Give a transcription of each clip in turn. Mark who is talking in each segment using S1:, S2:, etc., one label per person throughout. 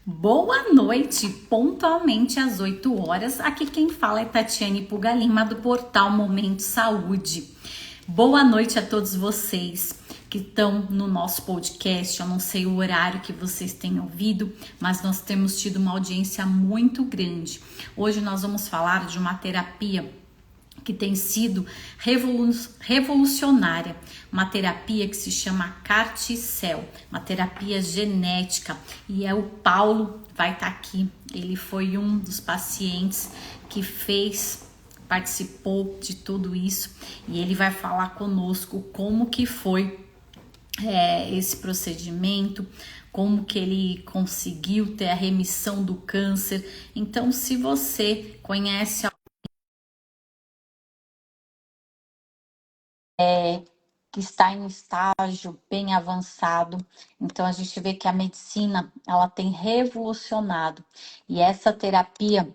S1: Boa noite, pontualmente às 8 horas. Aqui quem fala é Tatiane Puga Lima, do portal Momento Saúde. Boa noite a todos vocês que estão no nosso podcast. Eu não sei o horário que vocês têm ouvido, mas nós temos tido uma audiência muito grande. Hoje nós vamos falar de uma terapia que tem sido revolucionária, uma terapia que se chama CAR-T-cell, uma terapia genética, e o Paulo vai estar aqui. Ele foi um dos pacientes que participou de tudo isso, e ele vai falar conosco como que foi esse procedimento, como que ele conseguiu ter a remissão do câncer. Então, se você conhece que está em estágio bem avançado. Então a gente vê que a medicina, ela tem revolucionado, e essa terapia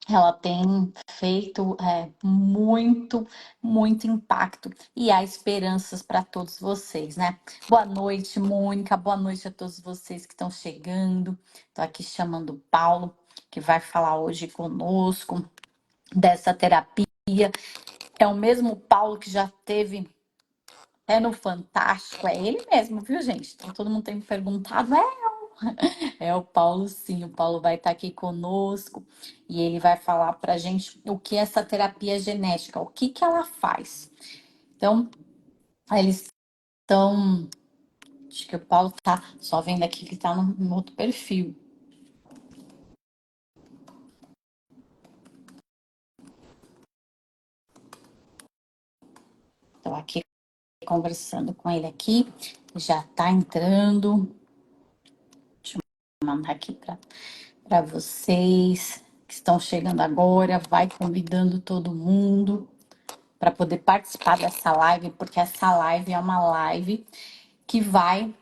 S1: ela tem feito muito impacto, e há esperanças para todos vocês, né? Boa noite, Mônica, boa noite a todos vocês que estão chegando. Estou aqui chamando o Paulo, que vai falar hoje conosco dessa terapia. É o mesmo Paulo que já teve no Fantástico, é ele mesmo, viu, gente? Então, todo mundo tem me perguntado, é o Paulo, sim. O Paulo vai estar aqui conosco e ele vai falar pra gente o que é essa terapia genética, o que que ela faz. Então, eles estão, acho que o Paulo tá só vendo aqui que tá no outro perfil. Estou aqui conversando com ele aqui, já tá entrando. Deixa eu mandar aqui para vocês que estão chegando agora, vai convidando todo mundo para poder participar dessa live, porque essa live é uma live que vai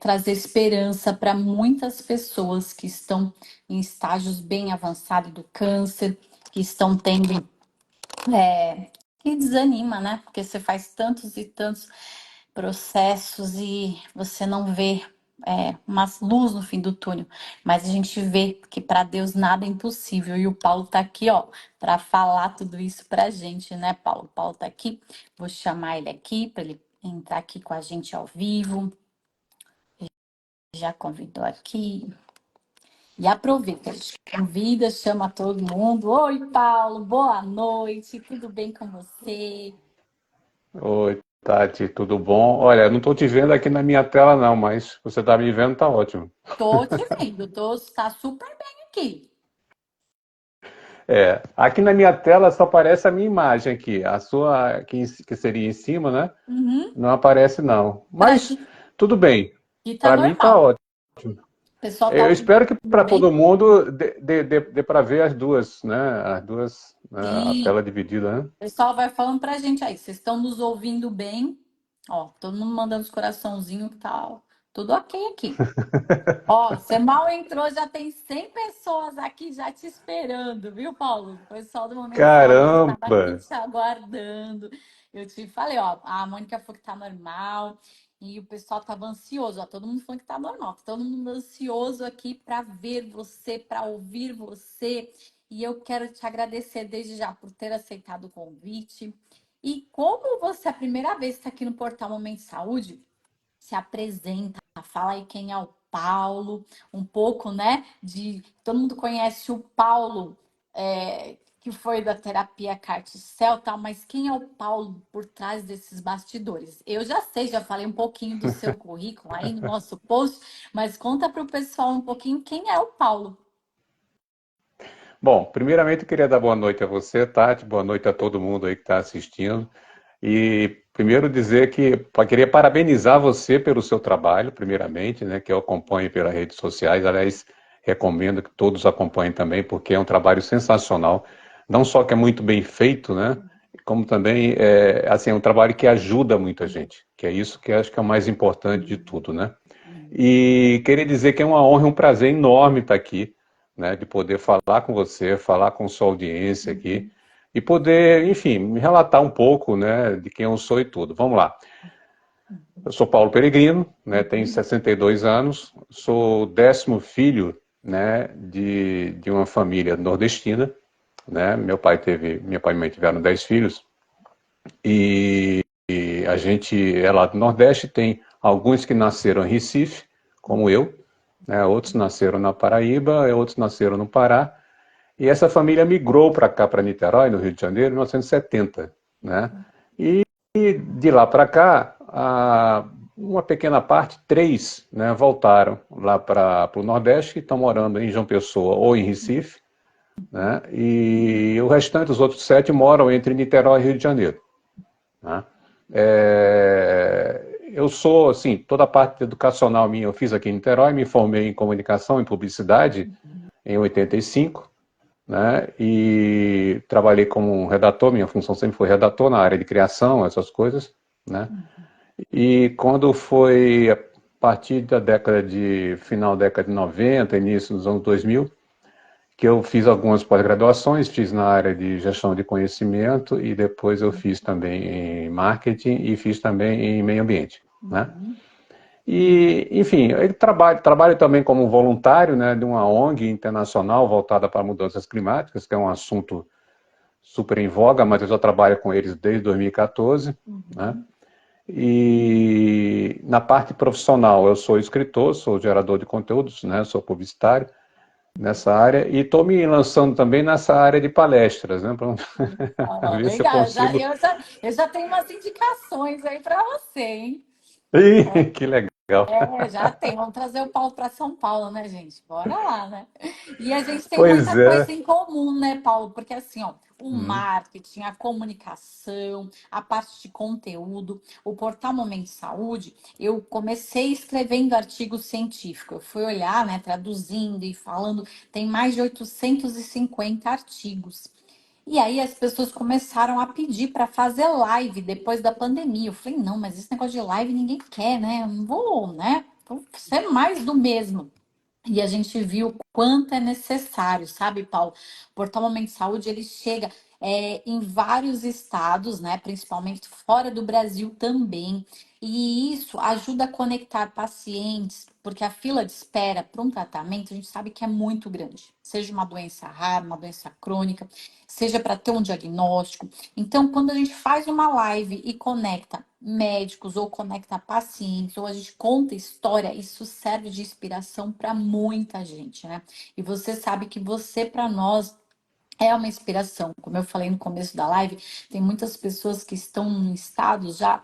S1: trazer esperança para muitas pessoas que estão em estágios bem avançados do câncer, que estão tendo, que desanima, né? Porque você faz tantos e tantos processos e você não vê uma luz no fim do túnel, mas a gente vê que para Deus nada é impossível, e o Paulo tá aqui, ó, para falar tudo isso pra gente, né, Paulo? O Paulo tá aqui, vou chamar ele aqui para ele entrar aqui com a gente ao vivo. Já convidou aqui. E aproveita, a gente convida, chama todo mundo. Oi, Paulo, boa noite, tudo bem com você?
S2: Oi, Tati, tudo bom? Olha, não estou te vendo aqui na minha tela não, mas você está me vendo, tá ótimo.
S1: Tô te vendo, tá super bem aqui.
S2: Aqui na minha tela só aparece a minha imagem aqui, a sua que seria em cima, né?
S1: Uhum.
S2: Não aparece não.
S1: Pra
S2: Mas
S1: gente
S2: tudo bem,
S1: aqui tá
S2: para mim tá
S1: normal.
S2: ótimo.
S1: O pessoal tá
S2: Eu
S1: ouvindo
S2: espero que
S1: tudo
S2: para
S1: bem?
S2: todo mundo dê para ver as duas, né? As duas, a
S1: Sim.
S2: tela dividida, né?
S1: O pessoal vai falando pra gente aí. Vocês estão nos ouvindo bem? Ó, todo mundo mandando os coraçãozinhos e tal. Tudo ok aqui. Ó, você mal entrou, já tem 100 pessoas aqui já te esperando, viu, Paulo? O pessoal do Momento Saúde está aqui
S2: Caramba!
S1: te aguardando. Eu te falei, ó, a Mônica falou que tá normal e o pessoal tava ansioso, ó, todo mundo falando que tá normal, todo mundo ansioso aqui para ver você, para ouvir você. E eu quero te agradecer desde já por ter aceitado o convite. E como você é a primeira vez que está aqui no portal Momento Saúde, se apresenta, fala aí quem é o Paulo, um pouco, né? Todo mundo conhece o Paulo, que foi da terapia CAR-T-cell, tal, mas quem é o Paulo por trás desses bastidores? Eu já sei, já falei um pouquinho do seu currículo aí no nosso post, mas conta para o pessoal um pouquinho quem é o Paulo.
S2: Bom, primeiramente eu queria dar boa noite a você, Tati, boa noite a todo mundo aí que está assistindo. E primeiro dizer que queria parabenizar você pelo seu trabalho, primeiramente, né, que eu acompanho pelas redes sociais. Aliás, recomendo que todos acompanhem também, porque é um trabalho sensacional. Não só que é muito bem feito, né, como também assim, é um trabalho que ajuda muita gente, que é isso que eu acho que é o mais importante de tudo, né? E queria dizer que é uma honra e um prazer enorme estar aqui, né, de poder falar com você, falar com sua audiência aqui e poder, enfim, me relatar um pouco, né, de quem eu sou e tudo. Vamos lá. Eu sou Paulo Peregrino, né, tenho 62 anos, sou o 10º filho, né, de uma família nordestina, né, minha pai e mãe tiveram 10 filhos, e a gente é lá do Nordeste, tem alguns que nasceram em Recife, como eu, né, outros nasceram na Paraíba, outros nasceram no Pará, e essa família migrou para cá, para Niterói, no Rio de Janeiro, em 1970, né, e de lá para cá, uma pequena parte, 3, né, voltaram lá para o Nordeste, que estão morando em João Pessoa ou em Recife, né, e o restante, os outros 7, moram entre Niterói e Rio de Janeiro. Né. Eu sou, assim, toda a parte educacional minha eu fiz aqui em Niterói, me formei em comunicação e publicidade em 85, né, e trabalhei como redator, minha função sempre foi redator na área de criação, essas coisas, né, e quando foi a partir da final da década de 90, início dos anos 2000, que eu fiz algumas pós-graduações, fiz na área de gestão de conhecimento e depois eu fiz também em marketing e fiz também em meio ambiente, né? E, enfim, eu trabalho também como voluntário, né, de uma ONG internacional voltada para mudanças climáticas, que é um assunto super em voga, mas eu já trabalho com eles desde 2014, né? E na parte profissional, eu sou escritor, sou gerador de conteúdos, né, sou publicitário nessa área e estou me lançando também nessa área de palestras, né, para
S1: Ó,
S2: ver se eu
S1: legal,
S2: consigo.
S1: eu já tenho umas indicações aí para você, hein?
S2: Ih, que legal.
S1: É, já tem. Vamos trazer o Paulo para São Paulo, né, gente? Bora lá, né? E a gente tem
S2: Pois
S1: muita
S2: é.
S1: coisa em comum, né, Paulo? Porque assim, ó, o
S2: Hum.
S1: marketing, a comunicação, a parte de conteúdo, o portal Momento Saúde, eu comecei escrevendo artigo científico. Eu fui olhar, né, traduzindo e falando, tem mais de 850 artigos. E aí as pessoas começaram a pedir para fazer live depois da pandemia. Eu falei, não, mas esse negócio de live ninguém quer, né? Eu não vou, né? Vou ser mais do mesmo. E a gente viu o quanto é necessário, sabe, Paulo? O Portal Momento de Saúde, ele chega em vários estados, né? Principalmente fora do Brasil também. E isso ajuda a conectar pacientes, porque a fila de espera para um tratamento, a gente sabe que é muito grande. Seja uma doença rara, uma doença crônica, seja para ter um diagnóstico. Então, quando a gente faz uma live e conecta médicos ou conecta pacientes, ou a gente conta história, isso serve de inspiração para muita gente, né? E você sabe que você, para nós, é uma inspiração. Como eu falei no começo da live, tem muitas pessoas que estão em estados já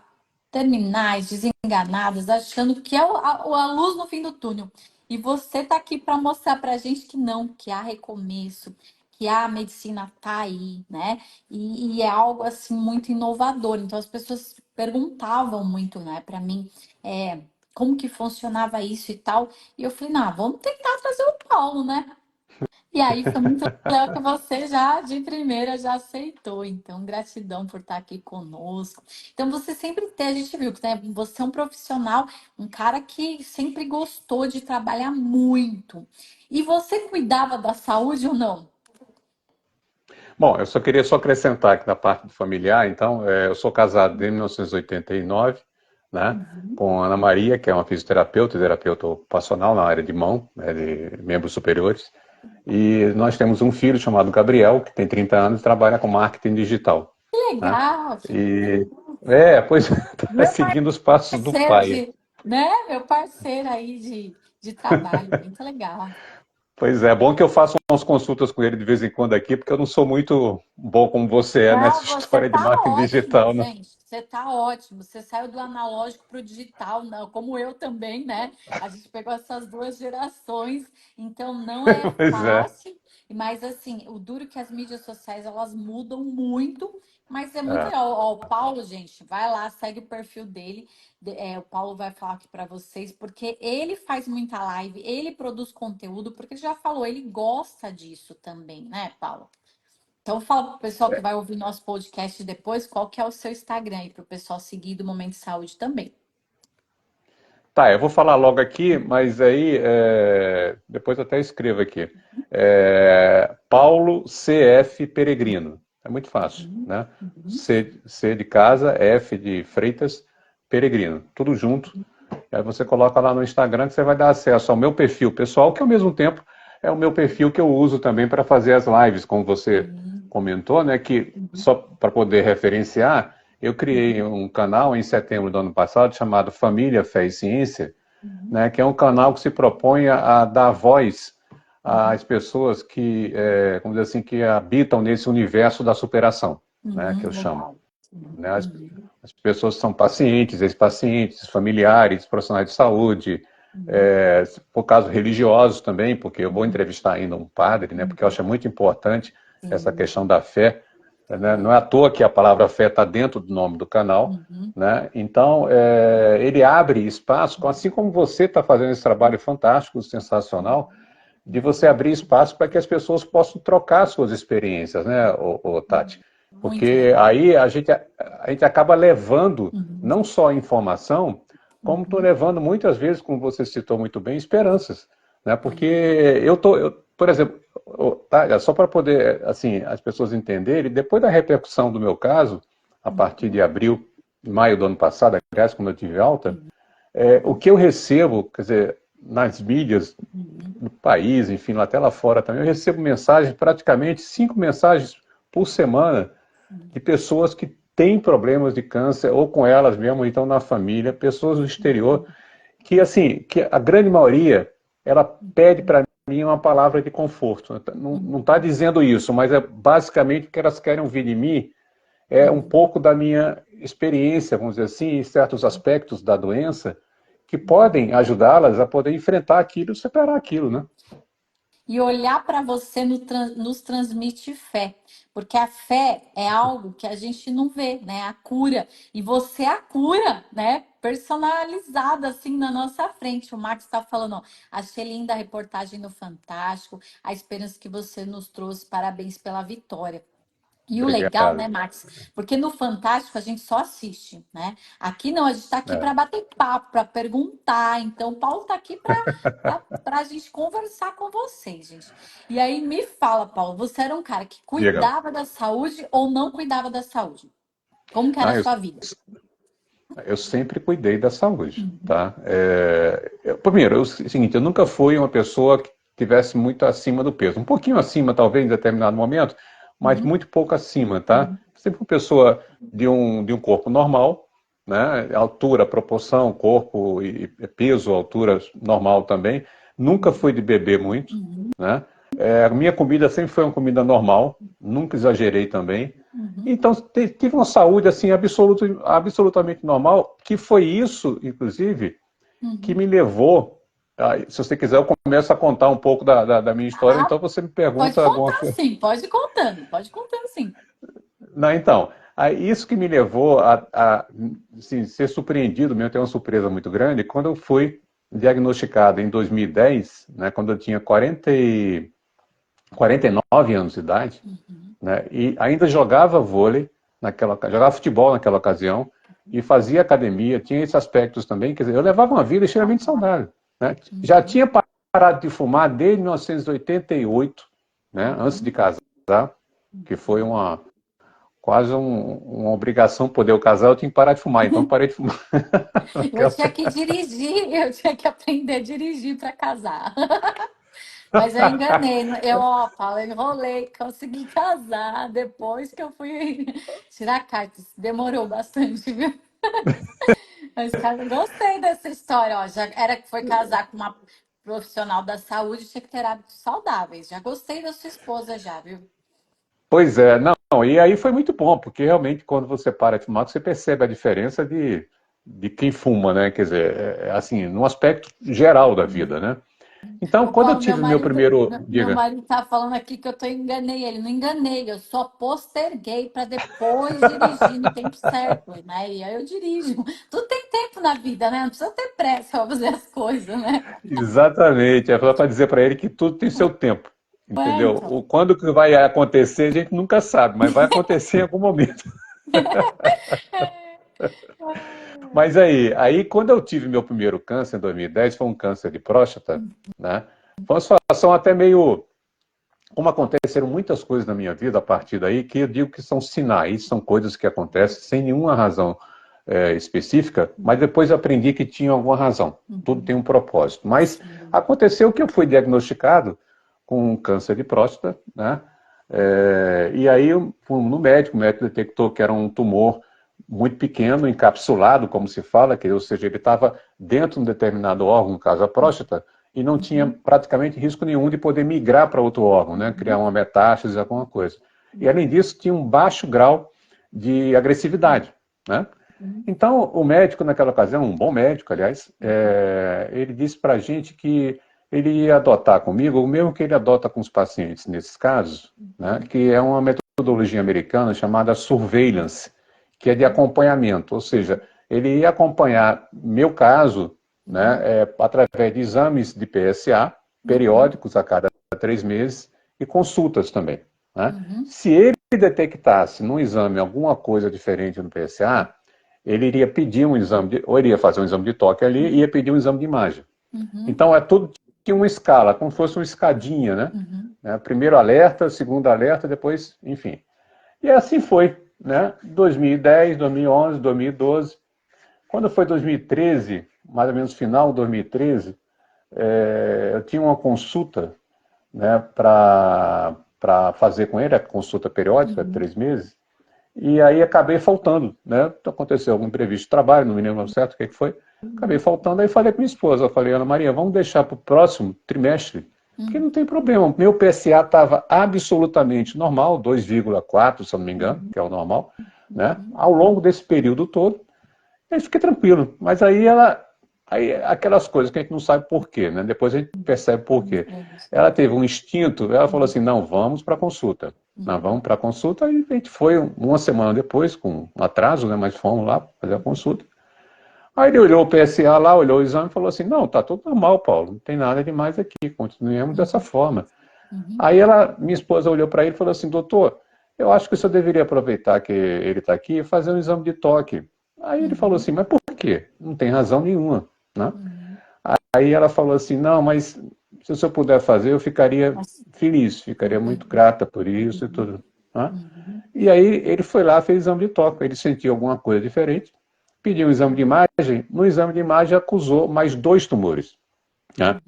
S1: terminais, desenganadas, achando que é a luz no fim do túnel. E você está aqui para mostrar para a gente que não, que há recomeço, que a medicina está aí, né? E é algo assim muito inovador. Então as pessoas perguntavam muito, né, para mim, como que funcionava isso e tal. E eu falei, não, vamos tentar trazer o Paulo, né? E aí foi muito legal que você já de primeira já aceitou. Então, gratidão por estar aqui conosco. Então, você sempre tem, a gente viu que né, você é um profissional, um cara que sempre gostou de trabalhar muito. E você cuidava da saúde ou não?
S2: Bom, eu só queria acrescentar aqui na parte do familiar, então, eu sou casado desde 1989, né, com a Ana Maria, que é uma fisioterapeuta e terapeuta ocupacional na área de mão, né, de membros superiores, e nós temos um filho chamado Gabriel, que tem 30 anos e trabalha com marketing digital,
S1: Que
S2: né,
S1: legal!
S2: e, pois, está
S1: Meu
S2: seguindo os passos do
S1: parceiro
S2: pai.
S1: de, né? Meu parceiro aí de trabalho, muito legal.
S2: Pois é, bom que eu faço umas consultas com ele de vez em quando aqui, porque eu não sou muito bom como você é nessa
S1: Não, você
S2: história de
S1: tá
S2: marketing
S1: ótimo,
S2: digital, né?
S1: gente. Você tá ótimo. Você saiu do analógico para o digital, não, como eu também, né? A gente pegou essas duas gerações, então não é
S2: Pois é.
S1: fácil. Mas assim, o duro é que as mídias sociais elas mudam muito, mas é muito
S2: É.
S1: legal. Ó, o Paulo, gente, vai lá, segue o perfil dele. O Paulo vai falar aqui para vocês, porque ele faz muita live, ele produz conteúdo, porque ele já falou, ele gosta disso também, né, Paulo? Então, fala para o pessoal que vai ouvir nosso podcast depois qual que é o seu Instagram aí para o pessoal seguir do Momento de Saúde também.
S2: Tá, eu vou falar logo aqui, mas aí depois eu até escrevo aqui. Paulo CF Peregrino. É muito fácil,
S1: Uhum,
S2: né?
S1: uhum,
S2: C de casa, F de Freitas, Peregrino, tudo junto. Aí você coloca lá no Instagram que você vai dar acesso ao meu perfil pessoal, que ao mesmo tempo é o meu perfil que eu uso também para fazer as lives, como você comentou, né? Que só para poder referenciar, eu criei um canal em setembro do ano passado chamado Família, Fé e Ciência, né? Que é um canal que se propõe a dar voz às pessoas que, vamos dizer assim, que habitam nesse universo da superação, né? Que eu chamo.
S1: Legal.
S2: Né? As pessoas são pacientes, ex-pacientes, familiares, profissionais de saúde, por caso religiosos também, porque eu vou entrevistar ainda um padre, né? Porque eu acho muito importante essa questão da fé. Né? Não é à toa que a palavra fé está dentro do nome do canal. Né? Então, ele abre espaço, assim como você está fazendo esse trabalho fantástico, sensacional, de você abrir espaço para que as pessoas possam trocar suas experiências, né, Tati?
S1: Muito
S2: Porque
S1: legal.
S2: aí a gente acaba levando não só informação, como estou levando muitas vezes, como você citou muito bem, esperanças. Né? Porque por exemplo, tá, só para poder assim, as pessoas entenderem, depois da repercussão do meu caso, a partir de abril, maio do ano passado, aliás, quando eu tive alta, o que eu recebo, quer dizer, nas mídias do país, enfim, até lá fora também, eu recebo mensagens, praticamente 5 mensagens por semana, de pessoas que têm problemas de câncer, ou com elas mesmo, então na família, pessoas do exterior, que assim, que a grande maioria, ela pede para mim uma palavra de conforto. Não está dizendo isso, mas é basicamente o que elas querem ouvir de mim, é um pouco da minha experiência, vamos dizer assim, em certos aspectos da doença, que podem ajudá-las a poder enfrentar aquilo e superar aquilo, né?
S1: E olhar para você nos transmite fé, porque a fé é algo que a gente não vê, né? A cura. E você é a cura, né? Personalizada assim na nossa frente. O Max está falando, ó, achei linda a reportagem no Fantástico, a esperança que você nos trouxe, parabéns pela vitória. E o legal, né,
S2: Obrigado.
S1: Max? Porque no Fantástico a gente só assiste, né? Aqui não, a gente está aqui
S2: É.
S1: para bater papo, para perguntar. Então, o Paulo está aqui para a gente conversar com vocês, gente. E aí, me fala, Paulo, você era um cara que
S2: Diga.
S1: cuidava da saúde ou não cuidava da saúde? Como que era a
S2: Não,
S1: sua vida?
S2: eu sempre cuidei da saúde, tá? Primeiro, o seguinte, eu nunca fui uma pessoa que tivesse muito acima do peso. Um pouquinho acima, talvez, em determinado momento, mas
S1: Uhum,
S2: muito pouco acima, tá? Sempre uma pessoa de um corpo normal, né? Altura, proporção, corpo e peso, altura normal também. Nunca fui de beber muito,
S1: uhum,
S2: né? A minha comida sempre foi uma comida normal, nunca exagerei também.
S1: uhum,
S2: Então, tive uma saúde assim absolutamente normal, que foi isso, inclusive, que
S1: uhum.
S2: me levou. Se você quiser, eu começo a contar um pouco da minha história,
S1: Ah,
S2: então você me
S1: pode
S2: pergunta alguma
S1: contar
S2: coisa.
S1: sim, pode contando sim.
S2: Não, então, isso que me levou a assim, ser surpreendido, mesmo ter uma surpresa muito grande, quando eu fui diagnosticado em 2010, né, quando eu tinha 49 anos de idade, né? E ainda jogava vôlei jogava futebol naquela ocasião e fazia academia, tinha esses aspectos também, quer dizer, eu levava uma vida extremamente saudável, né? Já tinha parado de fumar desde 1988, né? Antes de casar, que foi quase uma obrigação poder eu casar, eu tinha que parar de fumar, então parei de fumar.
S1: Eu tinha que dirigir, eu tinha que aprender a dirigir para casar. Mas eu enganei, ó, Paulo, eu enrolei, consegui casar depois que eu fui tirar a carta. Isso demorou bastante, viu? Mas, cara, gostei dessa história, ó. Já era que foi casar com uma profissional da saúde, tinha que ter hábitos saudáveis. Já gostei da sua esposa, já, viu?
S2: Pois é, não, e aí foi muito bom, porque realmente quando você para de fumar, você percebe a diferença de quem fuma, né? Quer dizer, assim, no aspecto geral da vida, né? Então,
S1: Ô,
S2: quando eu
S1: Paulo, meu
S2: tive o meu
S1: marido,
S2: primeiro,
S1: meu
S2: diga,
S1: marido tá falando aqui que eu enganei ele. Não enganei, eu só posterguei para depois dirigir no tempo certo, né? E aí eu dirijo. Tudo tem tempo na vida, né? Não precisa ter pressa para fazer as coisas, né?
S2: exatamente, é para dizer para ele que tudo tem seu tempo,
S1: É,
S2: entendeu?
S1: então.
S2: Quando que vai acontecer, a gente nunca sabe, mas vai acontecer em algum momento. Mas aí quando eu tive meu primeiro câncer em 2010, foi um câncer de próstata, né? Foi uma situação até meio, como aconteceram muitas coisas na minha vida a partir daí, que eu digo que são sinais, são coisas que acontecem sem nenhuma razão específica, mas depois aprendi que tinha alguma razão. Tudo tem um propósito. Mas aconteceu que eu fui diagnosticado com câncer de próstata, né? E aí eu fui no médico, o médico detectou que era um tumor muito pequeno, encapsulado, como se fala, ou seja, ele estava dentro de um determinado órgão, no caso a próstata, e não tinha praticamente risco nenhum de poder migrar para outro órgão, né? Criar uma metástase, alguma coisa. E além disso, tinha um baixo grau de agressividade, né? Então, o médico naquela ocasião, um bom médico, aliás, ele disse para a gente que ele ia adotar comigo o mesmo que ele adota com os pacientes nesses casos, né? Que é uma metodologia americana chamada surveillance, que é de acompanhamento, ou seja, ele ia acompanhar meu caso, né, através de exames de PSA, periódicos a cada 3 meses, e consultas também. Né? Se ele detectasse no exame alguma coisa diferente no PSA, ele iria pedir um exame, ou iria fazer um exame de toque ali, e ia pedir um exame de imagem. Então, tudo tinha uma escala, como se fosse uma escadinha, né? Primeiro alerta, segundo alerta, depois, enfim. E assim foi, né? 2010, 2011, 2012. Quando foi 2013, mais ou menos final de 2013, eu tinha uma consulta, né, para fazer com ele, a consulta periódica, 3 meses, e aí acabei faltando, né? Aconteceu algum imprevisto de trabalho, não me lembro certo o que foi. Acabei faltando, aí falei com minha esposa, eu falei, Ana Maria, vamos deixar para o próximo trimestre, porque não tem problema. Meu PSA estava absolutamente normal, 2,4, se eu não me engano, que é o normal, né? Ao longo desse período todo, eu fiquei tranquilo. Mas aí aquelas coisas que a gente não sabe por quê, né? Depois a gente percebe por quê. Ela teve um instinto, ela falou assim, não, vamos para a consulta. Nós vamos para a consulta, e a gente foi uma semana depois, com um atraso, né? Mas fomos lá fazer a consulta. Aí ele olhou o PSA lá, olhou o exame e falou assim, não, tá tudo normal, Paulo, não tem nada demais aqui, continuemos dessa forma. Aí minha esposa olhou para ele e falou assim, doutor, eu acho que o senhor deveria aproveitar que ele está aqui e fazer um exame de toque. Aí ele falou assim, mas por quê? Não tem razão nenhuma, né? Aí ela falou assim, não, mas se o senhor puder fazer, eu ficaria feliz, ficaria muito grata por isso e tudo. Né? E aí ele foi lá, fez exame de toque, ele sentiu alguma coisa diferente, pediu um exame de imagem, no exame de imagem acusou mais 2 tumores. Né?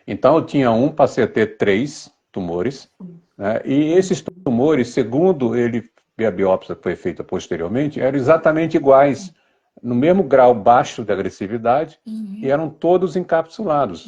S2: Então eu tinha passei a ter 3 tumores, né? E esses tumores, segundo a biópsia que foi feita posteriormente, eram exatamente iguais, no mesmo grau baixo de agressividade, e eram todos encapsulados.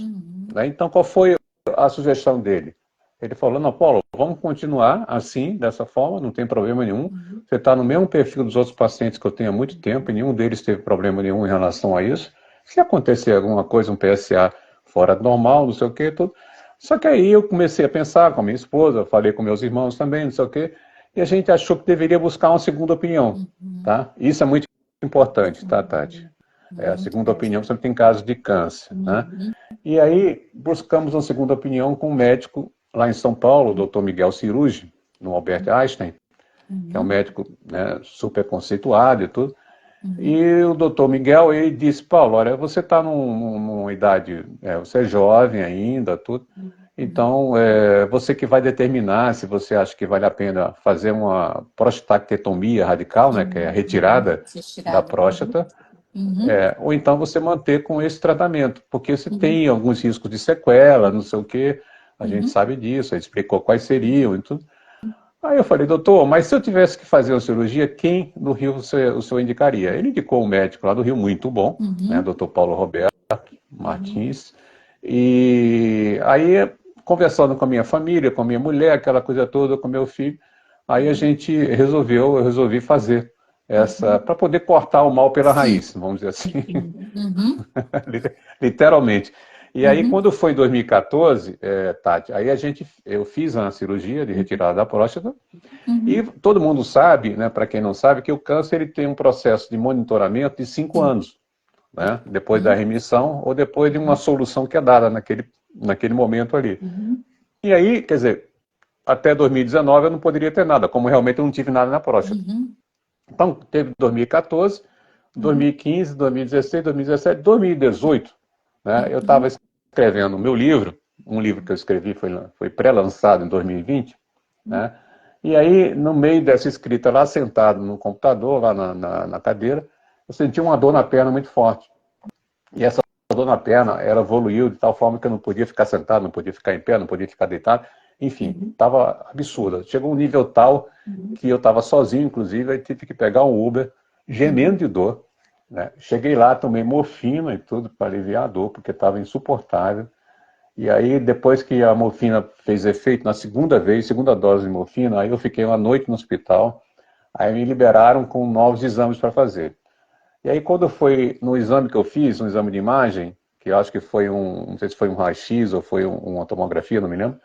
S2: Né? Então qual foi a sugestão dele? Ele falou, não, Paulo, vamos continuar assim, dessa forma, não tem problema nenhum. Você está no mesmo perfil dos outros pacientes que eu tenho há muito tempo, e nenhum deles teve problema nenhum em relação a isso. Se acontecer alguma coisa, um PSA fora do normal, não sei o quê, tudo. Só que aí eu comecei a pensar com a minha esposa, falei com meus irmãos também, não sei o quê, e a gente achou que deveria buscar uma segunda opinião, tá? Isso é muito importante, tá, Tati? A segunda opinião sempre tem casos de câncer, né? E aí buscamos uma segunda opinião com um médico lá em São Paulo, o doutor Miguel Cirugi, no Albert Einstein, que é um médico, né, super conceituado e tudo. E o doutor Miguel, ele disse, Paulo, olha, você está numa idade, você é jovem ainda, tudo, então você que vai determinar se você acha que vale a pena fazer uma prostatectomia radical, né, que é a retirada da próstata, ou então você manter com esse tratamento, porque você tem alguns riscos de sequela, não sei o quê, a gente sabe disso, ele explicou quais seriam e tudo. Aí eu falei, doutor, mas se eu tivesse que fazer uma cirurgia, quem no Rio o senhor indicaria? Ele indicou um médico lá do Rio, muito bom, né, doutor Paulo Roberto Martins. E aí, conversando com a minha família, com a minha mulher, aquela coisa toda, com meu filho, aí a gente eu resolvi fazer essa, para poder cortar o mal pela raiz, vamos dizer assim, literalmente. E aí, quando foi em 2014, Tati, aí eu fiz uma cirurgia de retirada da próstata, e todo mundo sabe, né, para quem não sabe, que o câncer ele tem um processo de monitoramento de 5 anos, né, depois da remissão ou depois de uma solução que é dada naquele momento ali. E aí, quer dizer, até 2019 eu não poderia ter nada, como realmente eu não tive nada na próstata. Então, teve 2014, 2015, 2016, 2017, 2018, né, eu estava escrevendo o meu livro, um livro que eu escrevi foi pré-lançado em 2020, né, e aí, no meio dessa escrita lá, sentado no computador, lá na cadeira, eu sentia uma dor na perna muito forte. E essa dor na perna, ela evoluiu de tal forma que eu não podia ficar sentado, não podia ficar em pé, não podia ficar deitado. Enfim, estava absurda. Chegou um nível tal que eu estava sozinho, inclusive, aí tive que pegar um Uber, gemendo de dor. Né? Cheguei lá, tomei morfina e tudo para aliviar a dor, porque estava insuportável. E aí, depois que a morfina fez efeito, na segunda vez, segunda dose de morfina, aí eu fiquei uma noite no hospital, aí me liberaram com novos exames para fazer. E aí, quando foi no exame que eu fiz, um exame de imagem, que eu acho que foi não sei se foi um raio-x ou foi uma tomografia, não me lembro,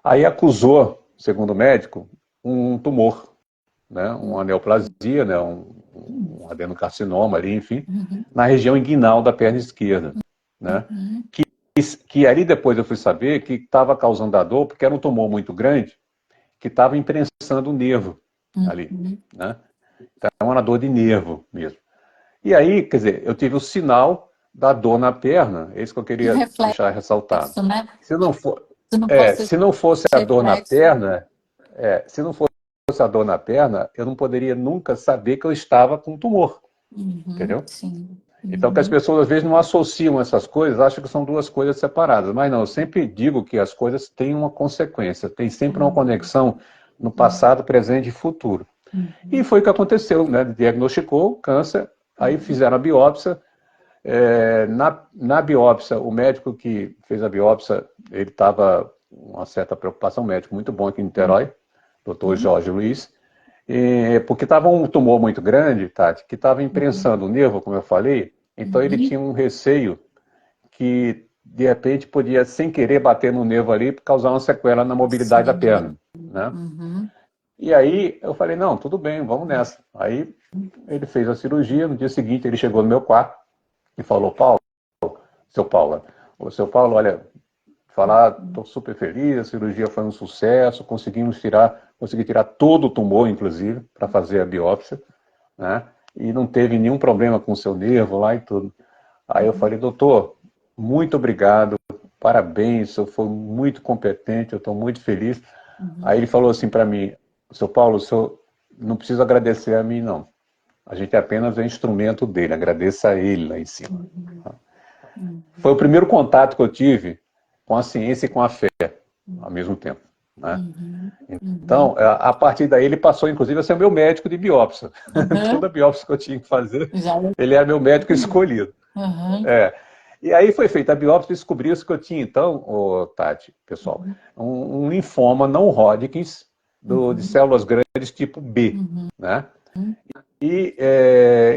S2: aí acusou, segundo o médico, um tumor, né, uma neoplasia, né, um adenocarcinoma ali, enfim, na região inguinal da perna esquerda, né, que ali depois eu fui saber que estava causando a dor porque era um tumor muito grande que estava imprensando o nervo ali, né, então era uma dor de nervo mesmo. E aí, quer dizer, eu tive o sinal da dor na perna, é isso que eu
S1: E o
S2: queria
S1: reflexo,
S2: deixar ressaltado.
S1: né?
S2: Se não for,
S1: Se não fosse
S2: se não fosse a dor na
S1: reflexo.
S2: perna, se não fosse a dor na perna, eu não poderia nunca saber que eu estava com tumor, entendeu?
S1: Sim.
S2: Então, que as pessoas às vezes não associam essas coisas, acham que são duas coisas separadas. Mas não, eu sempre digo que as coisas têm uma consequência, tem sempre uma conexão no passado, presente e futuro. E foi o que aconteceu, né? Diagnosticou câncer, aí fizeram a biópsia. Na biópsia, o médico que fez a biópsia, ele estava com uma certa preocupação, um médico muito bom aqui em Niterói, doutor Jorge Luiz, porque estava um tumor muito grande, Tati, que estava imprensando o nervo, como eu falei, então ele tinha um receio que, de repente, podia, sem querer, bater no nervo ali e causar uma sequela na mobilidade da
S1: Sim.
S2: perna, né? E aí eu falei, não, tudo bem, vamos nessa. Aí ele fez a cirurgia, no dia seguinte ele chegou no meu quarto e falou, seu Paulo, olha, estou super feliz, a cirurgia foi um sucesso, consegui tirar todo o tumor, inclusive, para fazer a biópsia, né? E não teve nenhum problema com o seu nervo lá e tudo. Aí eu falei, doutor, muito obrigado, parabéns, o senhor foi muito competente, eu estou muito feliz. Aí ele falou assim para mim, seu Paulo, o senhor não precisa agradecer a mim, não. A gente apenas é instrumento dele, agradeça a ele lá em cima. Foi o primeiro contato que eu tive com a ciência e com a fé ao mesmo tempo. Né? Então, a partir daí, ele passou, inclusive, a ser meu médico de biópsia. Toda biópsia que eu tinha que fazer,
S1: Já.
S2: ele era meu médico escolhido. É. E aí foi feita a biópsia e descobriu-se que eu tinha, então, Tati, pessoal, um linfoma não Hodgkins de células grandes tipo B. Né? E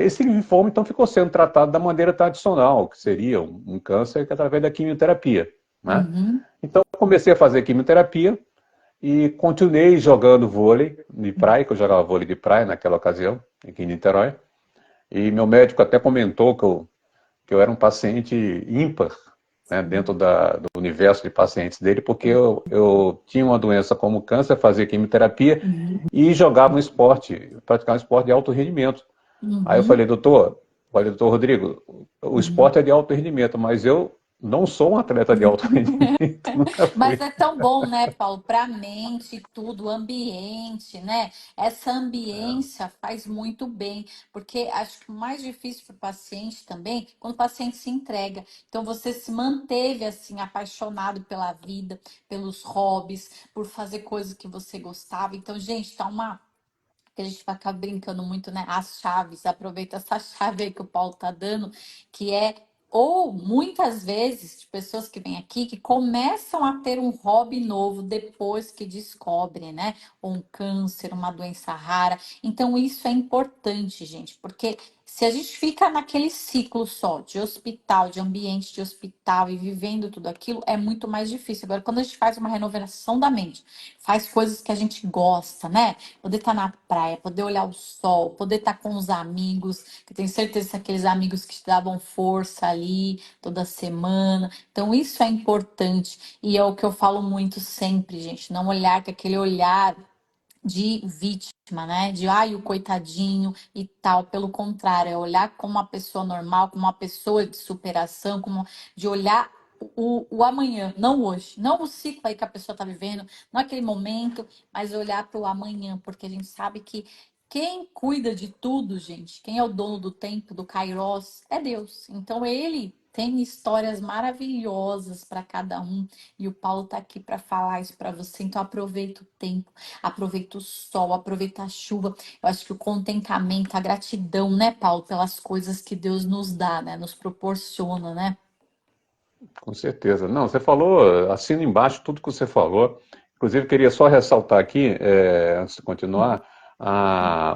S2: esse linfoma, então, ficou sendo tratado da maneira tradicional, que seria um câncer que é através da quimioterapia. Né? Então, eu comecei a fazer quimioterapia e continuei jogando vôlei de praia, que eu jogava vôlei de praia naquela ocasião, aqui em Niterói. E meu médico até comentou que eu era um paciente ímpar, né, dentro do universo de pacientes dele, porque eu tinha uma doença como câncer, fazia quimioterapia e jogava um esporte, praticava um esporte de alto rendimento. Aí eu falei, olha, doutor Rodrigo, o esporte é de alto rendimento, mas eu não sou um atleta de alto rendimento, nunca
S1: Mas
S2: fui.
S1: é tão bom, né, Paulo, para a mente, tudo, o ambiente, né? Essa ambiência faz muito bem, porque acho que o mais difícil para o paciente também, quando o paciente se entrega. Então, você se manteve assim, apaixonado pela vida, pelos hobbies, por fazer coisas que você gostava. Então, gente, tá uma que a gente vai acabar brincando muito, né? As chaves, aproveita essa chave aí que o Paulo tá dando, que é, ou muitas vezes, de pessoas que vêm aqui que começam a ter um hobby novo depois que descobrem, né? Um câncer, uma doença rara. Então, isso é importante, gente, porque se a gente fica naquele ciclo só de hospital, de ambiente de hospital e vivendo tudo aquilo, é muito mais difícil. Agora, quando a gente faz uma renovação da mente, faz coisas que a gente gosta, né? Poder estar na praia, poder olhar o sol, poder estar com os amigos, que eu tenho certeza que aqueles amigos que te davam força ali toda semana. Então, isso é importante e é o que eu falo muito sempre, gente. Não olhar com aquele olhar de vítima, né? De ai, o coitadinho e tal. Pelo contrário, é olhar como uma pessoa normal, como uma pessoa de superação, como de olhar o amanhã, não hoje, não o ciclo aí que a pessoa está vivendo, não aquele momento, mas olhar para o amanhã, porque a gente sabe que quem cuida de tudo, gente, quem é o dono do tempo, do Kairos, é Deus. Então ele tem histórias maravilhosas para cada um e o Paulo está aqui para falar isso para você. Então aproveita o tempo, aproveita o sol, aproveita a chuva. Eu acho que o contentamento, a gratidão, né, Paulo, pelas coisas que Deus nos dá, né, nos proporciona, né?
S2: Com certeza. Não, você falou, assina embaixo tudo que você falou. Inclusive, queria só ressaltar aqui, antes de continuar,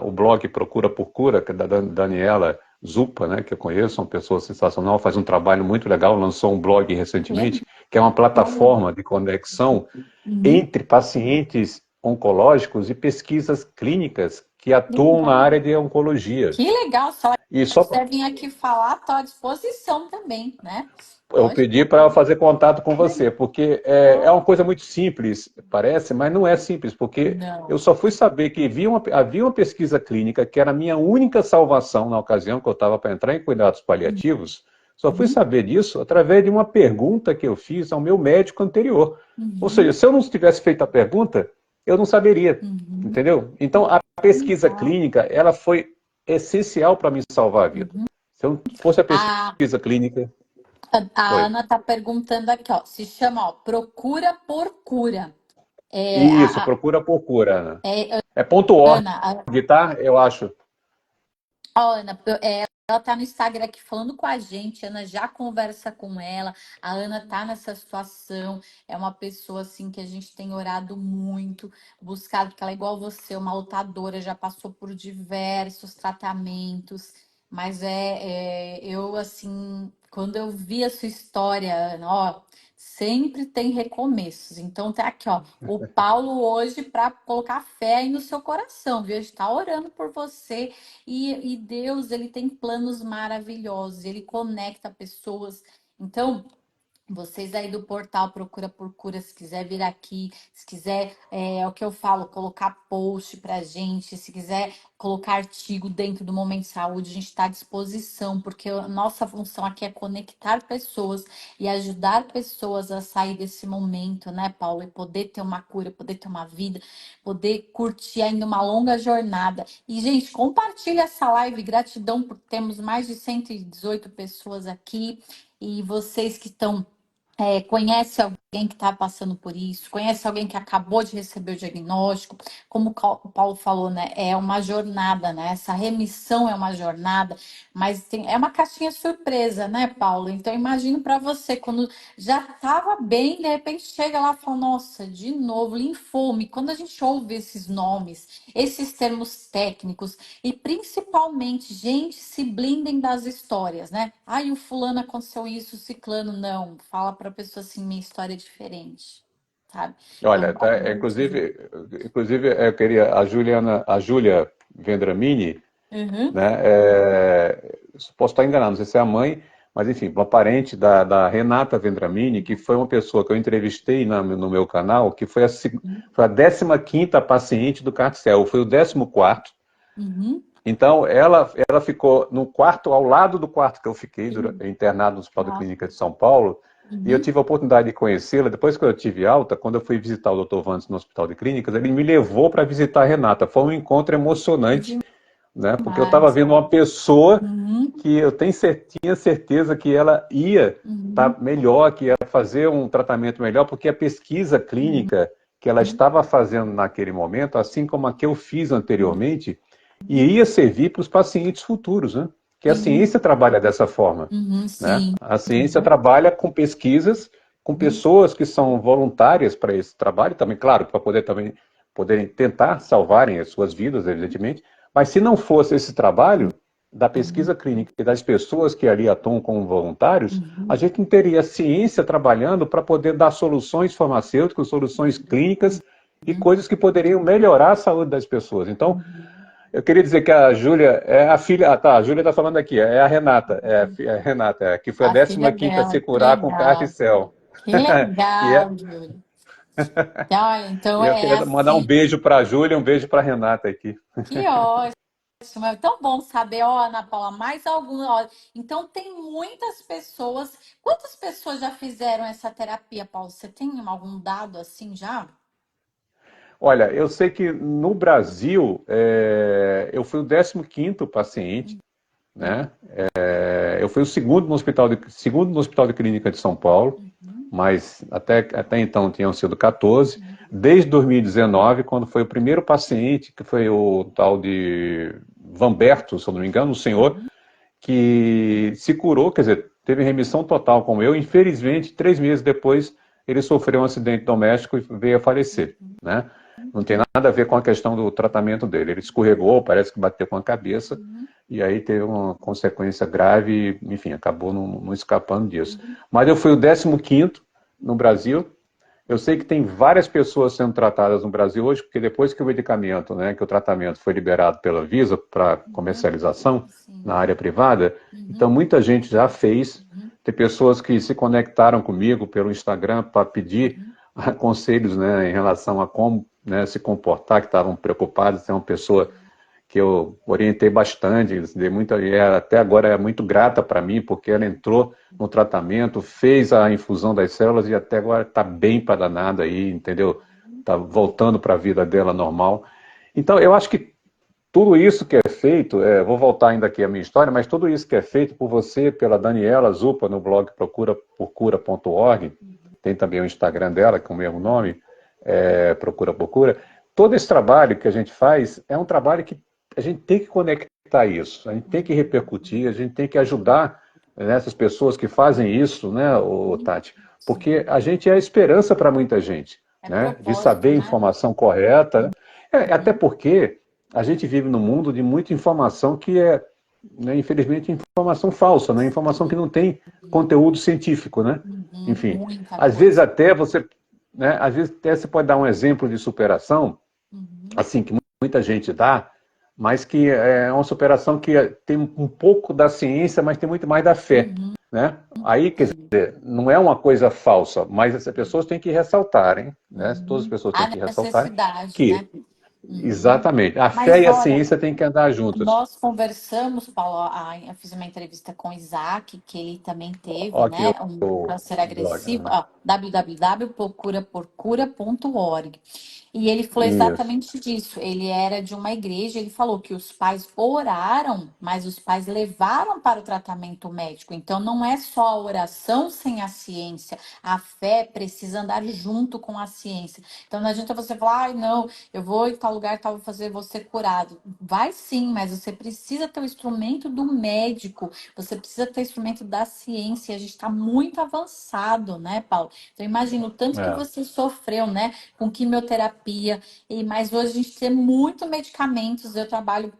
S2: o blog Procura por Cura, que é da Daniela Zupa, né, que eu conheço, uma pessoa sensacional, faz um trabalho muito legal, lançou um blog recentemente, que é uma plataforma de conexão
S1: Uhum.
S2: entre pacientes oncológicos e pesquisas clínicas que atuam na
S1: Legal.
S2: área de oncologia.
S1: Que legal, se ela
S2: E só
S1: quiser vir aqui falar, estou à disposição também, né?
S2: eu
S1: Pode.
S2: pedi para fazer contato com você, porque é uma coisa muito simples, parece, mas não é simples, porque eu
S1: Não.
S2: só fui saber que havia uma pesquisa clínica que era a minha única salvação na ocasião que eu estava para entrar em cuidados paliativos. Só fui
S1: Uhum.
S2: saber disso através de uma pergunta que eu fiz ao meu médico anterior. Ou seja,
S1: Uhum.
S2: se eu não tivesse feito a pergunta, eu não saberia,
S1: Uhum.
S2: entendeu? Então, a pesquisa
S1: Legal.
S2: clínica, ela foi essencial para me salvar a vida.
S1: Uhum.
S2: Se eu não fosse a
S1: A,
S2: pesquisa clínica,
S1: a
S2: oi.
S1: Ana está perguntando aqui, ó, se chama, ó, Procura por Cura. É,
S2: Isso, procura por cura, Ana.
S1: é,
S2: É ponto .org,
S1: Ana,
S2: tá? Eu acho.
S1: ó, Ana, ela tá no Instagram aqui falando com a gente. A Ana já conversa com ela. A Ana tá nessa situação. É uma pessoa assim que a gente tem orado muito, buscado, porque ela é igual você, uma lutadora, já passou por diversos tratamentos. Mas eu assim, quando eu vi a sua história, Ana, ó, sempre tem recomeços. Então tá aqui, ó, o Paulo hoje para colocar fé aí no seu coração, viu? A gente tá orando por você e Deus, ele tem planos maravilhosos, ele conecta pessoas. Então, vocês aí do portal Procura por Cura, se quiser vir aqui, se quiser, é o que eu falo, colocar post pra gente, se quiser colocar artigo dentro do Momento de Saúde, a gente está à disposição, porque a nossa função aqui é conectar pessoas e ajudar pessoas a sair desse momento, né, Paulo? E poder ter uma cura, poder ter uma vida, poder curtir ainda uma longa jornada. E, gente, compartilha essa live, gratidão, porque temos mais de 118 pessoas aqui. E vocês que estão conhece alguém que está passando por isso, conhece alguém que acabou de receber o diagnóstico, como o Paulo falou, né? É uma jornada, né? Essa remissão é uma jornada, mas é uma caixinha surpresa, né, Paulo? Então imagino para você, quando já estava bem, de repente chega lá e fala, nossa, de novo, linfome. Quando a gente ouve esses nomes, esses termos técnicos, e principalmente, gente, se blindem das histórias, né? Ai, o fulano aconteceu isso, o ciclano não. Fala para a pessoa assim, minha história é diferente, sabe?
S2: Olha,
S1: Então,
S2: tá, inclusive eu queria a Júlia Vendramini,
S1: uhum,
S2: né? Posso estar enganado, não sei se é a mãe, mas enfim, uma parente da Renata Vendramini, que foi uma pessoa que eu entrevistei no meu canal, que foi a 15ª paciente do Carticel, foi o 14º.
S1: uhum,
S2: Então, ela ficou no quarto, ao lado do quarto que eu fiquei, internado no Hospital da
S1: tá,
S2: Clínica de São Paulo, e eu
S1: uhum,
S2: tive a oportunidade de conhecê-la. Depois que eu tive alta, quando eu fui visitar o Dr. Vandes no Hospital de Clínicas, ele me levou para visitar a Renata. Foi um encontro
S1: que
S2: emocionante, né? Porque eu estava
S1: demais.
S2: vendo uma pessoa
S1: Uhum,
S2: que tinha certeza que ela ia
S1: uhum,
S2: estar melhor, que ia fazer um tratamento melhor, porque a pesquisa clínica que ela estava fazendo naquele momento, assim como a que eu fiz anteriormente, iria servir para os pacientes futuros, né? Que a
S1: sim,
S2: ciência trabalha dessa forma, né?
S1: sim,
S2: A ciência trabalha com pesquisas, com
S1: uhum,
S2: pessoas que são voluntárias para esse trabalho, também, claro, para poderem tentar salvarem as suas vidas, evidentemente, mas se não fosse esse trabalho da pesquisa clínica e das pessoas que ali atuam como voluntários, a
S1: uhum,
S2: gente não teria ciência trabalhando para poder dar soluções farmacêuticas, soluções clínicas e
S1: uhum,
S2: coisas que poderiam melhorar a saúde das pessoas. Então,
S1: uhum.
S2: eu queria dizer que a Júlia é a filha. Ah, tá, a Júlia está falando aqui, é a Renata, é a Renata, que foi a
S1: A filha
S2: 15ª a se
S1: dela, que
S2: curar com
S1: legal,
S2: Carticel.
S1: que
S2: e, é,
S1: legal, Júlia. Olha,
S2: e
S1: então
S2: eu
S1: é
S2: queria mandar um
S1: assim.
S2: beijo para a Júlia e um beijo para a Renata aqui.
S1: Que ótimo, é tão bom saber, ó, Ana Paula, mais algum. Ó, então, tem muitas pessoas. Quantas pessoas já fizeram essa terapia, Paulo? Você tem algum dado assim já?
S2: Olha, eu sei que no Brasil eu fui o 15º paciente, né? Eu fui o segundo no hospital de clínica de São Paulo,
S1: Uhum,
S2: mas até então tinham sido 14. Desde 2019, quando foi o primeiro paciente, que foi o tal de Vamberto, se eu não me engano, o senhor,
S1: uhum,
S2: que se curou, quer dizer, teve remissão total como eu. Infelizmente, 3 meses depois, ele sofreu um acidente doméstico e veio a falecer,
S1: uhum,
S2: né? Não tem nada a ver com a questão do tratamento dele. Ele escorregou, parece que bateu com a cabeça,
S1: uhum,
S2: e aí teve uma consequência grave, enfim, acabou não escapando disso.
S1: uhum,
S2: Mas eu fui o 15º no Brasil. Eu sei que tem várias pessoas sendo tratadas no Brasil hoje, porque depois que o medicamento, né, que o tratamento foi liberado pela Visa para
S1: uhum.
S2: comercialização na
S1: Sim.
S2: área privada, então
S1: Uhum,
S2: muita gente já fez.
S1: uhum,
S2: Tem pessoas que se conectaram comigo pelo Instagram para pedir
S1: uhum,
S2: conselhos, né, em relação a como, né, se comportar, que estavam preocupados. Tem uma pessoa que eu orientei bastante, dei muita, e ela até agora é muito grata para mim, porque ela entrou no tratamento, fez a infusão das células e até agora está bem para danada aí, entendeu? Está voltando para a vida dela normal. Então, eu acho que tudo isso que é feito, vou voltar ainda aqui à minha história, mas tudo isso que é feito por você, pela Daniela Zupa, no blog procuraporcura.org, tem também o Instagram dela, com o mesmo nome, Procura por Cura. Todo esse trabalho que a gente faz é um trabalho que a gente tem que conectar isso, a gente tem que repercutir, a gente tem que ajudar, né, essas pessoas que fazem isso, né,
S1: uhum.
S2: Tati? Porque
S1: Sim.
S2: a gente é a esperança para muita gente,
S1: É
S2: né, de
S1: propósito,
S2: saber a
S1: né?
S2: informação correta. Até
S1: Uhum,
S2: porque a gente vive num mundo de muita informação que é, né, infelizmente, informação falsa, né, informação que
S1: sim.
S2: não tem conteúdo científico, né?
S1: Uhum,
S2: Enfim,
S1: muita
S2: às vezes
S1: coisa.
S2: até você, né, às vezes até você pode dar um exemplo de superação,
S1: Uhum,
S2: assim, que muita gente dá, mas que é uma superação que tem um pouco da ciência, mas tem muito mais da fé,
S1: uhum,
S2: né? Aí, quer
S1: sim.
S2: dizer, não é uma coisa falsa, mas as pessoas têm que ressaltar, hein? Né? Todas as
S1: Uhum.
S2: pessoas têm
S1: A
S2: que ressaltar
S1: necessidade,
S2: que,
S1: né? Uhum.
S2: exatamente, a fé
S1: Mas
S2: e a
S1: olha,
S2: ciência têm que andar juntas.
S1: nós conversamos, Paulo, eu fiz uma entrevista com o Isaac, que ele também teve,
S2: Ó, aqui
S1: né, um câncer
S2: o blog.
S1: agressivo, ó, www.procuraporcura.org. E ele falou
S2: Isso.
S1: exatamente disso. Ele era de uma igreja, ele falou que os pais oraram, mas os pais levaram para o tratamento médico. Então não é só a oração sem a ciência, a fé precisa andar junto com a ciência. Então não adianta você falar, ai, não, eu vou em tal lugar, tal, vou fazer você curado. Vai sim, mas você precisa ter o instrumento do médico, você precisa ter o instrumento da ciência. A gente está muito avançado, né, Paulo? Então imagina o tanto que
S2: É,
S1: você sofreu, né, com quimioterapia. Mas hoje a gente tem muito medicamentos. Eu trabalho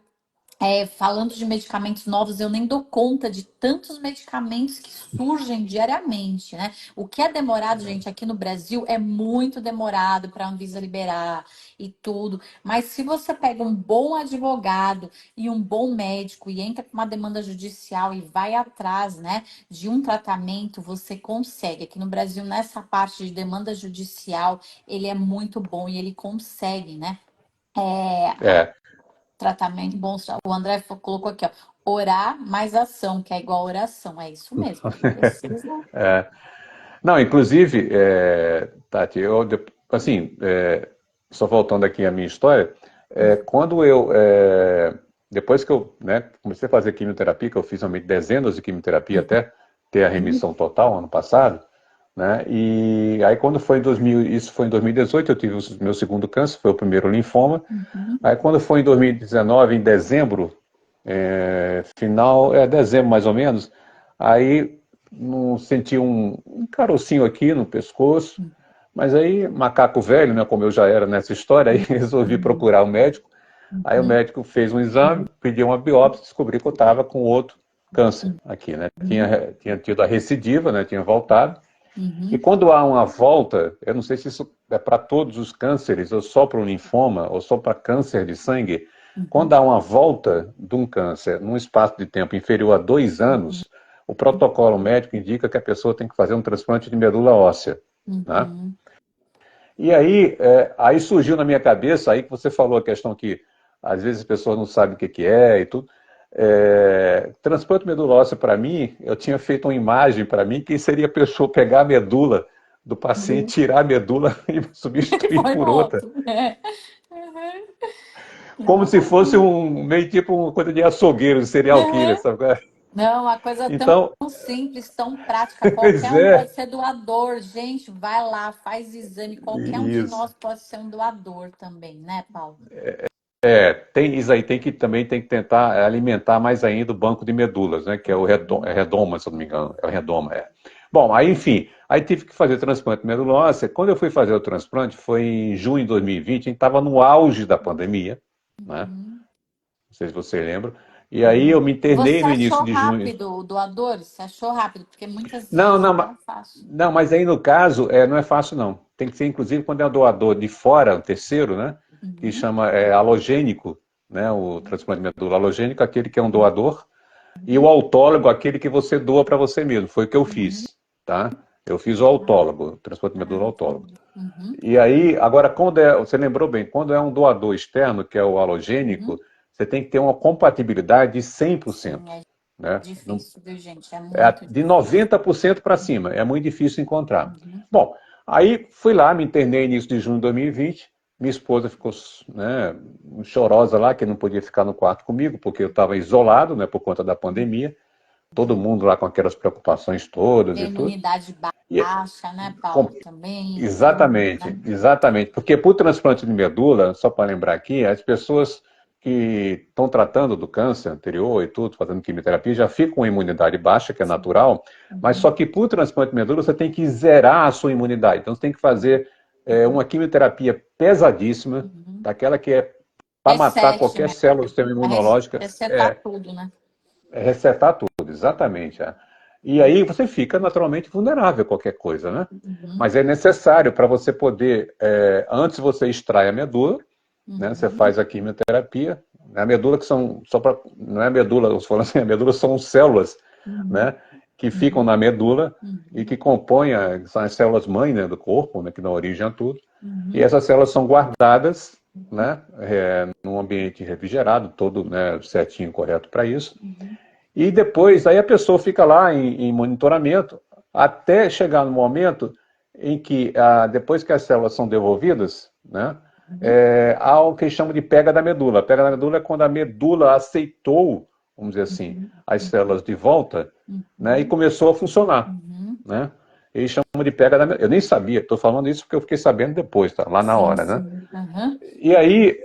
S1: falando de medicamentos novos, eu nem dou conta de tantos medicamentos que surgem diariamente, né? O que é demorado, gente, aqui no Brasil é muito demorado para a Anvisa liberar e tudo. Mas se você pega um bom advogado e um bom médico e entra com uma demanda judicial e vai atrás, né, de um tratamento, você consegue. Aqui no Brasil, nessa parte de demanda judicial, ele é muito bom e ele consegue, né?
S2: é.
S1: Tratamento bom. O André colocou aqui, ó. Orar mais ação, que é igual a oração. É isso mesmo. Precisa.
S2: Não, inclusive, Tati, assim, só voltando aqui à minha história, quando depois que eu, né, comecei a fazer quimioterapia, que eu fiz realmente dezenas de quimioterapia até ter a
S1: Uhum,
S2: remissão total ano passado, né, e aí quando foi em 2000, isso foi em 2018, eu tive o meu segundo câncer, foi o primeiro linfoma,
S1: uhum,
S2: aí quando foi em 2019, em dezembro, dezembro mais ou menos, aí não senti um carocinho aqui no pescoço, mas aí, macaco velho, né, como eu já era nessa história, aí resolvi
S1: uhum,
S2: procurar o médico. Aí o
S1: uhum,
S2: médico fez um exame, pediu uma biópsia, descobri que eu estava com outro câncer aqui, né? Tinha tido a recidiva, né? Tinha voltado. E
S1: uhum,
S2: quando há uma volta, eu não sei se isso é para todos os cânceres, ou só para o linfoma, ou só para câncer de sangue. Quando
S1: uhum,
S2: há uma volta de um câncer num espaço de tempo inferior a 2 anos, o protocolo médico indica que a pessoa tem que fazer um transplante de medula óssea, né?
S1: uhum,
S2: E aí, aí surgiu na minha cabeça, aí que você falou a questão que às vezes as pessoas não sabem o que que é e tudo. Transplante medula óssea para mim, eu tinha feito uma imagem para mim que seria a pessoa pegar a medula do paciente tirar a medula e substituir
S1: Foi
S2: por
S1: no
S2: outra.
S1: outro. É. Uhum.
S2: Como se fosse
S1: Imagina.
S2: meio tipo uma coisa de açougueiro, de serial killer,
S1: Uhum.
S2: sabe?
S1: Não, uma coisa tão
S2: Então,
S1: simples, tão prática. Qualquer
S2: pois
S1: um pode
S2: é,
S1: ser doador. Gente, vai lá, faz exame. Qualquer um de
S2: isso.
S1: nós pode ser um doador também, né, Paulo?
S2: Tem isso aí, também tem que tentar alimentar mais ainda o banco de medulas, né? Que é o redoma, se eu não me engano. É o redoma, é. Bom, aí enfim, aí tive que fazer transplante de medula óssea. Quando eu fui fazer o transplante, foi em junho de 2020, a gente estava no auge da pandemia, né?
S1: Uhum.
S2: Não sei se você lembra. E aí eu
S1: Uhum.
S2: me internei
S1: Você
S2: no início
S1: achou
S2: de junho.
S1: rápido o doador? Você achou rápido? Porque muitas
S2: Não,
S1: vezes
S2: não,
S1: não é fácil.
S2: não, mas aí no caso não é fácil não. Tem que ser inclusive quando é um doador de fora, um terceiro, né? Que
S1: Uhum.
S2: chama alogênico, né? O transplante de medula alogênico, aquele que é um
S1: Uhum.
S2: doador, e o autólogo, aquele que você doa para você mesmo. Foi o que eu
S1: Uhum.
S2: fiz, tá? Eu fiz o autólogo, o transplante de medula autólogo.
S1: Entendi. Uhum.
S2: E aí, agora, você lembrou bem, quando é um doador externo, que é o halogênico,
S1: Uhum.
S2: você tem que ter uma compatibilidade de
S1: Sim,
S2: 100%,
S1: é
S2: né?
S1: difícil, viu, gente? É muito
S2: De
S1: difícil.
S2: 90% para cima, é muito difícil encontrar.
S1: Uhum.
S2: Bom, aí fui lá, me internei início de junho de 2020, minha esposa ficou, né, chorosa lá, que não podia ficar no quarto comigo, porque eu estava isolado, né, por conta da pandemia, todo
S1: Uhum.
S2: mundo lá com aquelas preocupações todas
S1: E a
S2: e tudo.
S1: imunidade
S2: E,
S1: baixa, né, Paulo? Também,
S2: exatamente,
S1: né?
S2: exatamente. Porque para o transplante de medula, só para lembrar aqui, as pessoas que estão tratando do câncer anterior e tudo, fazendo quimioterapia, já ficam com imunidade baixa, que é
S1: Sim.
S2: natural, mas só
S1: Uhum.
S2: que para o transplante de medula você tem que zerar a sua imunidade. Então você tem que fazer uma quimioterapia pesadíssima,
S1: Uhum.
S2: daquela que é para matar
S1: Reset
S2: qualquer
S1: mesmo.
S2: célula do sistema
S1: Pra
S2: imunológico,
S1: resetar tudo, né?
S2: é resetar tudo, exatamente. É. E aí você fica naturalmente vulnerável a qualquer coisa, né?
S1: Uhum.
S2: Mas é necessário para você poder, antes você extrai a medula, né? Você
S1: Uhum.
S2: faz a quimioterapia, a medula que são, só para, não é medula, você falando assim, a medula são células,
S1: Uhum.
S2: né? Que ficam
S1: Uhum.
S2: na medula e
S1: Uhum.
S2: que compõem, são as células mãe, né, do corpo, né, que dão origem a tudo. E
S1: Uhum.
S2: essas células são guardadas, né, num ambiente refrigerado, todo, né, certinho, correto para isso.
S1: Uhum.
S2: E depois, aí a pessoa fica lá em monitoramento, até chegar no momento em que, depois que as células são devolvidas, né,
S1: Uhum.
S2: há o que chama de pega da medula. A pega da medula é quando a medula aceitou, vamos dizer assim,
S1: Uhum.
S2: as células de volta, né, e
S1: Uhum.
S2: começou a funcionar.
S1: Uhum.
S2: Né? Eles chamam de pega da medula. Eu nem sabia, estou falando isso porque eu fiquei sabendo depois, tá? Lá na
S1: Sim,
S2: hora. Né?
S1: sim. Uhum.
S2: E aí,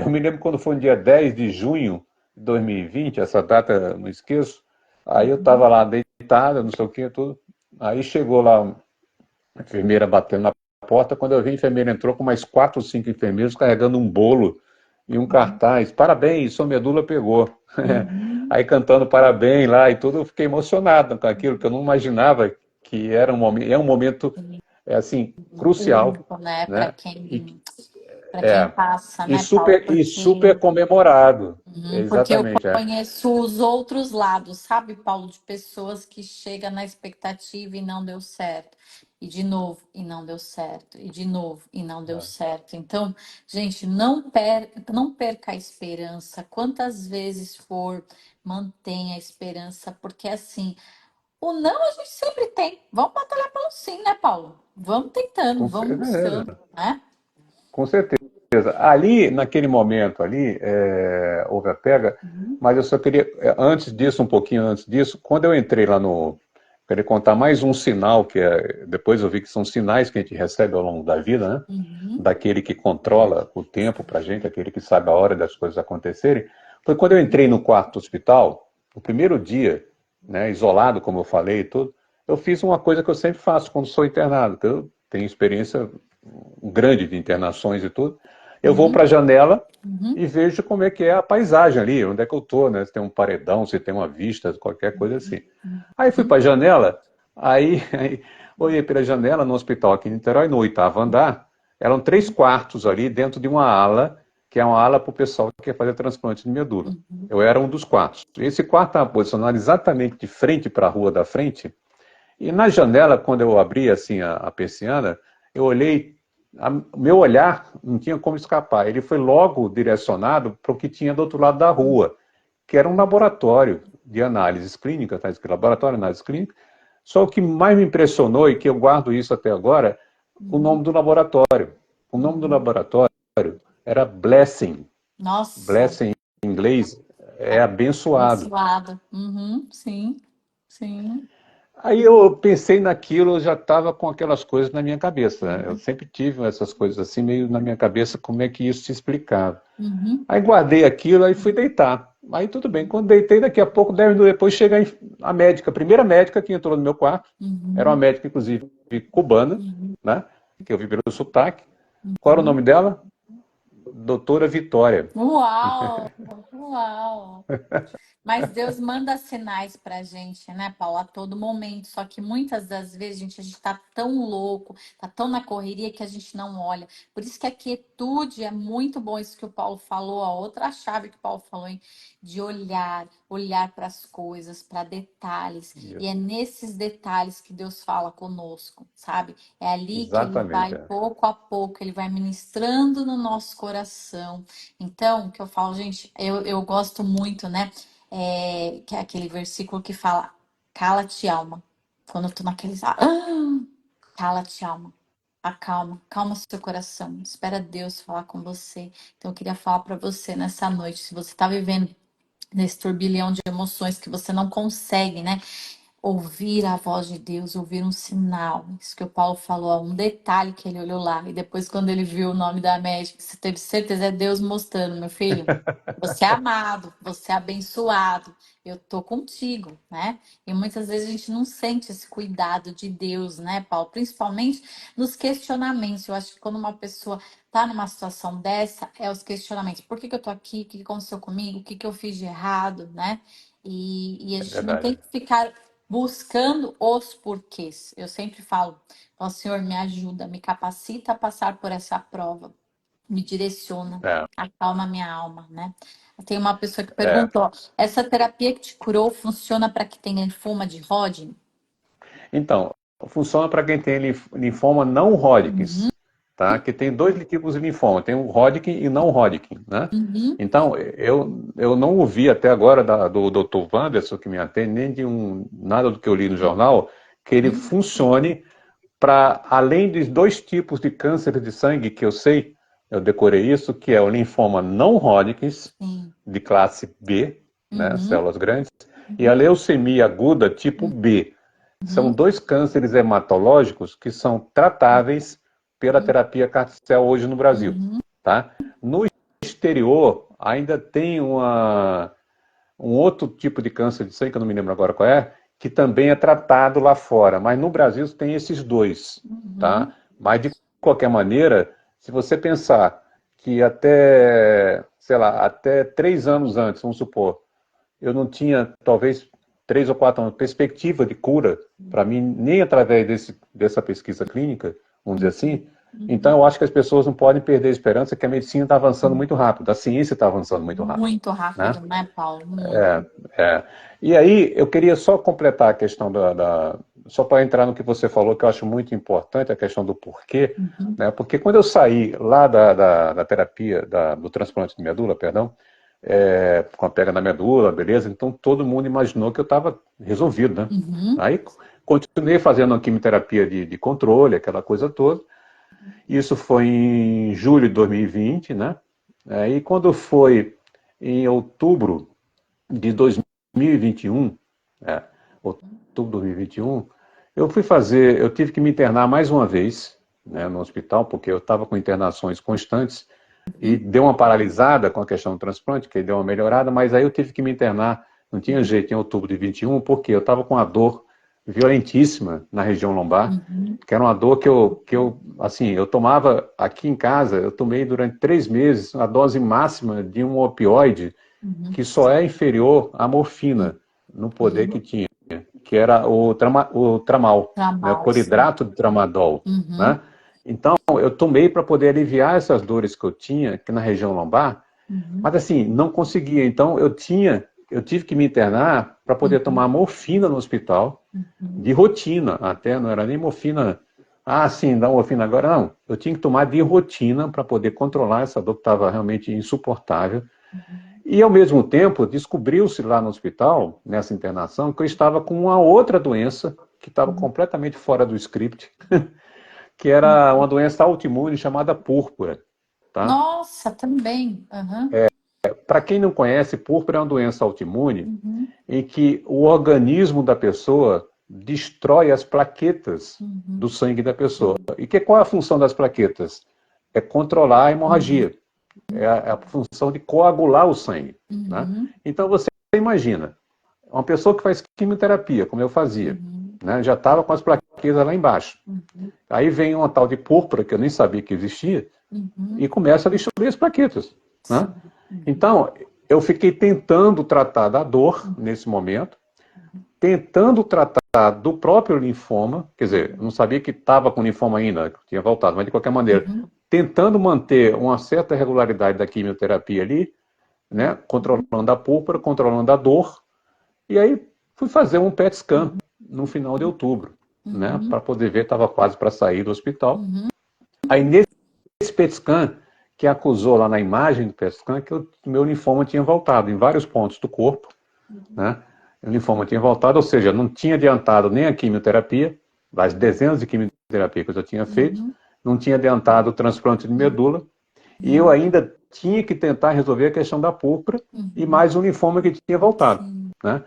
S2: eu me lembro quando foi no dia 10 de junho de 2020, essa data eu não esqueço, aí eu estava
S1: Uhum.
S2: lá deitado, não sei o que, tudo. Aí chegou lá a enfermeira batendo na porta, quando eu vi a enfermeira entrou com mais 4 ou 5 enfermeiros carregando um bolo e um
S1: Uhum.
S2: cartaz, parabéns, sua medula pegou.
S1: Uhum.
S2: Aí cantando parabéns lá e tudo, eu fiquei emocionado com aquilo, que eu não imaginava que era um momento, assim, crucial,
S1: Único, né?
S2: né? E,
S1: Para quem passa,
S2: e
S1: né, Paulo?
S2: super comemorado.
S1: Porque eu
S2: Exatamente, é.
S1: conheço os outros lados, sabe, Paulo, de pessoas que chegam na expectativa e não deu certo. E de novo, e não deu certo. E de novo, e não deu certo. Então, gente, não perca a esperança. Quantas vezes for, mantenha a esperança, porque assim, o não a gente sempre tem. Vamos batalhar pelo sim, né, Paulo? Vamos tentando,
S2: Com
S1: vamos
S2: certeza.
S1: buscando, né?
S2: Com certeza. Ali, naquele momento ali, houve a pega,
S1: Uhum.
S2: mas eu só queria, antes disso, um pouquinho antes disso, quando eu entrei lá no. Queria contar mais um sinal, depois eu vi que são sinais que a gente recebe ao longo da vida, né?
S1: Uhum.
S2: Daquele que controla o tempo pra gente, aquele que sabe a hora das coisas acontecerem. Foi quando eu entrei no quarto do hospital, no primeiro dia, né, isolado, como eu falei e tudo, eu fiz uma coisa que eu sempre faço quando sou internado, que eu tenho experiência grande de internações e tudo. Eu vou
S1: Uhum.
S2: para a janela
S1: Uhum.
S2: e vejo como é que é a paisagem ali, onde é que eu estou, né? Se tem um paredão, se tem uma vista, qualquer coisa assim. Aí fui
S1: Uhum.
S2: para a janela, aí olhei pela janela no hospital aqui em Niterói, no oitavo andar, eram 3 quartos ali dentro de uma ala, que é uma ala para o pessoal que quer fazer transplante de medula.
S1: Uhum.
S2: Eu era um dos quartos. Esse quarto estava posicionado exatamente de frente para a rua da frente, e na janela, quando eu abri assim a persiana, eu olhei, o meu olhar não tinha como escapar. Ele foi logo direcionado para o que tinha do outro lado da rua, que era um laboratório de análises clínicas, tá escrito laboratório de análises clínicas, Só o que mais me impressionou, e que eu guardo isso até agora, o
S1: Uhum.
S2: nome do laboratório. O nome do
S1: Uhum.
S2: laboratório era Blessing.
S1: Nossa,
S2: Blessing em inglês é abençoado.
S1: abençoado. Uhum. Sim, sim.
S2: Aí eu pensei naquilo, eu já estava com aquelas coisas na minha cabeça, né? Eu
S1: Uhum.
S2: sempre tive essas coisas assim, meio na minha cabeça, como é que isso se explicava.
S1: Uhum.
S2: Aí guardei aquilo, aí fui deitar. Aí tudo bem, quando deitei, daqui a pouco, 10 minutos depois, chega a médica, a primeira médica que entrou no meu quarto, era uma
S1: Uhum.
S2: médica, inclusive, cubana,
S1: Uhum.
S2: né? Que eu vi pelo sotaque. Qual era o
S1: Uhum.
S2: nome dela? Doutora Vitória.
S1: Uau! Uau! Mas Deus manda sinais pra gente, né, Paulo, a todo momento. Só que muitas das vezes, gente, a gente tá tão louco, tá tão na correria que a gente não olha. Por isso que a quietude é muito bom, isso que o Paulo falou, a outra chave que o Paulo falou, hein? De olhar, olhar para as coisas, para detalhes. E é
S2: Isso.
S1: nesses detalhes que Deus fala conosco, sabe? É ali que ele vai,
S2: Exatamente. É.
S1: pouco a pouco, ele vai ministrando no nosso coração. Então, o que eu falo, gente, eu gosto muito, né? Que é aquele versículo que fala: cala-te, alma. Quando eu tô naquele. Cala-te, alma. Acalma, calma seu coração. Espera Deus falar com você. Então, eu queria falar para você nessa noite, se você tá vivendo nesse turbilhão de emoções que você não consegue, né? Ouvir a voz de Deus, ouvir um sinal. Isso que o Paulo falou, ó, um detalhe que ele olhou lá. E depois, quando ele viu o nome da médica, você teve certeza, é Deus mostrando, meu filho. Você é amado, você é abençoado. Eu tô contigo, né? E muitas vezes a gente não sente esse cuidado de Deus, né, Paulo? Principalmente nos questionamentos. Eu acho que quando uma pessoa tá numa situação dessa, é os questionamentos. Por que que eu tô aqui? O que que aconteceu comigo? O que que eu fiz de errado, né? E a
S2: É
S1: gente não tem
S2: verdade.
S1: que ficar buscando os porquês. Eu sempre falo, ó Senhor, me ajuda, me capacita a passar por essa prova, me direciona,
S2: É,
S1: acalma minha alma, né? Tem uma pessoa que
S2: é.
S1: perguntou, essa terapia que te curou funciona para que tenha linfoma de Hodgkin?
S2: Então, funciona para quem tem linfoma não Hodgkin,
S1: Uhum,
S2: tá? Que tem dois tipos de linfoma, tem o Hodgkin e não Hodgkin, né?
S1: uhum,
S2: Então, eu não ouvi até agora do Dr. Wanderson, que me atende, nem de nada do que eu li no jornal, que ele
S1: uhum,
S2: funcione para, além dos dois tipos de câncer de sangue que eu sei, eu decorei isso, que é o linfoma não Hodgkin,
S1: sim,
S2: de classe B, né,
S1: uhum,
S2: células grandes, e a
S1: uhum,
S2: leucemia aguda tipo B. São
S1: uhum,
S2: dois cânceres hematológicos que são tratáveis pela
S1: uhum,
S2: terapia CAR-T-cell hoje no Brasil,
S1: uhum,
S2: tá? No exterior, ainda tem um outro tipo de câncer de sangue, que eu não me lembro agora qual é, que também é tratado lá fora. Mas no Brasil tem esses dois, tá?
S1: uhum,
S2: Mas de qualquer maneira, se você pensar que até, sei lá, até 3 anos antes, vamos supor, eu não tinha, talvez, 3 ou 4 anos, perspectiva de cura, para mim, nem através dessa pesquisa clínica, vamos dizer
S1: uhum,
S2: assim. Então,
S1: uhum.
S2: eu acho que as pessoas não podem perder a esperança que a medicina está avançando muito rápido, a ciência está avançando muito rápido,
S1: Muito
S2: né?
S1: rápido, né, Paulo? Muito.
S2: É. E aí, eu queria só completar a questão só para entrar no que você falou, que eu acho muito importante, a questão do porquê,
S1: Uhum,
S2: né? Porque quando eu saí lá da terapia, do transplante de medula, perdão, com a pega na medula, beleza? Então todo mundo imaginou que eu estava resolvido, né?
S1: uhum,
S2: Aí continuei fazendo a quimioterapia de controle, aquela coisa toda. Isso foi em julho de 2020, né? Aí quando foi em outubro de 2021, é, outubro de 2021, eu tive que me internar mais uma vez, né, no hospital, porque eu estava com internações constantes e
S1: uhum,
S2: deu uma paralisada com a questão do transplante, que deu uma melhorada, mas aí eu tive que me internar, não tinha jeito, em outubro de 21, porque eu estava com uma dor violentíssima na região lombar,
S1: uhum,
S2: que era uma dor assim, eu tomava aqui em casa, eu tomei durante 3 meses a dose máxima de um opioide
S1: uhum,
S2: que só é inferior à morfina no poder que
S1: uhum.
S2: tinha, que era o tramal, né, o
S1: Trabalho, sim.
S2: cloridrato de tramadol,
S1: Uhum,
S2: né? Então, eu tomei para poder aliviar essas dores que eu tinha aqui na região lombar,
S1: uhum,
S2: mas assim, não conseguia. Então, eu tive que me internar para poder
S1: uhum,
S2: tomar morfina no hospital,
S1: uhum,
S2: de rotina, até não era nem morfina. Ah, sim, dá morfina agora. Não, eu tinha que tomar de rotina para poder controlar essa dor que estava realmente insuportável.
S1: uhum,
S2: E, ao mesmo tempo, descobriu-se lá no hospital, nessa internação, que eu estava com uma outra doença que estava completamente fora do script, que era uma doença autoimune chamada púrpura, tá?
S1: Nossa, também. Aham.
S2: Para quem não conhece, púrpura é uma doença autoimune
S1: Uhum.
S2: em que o organismo da pessoa destrói as plaquetas
S1: Uhum.
S2: do sangue da pessoa. E qual é a função das plaquetas? É controlar a hemorragia. É a função de coagular o sangue. Né?
S1: Uhum.
S2: Então você imagina, uma pessoa que faz quimioterapia, como eu fazia, né, já estava com as plaquetas lá embaixo. Aí vem uma tal de púrpura, que eu nem sabia que existia,
S1: Uhum.
S2: e começa a destruir as plaquetas. Né?
S1: Sim.
S2: Então, eu fiquei tentando tratar da dor nesse momento, tentando tratar do próprio linfoma, quer dizer, eu não sabia que estava com linfoma ainda, que tinha voltado, mas de qualquer maneira,
S1: Uhum.
S2: tentando manter uma certa regularidade da quimioterapia ali, né, controlando a púrpura, controlando a dor, e aí fui fazer um PET scan no final de outubro, né, para poder ver, estava quase para sair do hospital.
S1: Uhum.
S2: Aí nesse PET scan, que acusou lá na imagem do PET scan, que o meu linfoma tinha voltado em vários pontos do corpo, né? O linfoma tinha voltado, ou seja, não tinha adiantado nem a quimioterapia, as dezenas de quimioterapia que eu já tinha feito,
S1: Uhum.
S2: não tinha adiantado o transplante de medula, e eu ainda tinha que tentar resolver a questão da púrpura e mais um linfoma que tinha voltado,
S1: Sim.
S2: né?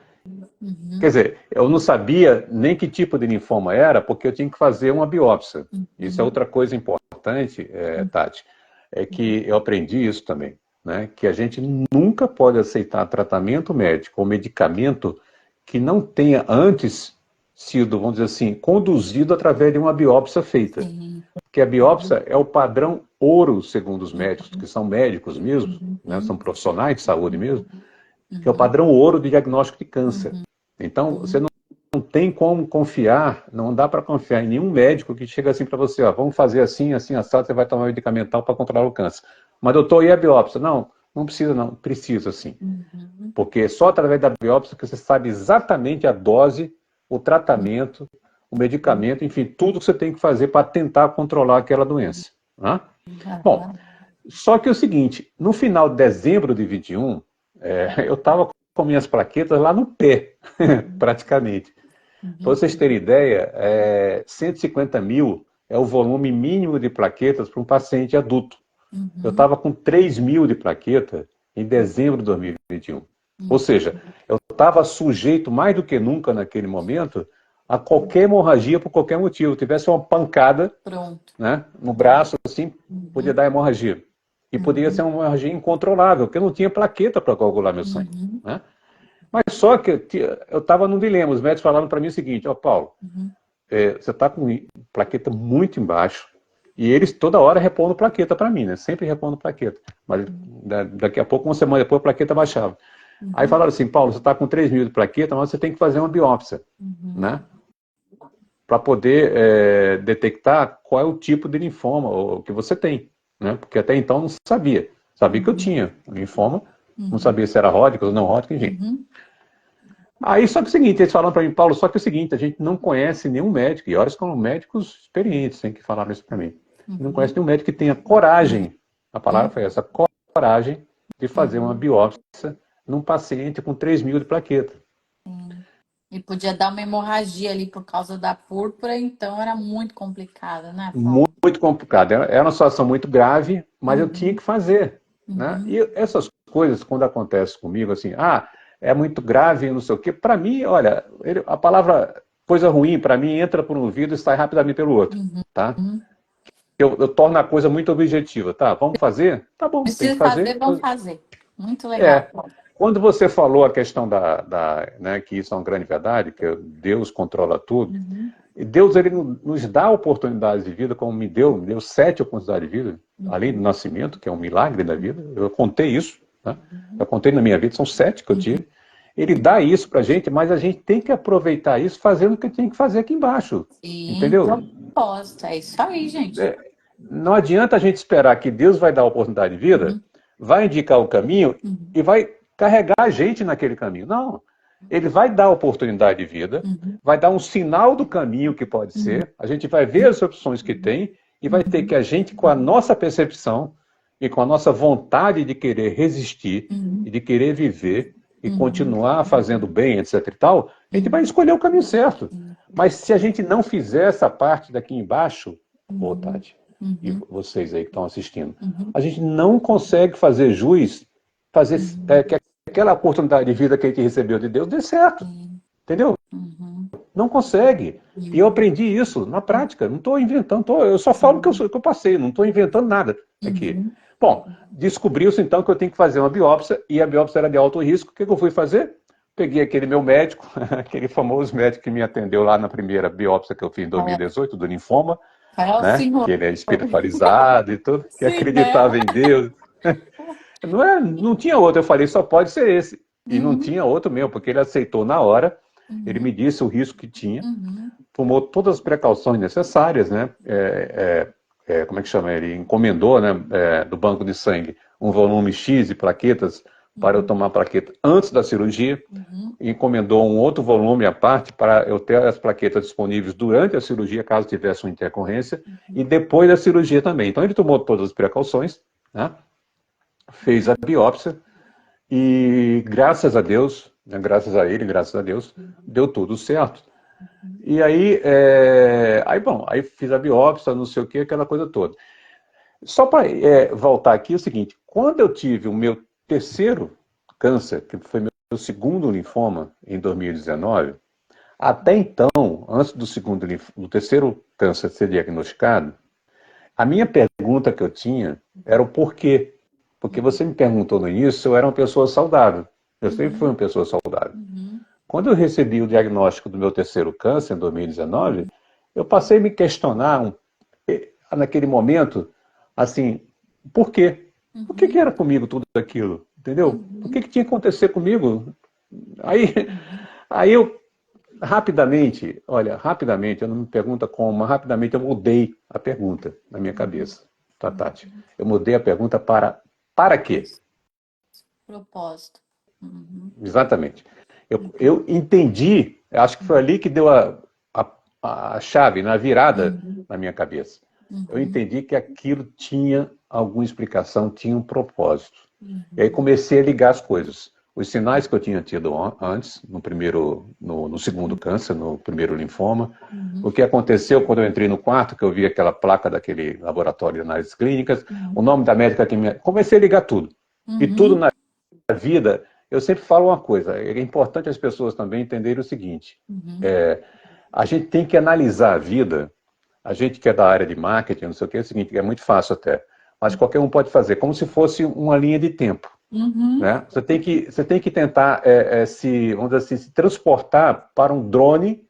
S1: Uhum.
S2: Quer dizer, eu não sabia nem que tipo de linfoma era, porque eu tinha que fazer uma biópsia. Isso é outra coisa importante, Tati, é que eu aprendi isso também, né? Que a gente nunca pode aceitar tratamento médico ou medicamento que não tenha antes sido, vamos dizer assim, conduzido através de uma biópsia feita.
S1: Sim.
S2: Porque a biópsia é o padrão ouro, segundo os médicos, que são médicos mesmo, né? São profissionais de saúde mesmo, que é o padrão ouro de diagnóstico de câncer. Então, você não tem como confiar, não dá para confiar em nenhum médico que chega assim para você, ó, vamos fazer assim, assim, assado, você vai tomar medicamental para controlar o câncer. Mas, doutor, e a biópsia? Não, não precisa não, precisa sim.
S1: Uhum.
S2: Porque só através da biópsia que você sabe exatamente a dose, o tratamento, o medicamento, enfim, tudo que você tem que fazer para tentar controlar aquela doença. Né? Bom,
S1: Aham.
S2: só que é o seguinte, no final de dezembro de 21, eu estava com minhas plaquetas lá no pé, praticamente. Para vocês terem ideia, 150 mil é o volume mínimo de plaquetas para um paciente adulto. Eu
S1: Uhum.
S2: estava com 3 mil de plaqueta em dezembro de 2021. Ou seja, eu estava sujeito mais do que nunca naquele momento a qualquer hemorragia por qualquer motivo. Tivesse uma pancada,
S1: Pronto.
S2: né, no braço, assim, podia
S1: Uhum.
S2: dar hemorragia. E poderia ser uma hemorragia incontrolável, porque eu não tinha plaqueta para coagular meu sangue.
S1: Uhum.
S2: Né? Mas só que eu estava num dilema. Os médicos falaram para mim o seguinte: ó, Paulo,
S1: Uhum.
S2: você está com plaqueta muito embaixo. E eles toda hora repondo plaqueta para mim, né? Sempre repondo plaqueta. Mas daqui a pouco, uma semana depois, a plaqueta baixava. Aí
S1: Uhum.
S2: falaram assim: Paulo, você está com 3 mil de plaqueta, mas você tem que fazer uma biópsia,
S1: Uhum.
S2: né? Para poder detectar qual é o tipo de linfoma que você tem, né? Porque até então não sabia. Sabia que eu
S1: Uhum.
S2: tinha linfoma, não
S1: Uhum.
S2: sabia se era Hodgkin ou não Hodgkin, enfim.
S1: Uhum.
S2: Aí só que é o seguinte, eles falaram para mim, Paulo, só que é o seguinte, a gente não conhece nenhum médico, e olha que são médicos experientes, tem que falar isso para mim. Não conhece
S1: Uhum.
S2: nenhum médico que tenha coragem, a palavra foi essa, coragem de fazer uma
S1: Uhum.
S2: biópsia num paciente com 3 mil de plaqueta.
S1: Sim. E podia dar uma hemorragia ali por causa da púrpura, então era muito complicado, né, Paulo?
S2: Muito complicado. Era uma situação muito grave, mas eu tinha
S1: Uhum.
S2: que fazer. Né?
S1: Uhum.
S2: E essas coisas, quando acontecem comigo, assim, é muito grave, não sei o quê, para mim, olha, a palavra coisa ruim, para mim, entra por um ouvido e sai rapidamente pelo outro. Tá?
S1: Uhum.
S2: Eu torno a coisa muito objetiva. Tá, vamos fazer? Tá bom, tem que
S1: Precisa fazer,
S2: fazer.
S1: vamos fazer. Muito legal,
S2: É.
S1: Paulo.
S2: Quando você falou a questão né, que isso é uma grande verdade, que Deus controla tudo,
S1: Uhum.
S2: e Deus ele nos dá oportunidades de vida, como me deu 7 oportunidades de vida, além do nascimento, que é um milagre da vida. Eu contei isso, né? Eu contei na minha vida, são 7 que eu tive. Ele dá isso pra gente, mas a gente tem que aproveitar isso fazendo o que tem que fazer aqui embaixo.
S1: Sim,
S2: Entendeu?
S1: propósito. É isso aí, gente.
S2: Não adianta a gente esperar que Deus vai dar a oportunidade de vida,
S1: Uhum.
S2: vai indicar o caminho
S1: Uhum.
S2: e vai carregar a gente naquele caminho. Não. Ele vai dar a oportunidade de vida,
S1: Uhum.
S2: vai dar um sinal do caminho que pode
S1: Uhum.
S2: ser, a gente vai ver as opções que tem e vai ter que a gente, com a nossa percepção e com a nossa vontade de querer resistir
S1: Uhum.
S2: e de querer viver, e continuar fazendo bem, etc e tal, a gente vai escolher o caminho certo. Mas se a gente não fizer essa parte daqui embaixo, ô Tati, e vocês aí que estão assistindo, a gente não consegue fazer jus, fazer que aquela oportunidade de vida que a gente recebeu de Deus dê certo. Entendeu? Não consegue. E eu aprendi isso na prática. Não estou inventando, eu só falo que eu passei, não estou inventando nada aqui. Bom, descobriu-se então que eu tenho que fazer uma biópsia, e a biópsia era de alto risco. O que eu fui fazer? Peguei aquele meu médico, aquele famoso médico que me atendeu lá na primeira biópsia que eu fiz em 2018, do linfoma,
S1: É o
S2: né?
S1: senhor.
S2: Que ele é espiritualizado e tudo, que
S1: Sim, né?
S2: acreditava em Deus. Não tinha outro, eu falei, só pode ser esse. E não tinha outro mesmo, porque ele aceitou na hora, ele me disse o risco que tinha, tomou todas as precauções necessárias, né? Como é que chama? Ele encomendou, né, do banco de sangue um volume X de plaquetas para eu tomar plaqueta antes da cirurgia, encomendou um outro volume à parte para eu ter as plaquetas disponíveis durante a cirurgia, caso tivesse uma intercorrência, e depois da cirurgia também. Então ele tomou todas as precauções, né? Fez a biópsia e graças a Deus, né, graças a ele, graças a Deus, deu tudo certo. E aí, bom, aí fiz a biópsia, não sei o que, aquela coisa toda. Só para voltar aqui, é o seguinte, quando eu tive o meu terceiro câncer, que foi meu segundo linfoma em 2019, até então, antes do terceiro câncer ser diagnosticado, a minha pergunta que eu tinha era o porquê. Porque você me perguntou no início se eu era uma pessoa saudável. Eu sempre fui uma pessoa saudável. Quando eu recebi o diagnóstico do meu terceiro câncer, em 2019, eu passei a me questionar, naquele momento, assim, por quê? Por que era comigo tudo aquilo? Entendeu? Por que tinha que acontecer comigo? Aí, aí eu, rapidamente, olha, rapidamente, eu não me pergunta como, mas rapidamente eu mudei a pergunta na minha cabeça, tá, Tati? Eu mudei a pergunta para quê?
S1: Propósito.
S2: Exatamente. Eu entendi, acho que foi ali que deu a chave, na virada na minha cabeça. Eu entendi que aquilo tinha alguma explicação, tinha um propósito. E aí comecei a ligar as coisas. Os sinais que eu tinha tido antes, no segundo câncer, no primeiro linfoma, o que aconteceu quando eu entrei no quarto, que eu vi aquela placa daquele laboratório de análises clínicas, o nome da médica que me... Comecei a ligar tudo. E tudo na vida, eu sempre falo uma coisa, é importante as pessoas também entenderem o seguinte, a gente tem que analisar a vida, a gente que é da área de marketing, não sei o que, é o seguinte, é muito fácil até, mas qualquer um pode fazer, como se fosse uma linha de tempo. Né? Você tem que tentar vamos dizer assim, se transportar para um drone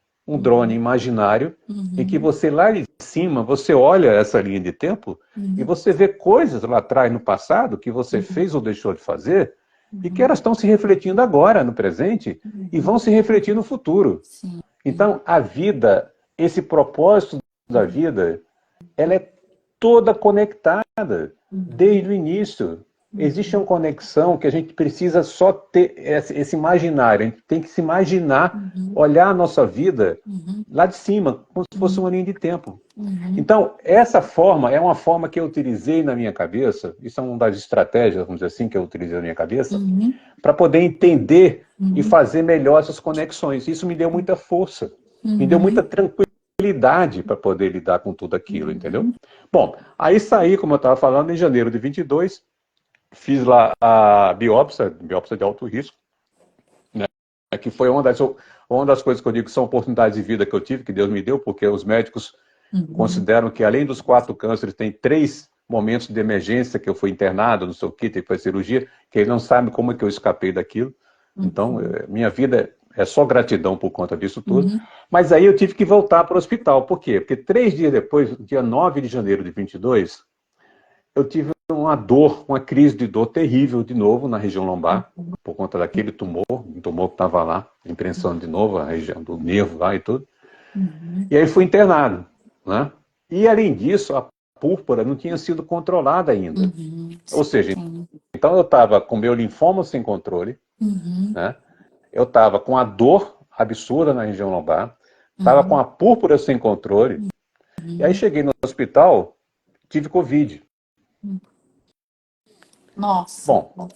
S2: imaginário, em que você lá de cima, você olha essa linha de tempo e você vê coisas lá atrás no passado que você fez ou deixou de fazer e que elas estão se refletindo agora, no presente, e vão se refletir no futuro.
S1: Sim.
S2: Então, a vida, esse propósito da vida, ela é toda conectada, desde o início. Existe uma conexão que a gente precisa só ter esse imaginário. A gente tem que se imaginar, olhar a nossa vida lá de cima, como se fosse uma linha de tempo. Então, essa forma é uma forma que eu utilizei na minha cabeça, isso é uma das estratégias, vamos dizer assim, que eu utilizei na minha cabeça, para poder entender e fazer melhor essas conexões. Isso me deu muita força, me deu muita tranquilidade para poder lidar com tudo aquilo, entendeu? Bom, aí saí, como eu estava falando, em janeiro de 22, fiz lá a biópsia de alto risco, né, que foi uma das coisas que eu digo que são oportunidades de vida que eu tive, que Deus me deu, porque os médicos consideram que além dos 4 cânceres, tem 3 momentos de emergência que eu fui internado, não sei o que, tem que fazer cirurgia, que eles não sabem como é que eu escapei daquilo. Então, minha vida é só gratidão por conta disso tudo. Mas aí eu tive que voltar para o hospital. Por quê? Porque 3 dias depois, dia 9 de janeiro de 22, eu tive uma crise de dor terrível de novo na região lombar, por conta daquele tumor, um tumor que estava lá, imprensando de novo a região do nervo lá e tudo. E aí fui internado, né? E além disso, a púrpura não tinha sido controlada ainda. Ou seja, então eu estava com meu linfoma sem controle, né? Eu estava com a dor absurda na região lombar, estava com a púrpura sem controle, e aí cheguei no hospital, tive Covid.
S1: Nossa.
S2: Bom,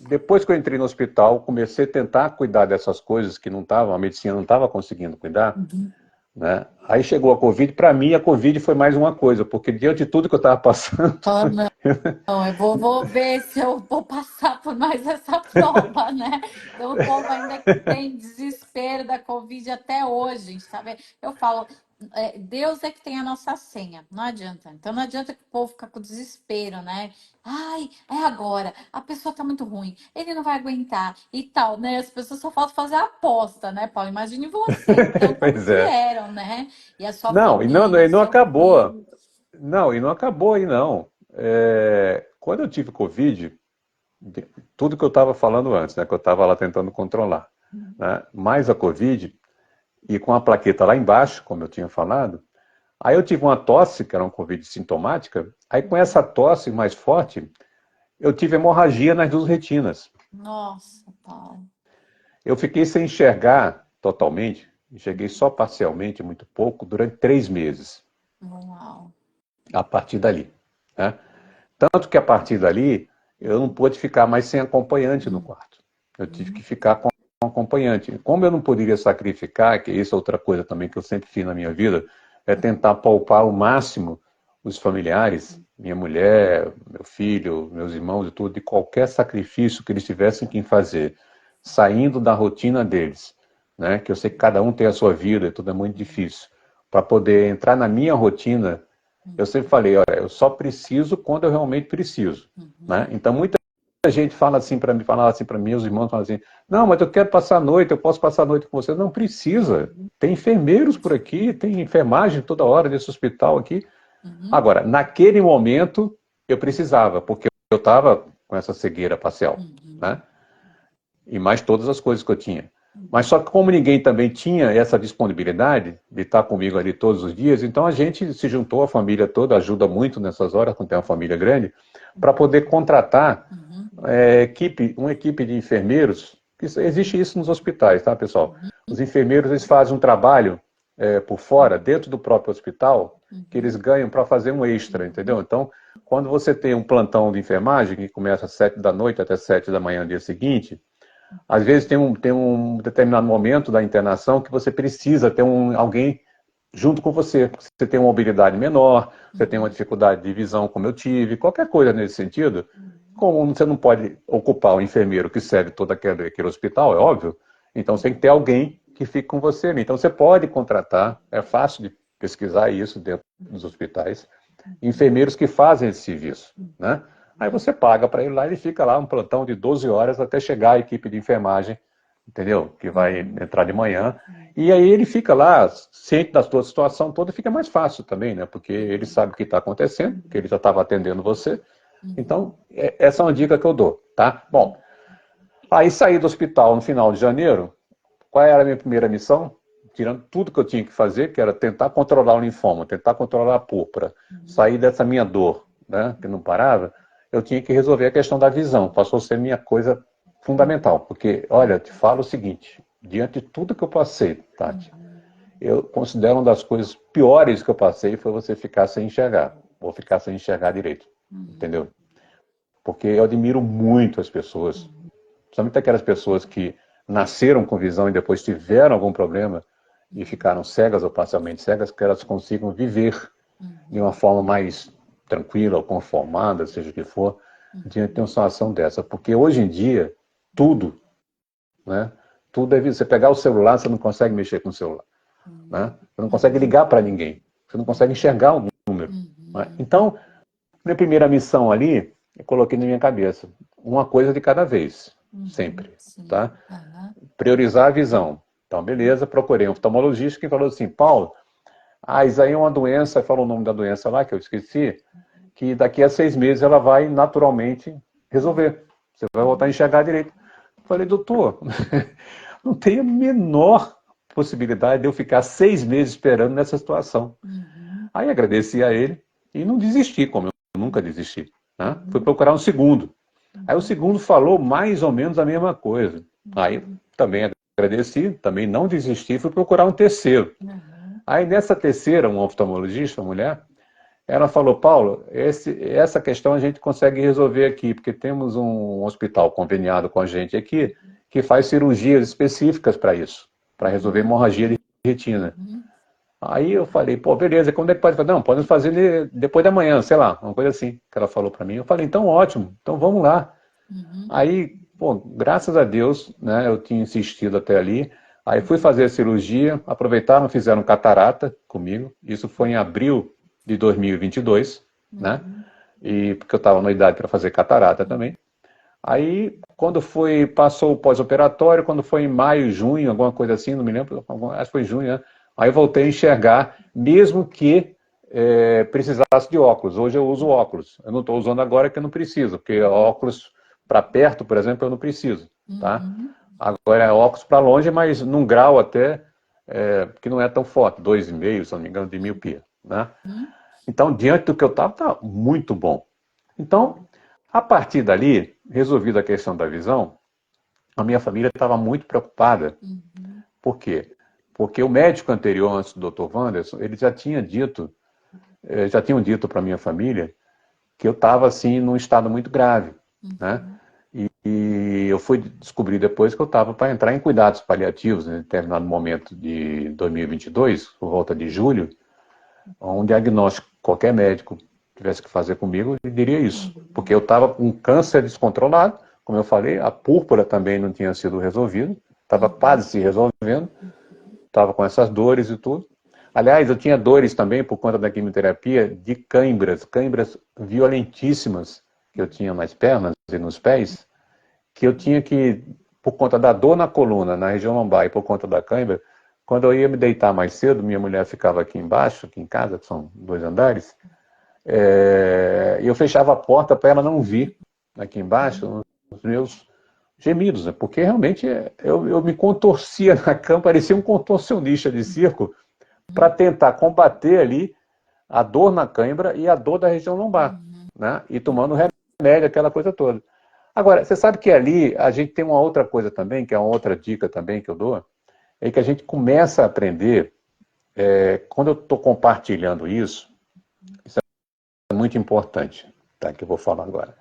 S2: depois que eu entrei no hospital, comecei a tentar cuidar dessas coisas que não estavam, a medicina não estava conseguindo cuidar,
S1: Uhum.
S2: né? Aí chegou a Covid, para mim a Covid foi mais uma coisa, porque diante de tudo que eu estava passando,
S1: Oh, não. Não, eu vou ver se eu vou passar por mais essa prova, né? Então, o povo ainda que tem desespero da Covid até hoje, gente, tá vendo? Eu falo, Deus é que tem a nossa senha, não adianta. Então, não adianta que o povo ficar com desespero, né? Ai, é agora, a pessoa tá muito ruim, ele não vai aguentar e tal, né? As pessoas só faltam fazer a aposta, né, Paulo? Imagine você, então, como
S2: pois
S1: que
S2: é.
S1: eram, né? E a sua
S2: Não,
S1: família,
S2: e não
S1: seu
S2: acabou.
S1: filho.
S2: Não, e não acabou aí, não. Quando eu tive Covid, tudo que eu estava falando antes, né, que eu estava lá tentando controlar, né, mais a Covid, e com a plaqueta lá embaixo, como eu tinha falado, aí eu tive uma tosse, que era uma Covid sintomática, aí com essa tosse mais forte, eu tive hemorragia nas duas retinas.
S1: Nossa, Paulo.
S2: Eu fiquei sem enxergar totalmente, enxerguei só parcialmente, muito pouco, durante 3 meses,
S1: Uau.
S2: a partir dali, né? Tanto que a partir dali, eu não pude ficar mais sem acompanhante no quarto. Eu tive que
S1: Uhum.
S2: ficar com um acompanhante. Como eu não poderia sacrificar, que isso é outra coisa também que eu sempre fiz na minha vida, é tentar poupar ao máximo os familiares, minha mulher, meu filho, meus irmãos e tudo, de qualquer sacrifício que eles tivessem que fazer, saindo da rotina deles, né? Que eu sei que cada um tem a sua vida e tudo é muito difícil. Para poder entrar na minha rotina, eu sempre falei, olha, eu só preciso quando eu realmente preciso, né?
S1: Uhum.
S2: Então muita gente fala assim para mim, os irmãos falam assim, não, mas eu quero passar a noite, eu posso passar a noite com você. Não precisa. Tem enfermeiros por aqui, tem enfermagem toda hora nesse hospital aqui.
S1: Uhum.
S2: Agora, naquele momento, eu precisava, porque eu estava com essa cegueira parcial,
S1: Uhum.
S2: né? E mais todas as coisas que eu tinha. Mas só que como ninguém também tinha essa disponibilidade de estar comigo ali todos os dias, então a gente se juntou, a família toda ajuda muito nessas horas, quando tem uma família grande, para poder contratar
S1: Uhum.
S2: uma equipe de enfermeiros, que existe isso nos hospitais, tá, pessoal?
S1: Uhum.
S2: Os enfermeiros eles fazem um trabalho por fora, dentro do próprio hospital, que eles
S1: Uhum.
S2: ganham para fazer um extra, entendeu? Então, quando você tem um plantão de enfermagem, que começa às 7 da noite até 7 da manhã no dia seguinte, às vezes tem um determinado momento da internação que você precisa ter alguém junto com você. Você tem uma mobilidade menor, você tem uma
S1: Uhum.
S2: dificuldade de visão, como eu tive, qualquer coisa nesse sentido. Como você não pode ocupar o enfermeiro que serve todo aquele hospital, é óbvio, então você tem que ter alguém que fique com você. Então você pode contratar, é fácil de pesquisar isso dentro dos hospitais, enfermeiros que fazem esse serviço, né? Aí você paga para ir lá e ele fica lá um plantão de 12 horas até chegar a equipe de enfermagem, entendeu? Que vai
S1: Uhum.
S2: entrar de manhã. E aí ele fica lá, ciente da sua situação toda, fica mais fácil também, né? Porque ele sabe o que está acontecendo, que ele já estava atendendo você.
S1: Uhum.
S2: Então, essa é uma dica que eu dou, tá? Bom, aí saí do hospital no final de janeiro. Qual era a minha primeira missão? Tirando tudo que eu tinha que fazer, que era tentar controlar o linfoma, tentar controlar a púrpura,
S1: Uhum.
S2: sair dessa minha dor, né, que não parava, eu tinha que resolver a questão da visão. Passou a ser minha coisa fundamental, porque, olha, te falo o seguinte, diante de tudo que eu passei, Tati, eu considero uma das coisas piores que eu passei foi você ficar sem enxergar, ou ficar sem enxergar direito,
S1: Uhum.
S2: entendeu? Porque eu admiro muito as pessoas,
S1: Uhum.
S2: principalmente aquelas pessoas que nasceram com visão e depois tiveram algum problema e ficaram cegas ou parcialmente cegas, que elas consigam viver de uma
S1: Uhum.
S2: forma mais tranquila ou conformada, seja o que for, diante de uma
S1: Uhum.
S2: situação dessa. Porque hoje em dia, tudo, né? Tudo é você pegar o celular, você não consegue mexer com o celular, né? Você não consegue ligar para ninguém, você não consegue enxergar o número. Né?
S1: Uhum.
S2: Então, minha primeira missão ali, eu coloquei na minha cabeça, uma coisa de cada vez,
S1: Uhum.
S2: sempre,
S1: Sim.
S2: tá?
S1: Aham.
S2: Priorizar a visão. Então, beleza, procurei um oftalmologista que falou assim, Paulo, isso aí é uma doença, falou o nome da doença lá, que eu esqueci, que daqui a 6 meses ela vai naturalmente resolver. Você vai voltar a enxergar direito. Falei, doutor, não tem a menor possibilidade de eu ficar 6 meses esperando nessa situação.
S1: Uhum.
S2: Aí agradeci a ele e não desisti, como eu nunca desisti. Né? Fui
S1: Uhum.
S2: procurar um segundo. Aí o
S1: Uhum.
S2: segundo falou mais ou menos a mesma coisa. Aí
S1: Uhum.
S2: também agradeci, também não desisti, fui procurar um terceiro.
S1: Uhum.
S2: Aí nessa terceira, um oftalmologista, uma mulher, Ela falou, Paulo, essa questão a gente consegue resolver aqui, porque temos um hospital conveniado com a gente aqui, que faz cirurgias específicas para isso, para resolver hemorragia de retina.
S1: Uhum.
S2: Aí eu falei, pô, beleza, quando é que pode fazer? Não, podemos fazer depois da manhã, sei lá, uma coisa assim, que ela falou para mim. Eu falei, então ótimo, então vamos lá.
S1: Uhum.
S2: Aí, pô, graças a Deus, né, eu tinha insistido até ali. Aí fui fazer a cirurgia, aproveitaram, fizeram catarata comigo. Isso foi em abril de 2022, né?
S1: Uhum.
S2: E porque eu estava na idade para fazer catarata também. Aí, quando foi, passou o pós-operatório, quando foi em maio, junho, alguma coisa assim, não me lembro, acho que foi junho, né? Aí voltei a enxergar, mesmo que precisasse de óculos. Hoje eu uso óculos. Eu não estou usando agora que eu não preciso, porque óculos para perto, por exemplo, eu não preciso, tá?
S1: Uhum.
S2: Agora é óculos para longe, mas num grau até que não é tão forte, 2,5, se não me engano, de miopia, né?
S1: Uhum.
S2: Então, diante do que eu estava, tá muito bom. Então, a partir dali, resolvida a questão da visão, a minha família estava muito preocupada.
S1: Uhum.
S2: Por quê? Porque o médico anterior, antes do Dr. Wanderson, ele já tinham dito para a minha família que eu estava assim num estado muito grave, né?
S1: Uhum.
S2: E eu fui descobrir depois que eu estava para entrar em cuidados paliativos, né, em determinado momento de 2022, por volta de julho, um diagnóstico que qualquer médico tivesse que fazer comigo, eu diria isso. Porque eu estava com câncer descontrolado, como eu falei, a púrpura também não tinha sido resolvida, estava
S1: Uhum.
S2: quase se resolvendo, estava com essas dores e tudo. Aliás, eu tinha dores também por conta da quimioterapia de câimbras violentíssimas que eu tinha nas pernas e nos pés, que eu tinha que, por conta da dor na coluna, na região lombar e por conta da cãibra, quando eu ia me deitar mais cedo, minha mulher ficava aqui embaixo, aqui em casa, que são 2 andares, e eu fechava a porta para ela não vir aqui embaixo os meus gemidos, né? Porque realmente eu me contorcia na cama, parecia um contorcionista de circo, para tentar combater ali a dor na cãibra e a dor da região lombar,
S1: Uhum.
S2: né? E tomando remédio, aquela coisa toda. Agora, você sabe que ali a gente tem uma outra coisa também, que é uma outra dica também que eu dou, é que a gente começa a aprender, quando eu estou compartilhando isso é muito importante, tá? Que eu vou falar agora.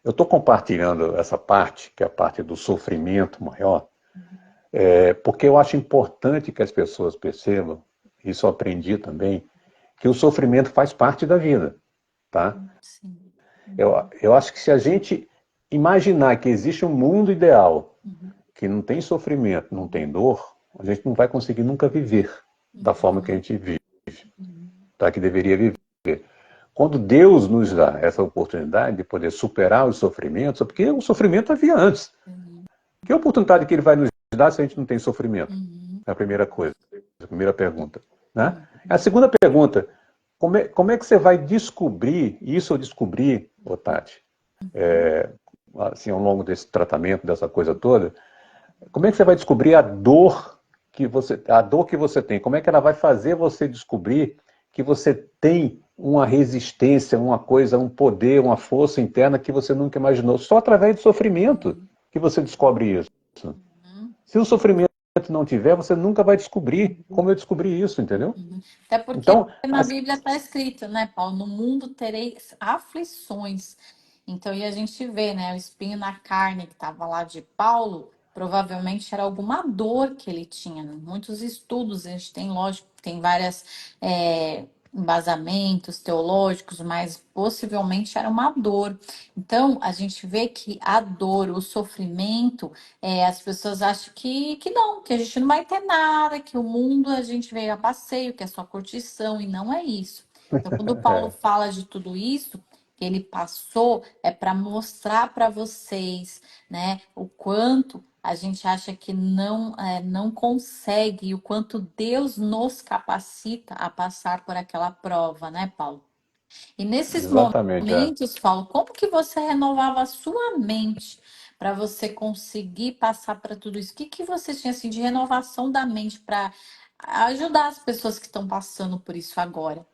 S2: Eu estou compartilhando essa parte, que é a parte do sofrimento maior, porque eu acho importante que as pessoas percebam, isso eu aprendi também, que o sofrimento faz parte da vida, tá?
S1: Sim.
S2: Eu acho que se a gente imaginar que existe um mundo ideal,
S1: Uhum.
S2: que não tem sofrimento, não tem dor, a gente não vai conseguir nunca viver da forma que a gente vive, tá? Que deveria viver. Quando Deus nos dá essa oportunidade de poder superar os sofrimentos, porque o sofrimento havia antes.
S1: Uhum.
S2: Que oportunidade que ele vai nos dar se a gente não tem sofrimento?
S1: Uhum.
S2: É a primeira coisa, a primeira pergunta. Né?
S1: Uhum.
S2: A segunda pergunta, como é que você vai descobrir, isso eu descobri, Tati, assim, ao longo desse tratamento, dessa coisa toda, como é que você vai descobrir a dor que você tem? Como é que ela vai fazer você descobrir que você tem uma resistência, uma coisa, um poder, uma força interna que você nunca imaginou? Só através do sofrimento que você descobre isso.
S1: Uhum.
S2: Se o sofrimento não tiver, você nunca vai descobrir como eu descobri isso, entendeu?
S1: Uhum. Até porque
S2: Então,
S1: na Bíblia está escrito, né, Paulo? No mundo tereis aflições. Então, e a gente vê, né, o espinho na carne que estava lá de Paulo, provavelmente era alguma dor que ele tinha. Muitos estudos, a gente tem, lógico, tem várias embasamentos teológicos, mas possivelmente era uma dor. Então, a gente vê que a dor, o sofrimento, as pessoas acham que não, que a gente não vai ter nada, que o mundo a gente veio a passeio, que é só curtição, e não é isso. Então, quando o Paulo fala de tudo isso, que ele passou, é para mostrar para vocês, né, o quanto a gente acha que não consegue, e o quanto Deus nos capacita a passar por aquela prova, né, Paulo? E nesses
S2: exatamente.
S1: momentos, Paulo, como que você renovava a sua mente para você conseguir passar para tudo isso? O que que você tinha assim de renovação da mente para ajudar as pessoas que estão passando por isso agora?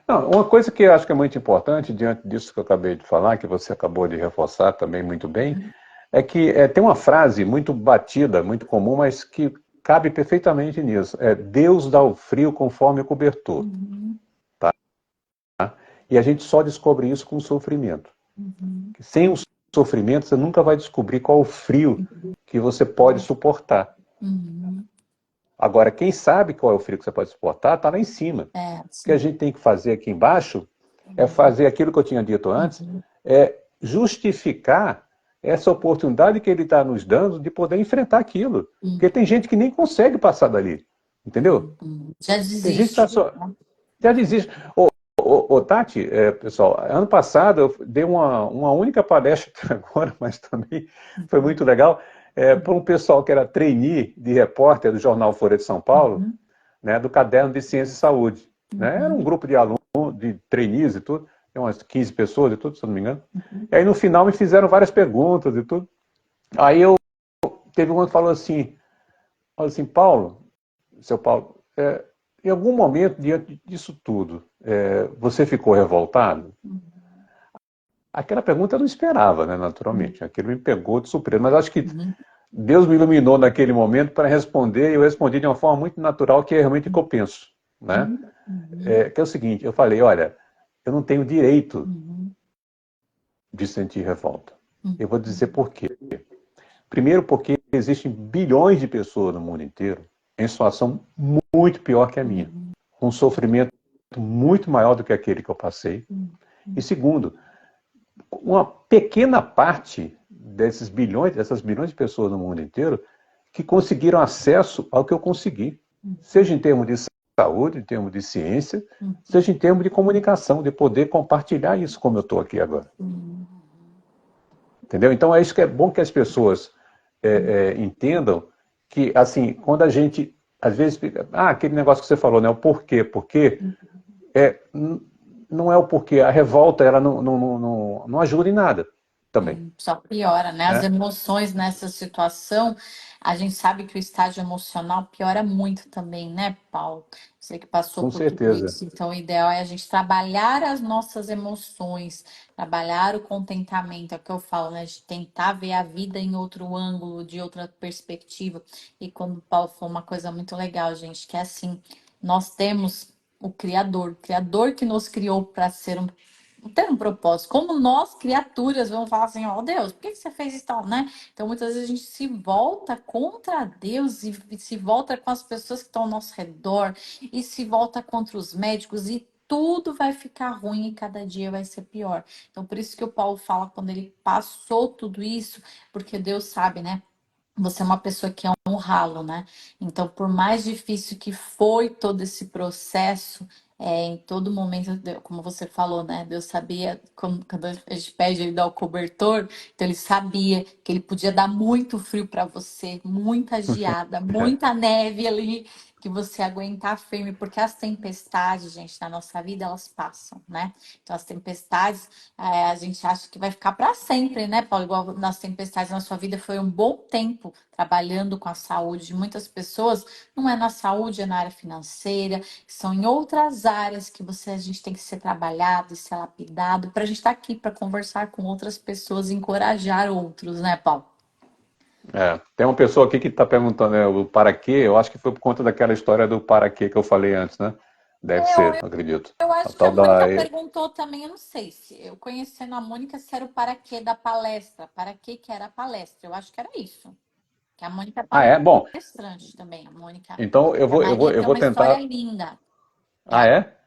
S2: Não, uma coisa que eu acho que é muito importante, diante disso que eu acabei de falar, que você acabou de reforçar também muito bem, é que tem uma frase muito batida, muito comum, mas que cabe perfeitamente nisso. Deus dá o frio conforme o cobertor.
S1: Uhum.
S2: E a gente só descobre isso com o sofrimento. Sem o sofrimento, você nunca vai descobrir qual o frio que você pode suportar. Agora, quem sabe qual é o frio que você pode suportar, está lá em cima. O que a gente tem que fazer aqui embaixo é fazer aquilo que eu tinha dito antes, é justificar essa oportunidade que ele está nos dando de poder enfrentar aquilo. Porque tem gente que nem consegue passar dali. Entendeu?
S1: Já
S2: Tem gente que tá
S1: desiste.
S2: só... Já desiste. Ô, Tati, pessoal, ano passado eu dei uma única palestra até agora, mas também foi muito legal, para um pessoal que era trainee de repórter do jornal Folha de São Paulo, né, do Caderno de Ciência e Saúde. Né? Era um grupo de alunos, de trainees e tudo, tem umas 15 pessoas e tudo, se eu não me engano. E aí no final me fizeram várias perguntas e tudo. Aí teve um que falou assim, Paulo, seu Paulo, em algum momento, diante disso tudo, você ficou revoltado? Aquela pergunta eu não esperava, né, naturalmente. Aquilo me pegou de surpresa. Mas acho que Deus me iluminou naquele momento para responder, e eu respondi de uma forma muito natural, que é realmente o que eu penso. Né? Que é o seguinte, eu falei, olha, eu não tenho direito de sentir revolta. Eu vou dizer por quê. Primeiro porque existem bilhões de pessoas no mundo inteiro em situação muito pior que a minha, com um sofrimento muito maior do que aquele que eu passei. E segundo, uma pequena parte dessas bilhões de pessoas no mundo inteiro que conseguiram acesso ao que eu consegui, seja em termos de saúde, em termos de ciência, seja em termos de comunicação, de poder compartilhar isso como eu estou aqui agora. Entendeu? Então é isso que é bom que as pessoas entendam que, assim, quando a gente, às vezes, fica, aquele negócio que você falou, né, o porquê, não é o porquê, a revolta, ela não ajuda em nada também.
S1: Só piora, né? As emoções nessa situação, a gente sabe que o estágio emocional piora muito também, né, Paulo? Você que passou
S2: Com
S1: por tudo
S2: certeza.
S1: isso, então o ideal é a gente trabalhar as nossas emoções, trabalhar o contentamento, é o que eu falo, né? De tentar ver a vida em outro ângulo, de outra perspectiva. E quando o Paulo falou uma coisa muito legal, gente, que é assim, nós temos o Criador que nos criou para ser ter um propósito. Como nós, criaturas, vamos falar assim, ó Deus, por que você fez isso tal, né? Então, muitas vezes a gente se volta contra Deus e se volta com as pessoas que estão ao nosso redor e se volta contra os médicos e tudo vai ficar ruim e cada dia vai ser pior. Então, por isso que o Paulo fala quando ele passou tudo isso, porque Deus sabe, né? Você é uma pessoa que é um ralo, né? Então, por mais difícil que foi todo esse processo, em todo momento, como você falou, né? Deus sabia, quando a gente pede ele dar o cobertor, então ele sabia que ele podia dar muito frio para você, muita geada, muita neve ali, que você aguentar firme, porque as tempestades, gente, na nossa vida, elas passam, né? Então, as tempestades, a gente acha que vai ficar para sempre, né, Paulo? Igual nas tempestades na sua vida, foi um bom tempo trabalhando com a saúde de muitas pessoas. Não é na saúde, é na área financeira, são em outras áreas que a gente tem que ser trabalhado e ser lapidado para a gente estar aqui para conversar com outras pessoas e encorajar outros, né, Paulo?
S2: Tem uma pessoa aqui que está perguntando o para quê, eu acho que foi por conta daquela história do para quê que eu falei antes, né? Deve ser, eu acredito.
S1: Eu
S2: A
S1: acho que a
S2: tal
S1: Mônica
S2: da...
S1: perguntou também, eu não sei se eu conhecendo a Mônica, se era o para quê da palestra, para que era a palestra. Eu acho que era isso. Que a Mônica é
S2: Bom,
S1: palestrante também, a Mônica.
S2: então
S1: A Maria
S2: eu
S1: tem
S2: vou
S1: uma história
S2: tentar...
S1: linda.
S2: Ah, é?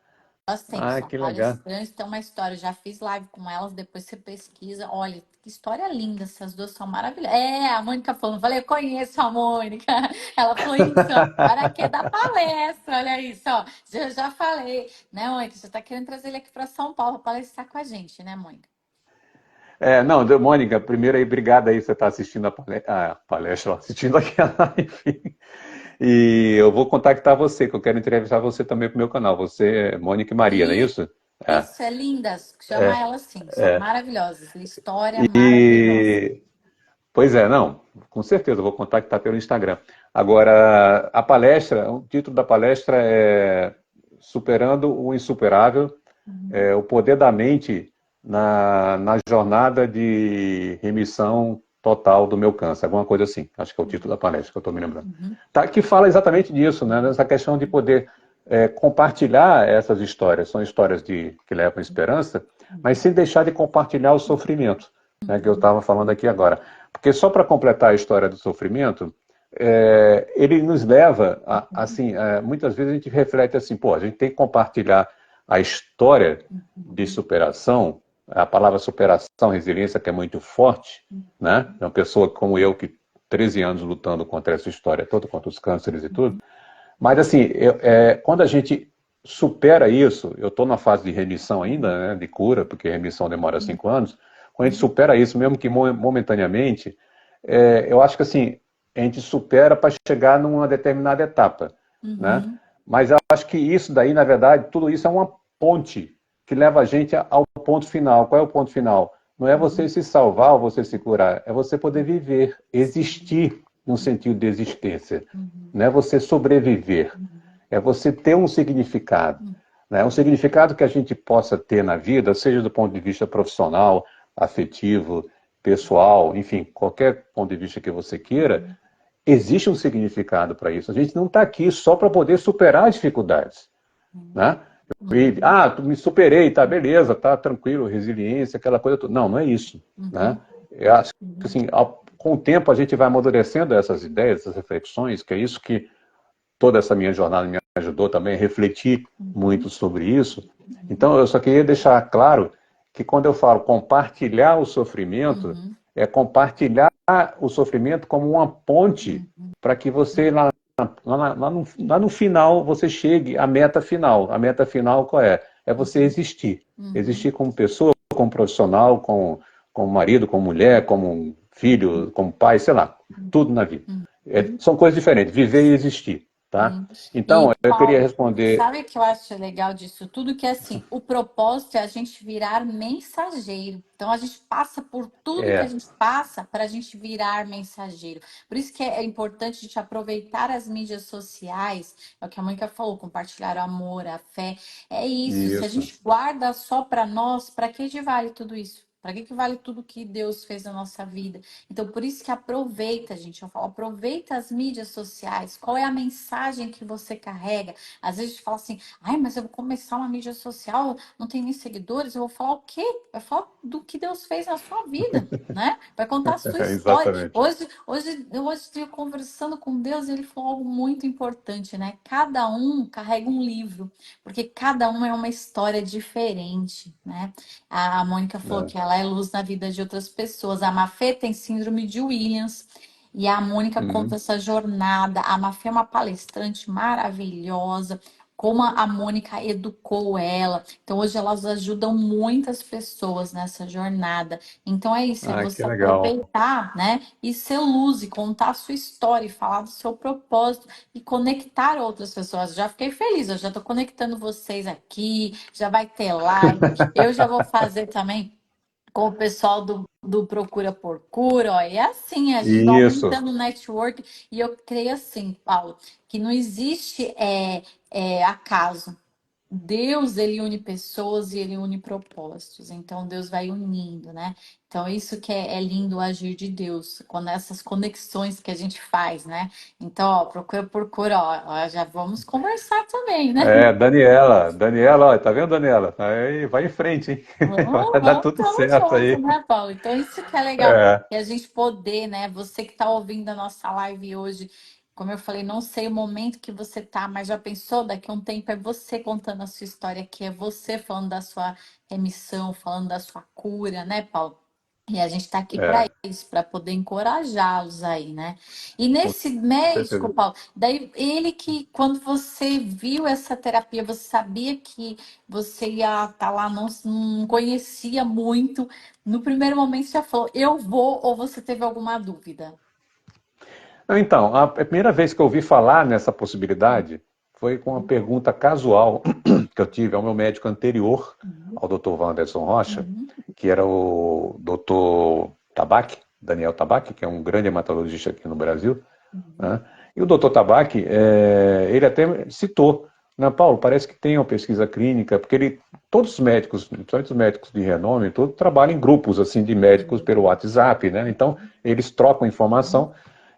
S1: Elas têm,
S2: Ah,
S1: são
S2: que legal.
S1: palestrantes, tem uma história. Eu já fiz live com elas, depois você pesquisa. Olha, que história linda, essas duas são maravilhosas. A Mônica falou, falei, eu conheço a Mônica. Ela falou isso, ó, para que dar palestra? Olha isso, ó. Eu já falei, né, Mônica? Você está querendo trazer ele aqui para São Paulo para palestrar com a gente, né, Mônica?
S2: Não, Mônica, primeiro aí, obrigado aí, você está assistindo a palestra, ó, assistindo aqui a live. E eu vou contactar você, que eu quero entrevistar você também para o meu canal. Você é Mônica e Maria, não é
S1: E
S2: isso?
S1: isso, é lindas. Chama elas sim, são maravilhosas. História maravilhosa.
S2: E pois não, com certeza, eu vou contactar pelo Instagram. Agora, a palestra, o título da palestra é Superando o Insuperável, o poder da mente na jornada de remissão total do meu câncer, alguma coisa assim. Acho que é o título da palestra que eu estou me lembrando. Tá, que fala exatamente disso, né? Nessa questão de poder compartilhar essas histórias. São histórias que levam esperança, mas sem deixar de compartilhar o sofrimento, né, que eu estava falando aqui agora. Porque só para completar a história do sofrimento, ele nos leva, assim, muitas vezes a gente reflete assim, pô, a gente tem que compartilhar a história de superação, a palavra superação, resiliência, que é muito forte, né? Uma pessoa como eu, que 13 anos lutando contra essa história toda, contra os cânceres e tudo, mas assim, quando a gente supera isso, eu estou na fase de remissão ainda, né, de cura, porque remissão demora 5 anos, quando a gente supera isso, mesmo que momentaneamente, eu acho que assim, a gente supera para chegar numa determinada etapa, né?
S1: Uhum.
S2: Mas eu acho que isso daí, na verdade, tudo isso é uma ponte que leva a gente ao ponto final. Qual é o ponto final? Não é você se salvar ou você se curar, é você poder viver,
S1: Sim.
S2: existir no sentido de existência.
S1: Uhum.
S2: Não é você sobreviver, é você ter um significado. Né? Um significado que a gente possa ter na vida, seja do ponto de vista profissional, afetivo, pessoal, enfim, qualquer ponto de vista que você queira, existe um significado para isso. A gente não está aqui só para poder superar as dificuldades. Né?
S1: Uhum.
S2: Tu me superei, tá, beleza, tá tranquilo, resiliência, aquela coisa toda. Não, não é isso. Né?
S1: Uhum.
S2: Eu acho que
S1: Uhum.
S2: assim, com o tempo a gente vai amadurecendo essas ideias, essas reflexões, que é isso que toda essa minha jornada me ajudou também a refletir muito
S1: Uhum.
S2: sobre isso. Então, eu só queria deixar claro que quando eu falo compartilhar o sofrimento,
S1: Uhum.
S2: é compartilhar o sofrimento como uma ponte
S1: Uhum.
S2: para que você, lá no final, você chegue à meta final. A meta final qual é? É você
S1: Uhum.
S2: existir.
S1: Uhum.
S2: Existir como pessoa, como profissional, como marido, como mulher, como filho, como pai, sei lá, tudo na vida.
S1: Uhum.
S2: São coisas diferentes, viver e existir, tá?
S1: Sim.
S2: Então,
S1: E,
S2: eu queria
S1: Paulo,
S2: responder,
S1: sabe o que eu acho legal disso tudo? Que é assim, o propósito é a gente virar mensageiro. Então, a gente passa por tudo que a
S2: é,
S1: gente passa para a gente virar mensageiro. Por isso que é importante a gente aproveitar as mídias sociais, é o que a Mônica falou, compartilhar o amor, a fé. É isso. Se a
S2: isso,
S1: gente guarda só para nós, para que vale tudo isso? Para que vale tudo que Deus fez na nossa vida? Então, por isso que aproveita, gente. Eu falo, aproveita as mídias sociais. Qual é a mensagem que você carrega? Às vezes a gente fala assim, ai, mas eu vou começar uma mídia social, não tem nem seguidores. Eu vou falar o quê? Vai falar do que Deus fez na sua vida, né? Vai contar a sua história.
S2: exatamente.
S1: Hoje eu conversando com Deus, ele falou algo muito importante, né? Cada um carrega um livro, porque cada um é uma história diferente, né? A Mônica falou
S2: É.
S1: que ela é luz na vida de outras pessoas. A Mafê tem síndrome de Williams. E a Mônica conta
S2: Uhum.
S1: essa jornada. A Mafê é uma palestrante maravilhosa. Como a Mônica educou ela. Então, hoje elas ajudam muitas pessoas nessa jornada. Então, é isso, é
S2: Ah, que
S1: você
S2: legal.
S1: aproveitar, né? E ser luz, e contar a sua história, e falar do seu propósito, e conectar outras pessoas. Já fiquei feliz, eu já estou conectando vocês aqui, já vai ter live. Eu já vou fazer também com o pessoal do Procura por Cura, ó, e é assim, a gente vai
S2: Isso.
S1: aumentando o network, e eu creio assim, Paulo, que não existe acaso. Deus, ele une pessoas e ele une propósitos. Então, Deus vai unindo, né? Então, isso que é lindo o agir de Deus, quando essas conexões que a gente faz, né? Então, ó, procura por cura, ó, já vamos conversar também, né?
S2: Daniela, ó, tá vendo, Daniela? Aí, vai em frente, hein?
S1: Vamos,
S2: Vai dar
S1: vamos,
S2: tudo
S1: estamos
S2: certo
S1: juntos,
S2: aí.
S1: né, Paulo? Então, isso que é legal,
S2: É,
S1: que a gente poder, né? Você que está ouvindo a nossa live hoje, como eu falei, não sei o momento que você tá, mas já pensou? Daqui a um tempo é você contando a sua história aqui, é você falando da sua remissão, falando da sua cura, né, Paulo? E a gente está aqui para
S2: é,
S1: isso, para poder encorajá-los aí, né? E
S2: com
S1: nesse médico,
S2: certeza.
S1: Paulo, daí ele que, quando você viu essa terapia, você sabia que você ia estar lá, não conhecia muito. No primeiro momento você já falou, eu vou, ou você teve alguma dúvida?
S2: Então, a primeira vez que eu ouvi falar nessa possibilidade foi com uma pergunta casual que eu tive ao meu médico anterior,
S1: Uhum,
S2: ao Dr. Wanderson Rocha,
S1: uhum,
S2: que era o Dr. Tabac, Daniel Tabac, que é um grande hematologista aqui no Brasil.
S1: uhum,
S2: Né? E o Dr. Tabac, ele até citou, né, Paulo, parece que tem uma pesquisa clínica, porque todos os médicos, principalmente os médicos de renome, trabalham em grupos assim de médicos
S1: uhum,
S2: pelo WhatsApp, né? Então, eles trocam informação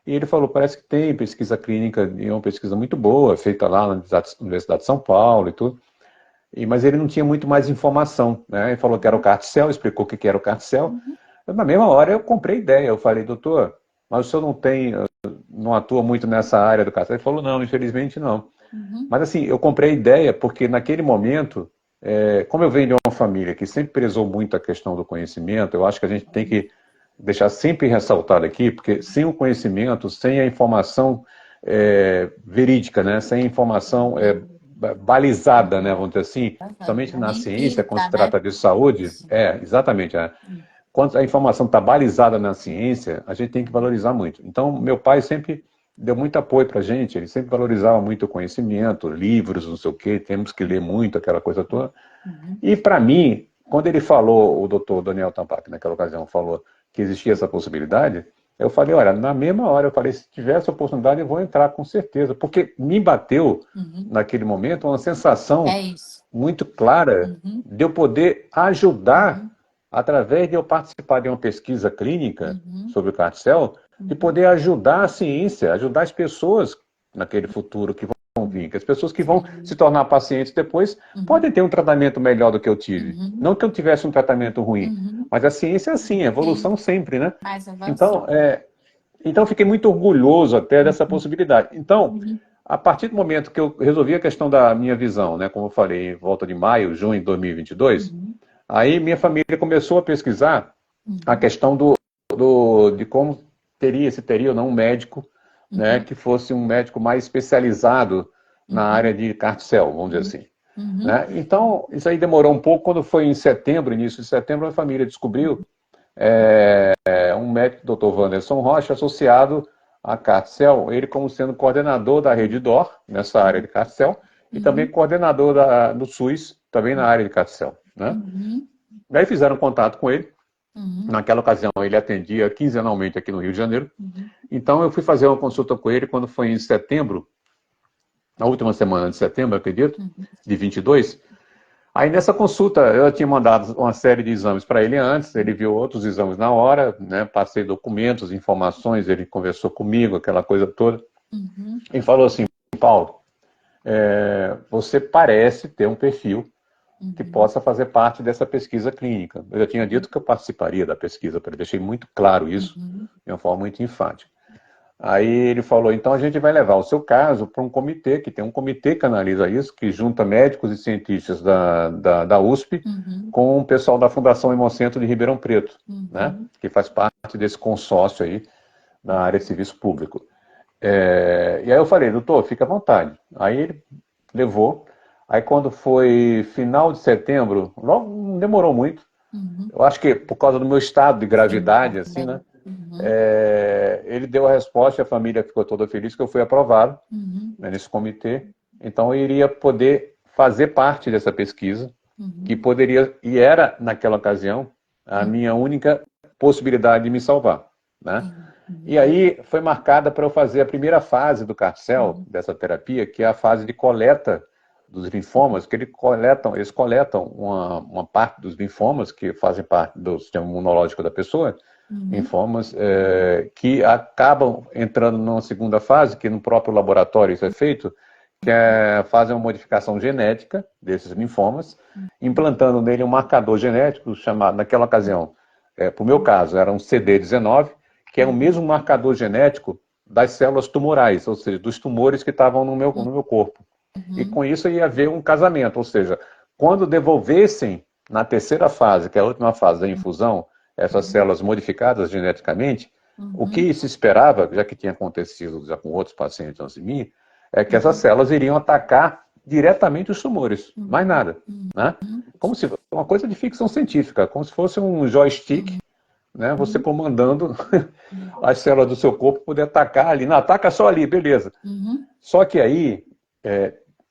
S2: E ele falou, parece que tem pesquisa clínica, e é uma pesquisa muito boa, feita lá na Universidade de São Paulo e tudo. Mas ele não tinha muito mais informação, né? Ele falou que era o carticel, explicou o que era o carticel. Na mesma hora eu comprei ideia, eu falei, doutor, mas o senhor não tem, não atua muito nessa área do carticel? Ele falou, não, infelizmente não. Mas assim, eu comprei ideia porque naquele momento, como eu venho de uma família que sempre prezou muito a questão do conhecimento, eu acho que a gente tem que deixar sempre ressaltado aqui, porque sem o conhecimento, sem a informação verídica, né? Sem a informação balizada, né? Vamos dizer assim, principalmente
S1: Aham.
S2: na ciência, quando
S1: Empírica,
S2: se
S1: né?
S2: trata de saúde,
S1: Isso.
S2: exatamente. Quando a informação está balizada na ciência, a gente tem que valorizar muito. Então, meu pai sempre deu muito apoio para a gente, ele sempre valorizava muito o conhecimento, livros, não sei o quê, temos que ler muito, aquela coisa toda. E para mim, quando ele falou, o doutor Daniel Tampac, naquela ocasião, falou que existia essa possibilidade, eu falei, olha, na mesma hora, eu falei, se tiver essa oportunidade, eu vou entrar com certeza, porque me bateu, naquele momento, uma sensação
S1: É isso.
S2: muito clara de eu poder ajudar, através de eu participar de uma pesquisa clínica sobre o carticel, de poder ajudar a ciência, ajudar as pessoas naquele futuro que vão vir, que as pessoas que vão se tornar pacientes depois podem ter um tratamento melhor do que eu tive. Não que eu tivesse um tratamento ruim, mas a ciência é assim, evolução sempre, né?
S1: Mais
S2: Então,
S1: avançado.
S2: então, eu fiquei muito orgulhoso até dessa possibilidade. Então, a partir do momento que eu resolvi a questão da minha visão, né, como eu falei, em volta de maio, junho de 2022, aí minha família começou a pesquisar a questão de como se teria ou não um médico, né, que fosse um médico mais especializado na área de carticel, vamos dizer assim. Né? Então, isso aí demorou um pouco. Quando foi em setembro, início de setembro, a família descobriu um médico, Dr. Wanderson Rocha, associado a Carticel, ele como sendo coordenador da rede DOR, nessa área de Carticel, e também coordenador do SUS, também na área de Carticel. Né? Daí fizeram contato com ele. Naquela ocasião, ele atendia quinzenalmente aqui no Rio de Janeiro. Então, eu fui fazer uma consulta com ele quando foi em setembro, na última semana de setembro, acredito, de 22. Aí nessa consulta eu tinha mandado uma série de exames para ele antes, ele viu outros exames na hora, né? Passei documentos, informações, ele conversou comigo, aquela coisa toda, e falou assim, Paulo, você parece ter um perfil que possa fazer parte dessa pesquisa clínica. Eu já tinha dito que eu participaria da pesquisa, eu deixei muito claro isso, de uma forma muito enfática. Aí ele falou, então a gente vai levar o seu caso para um comitê, que tem um comitê que analisa isso, que junta médicos e cientistas da USP com o pessoal da Fundação Hemocentro de Ribeirão Preto, né, que faz parte desse consórcio aí na área de serviço público. E aí eu falei, doutor, fica à vontade. Aí ele levou, aí quando foi final de setembro, logo não demorou muito, eu acho que por causa do meu estado de
S1: Sim,
S2: gravidade, assim,
S1: também.
S2: né, ele deu a resposta e a família ficou toda feliz que eu fui aprovado, né, nesse comitê. Então eu iria poder fazer parte dessa pesquisa, que poderia, e era naquela ocasião, a minha única possibilidade de me salvar. Né? E aí foi marcada para eu fazer a primeira fase do carticel, dessa terapia, que é a fase de coleta dos linfomas, que eles coletam uma parte dos linfomas, que fazem parte do sistema imunológico da pessoa, linfomas que acabam entrando numa segunda fase, que no próprio laboratório isso é feito, que fazem uma modificação genética desses linfomas, implantando nele um marcador genético chamado, naquela ocasião, para o meu caso, era um CD19, que é o mesmo marcador genético das células tumorais, ou seja, dos tumores que estavam no meu corpo. E com isso ia haver um casamento, ou seja, quando devolvessem na terceira fase, que é a última fase da infusão, essas células modificadas geneticamente, o que se esperava, já que tinha acontecido já com outros pacientes antes de mim, é que essas células iriam atacar diretamente os tumores, mais nada. Né? Como se uma coisa de ficção científica, como se fosse um joystick, né? Você comandando as células do seu corpo poder atacar ali. Não, ataca só ali, beleza. Só que aí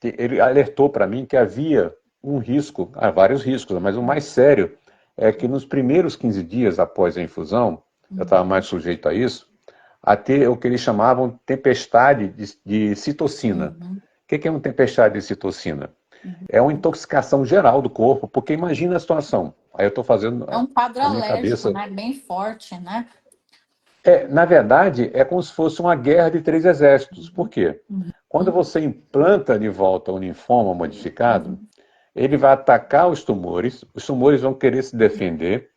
S2: ele alertou para mim que havia um risco, há vários riscos, mas o mais sério é que nos primeiros 15 dias após a infusão, eu estava mais sujeito a isso, a ter o que eles chamavam tempestade de citocina. O que é uma tempestade de citocina? É uma intoxicação geral do corpo, porque imagina a situação. Aí eu estou fazendo
S1: É um quadro
S2: na minha
S1: alérgico,
S2: cabeça.
S1: né? Bem forte, né?
S2: Na verdade, é como se fosse uma guerra de três exércitos. Por quê? Quando você implanta de volta o linfoma modificado, ele vai atacar os tumores vão querer se defender,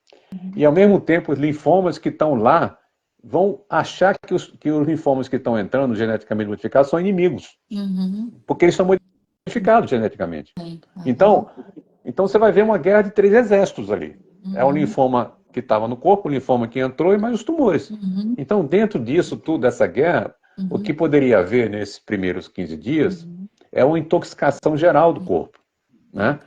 S2: e ao mesmo tempo os linfomas que estão lá vão achar que os linfomas que estão entrando geneticamente modificados são inimigos, porque eles são modificados geneticamente. Então você vai ver uma guerra de três exércitos ali. É o linfoma que estava no corpo, o linfoma que entrou e mais os tumores. Então, dentro disso tudo, dessa guerra, o que poderia haver nesses primeiros 15 dias é uma intoxicação geral do corpo, né?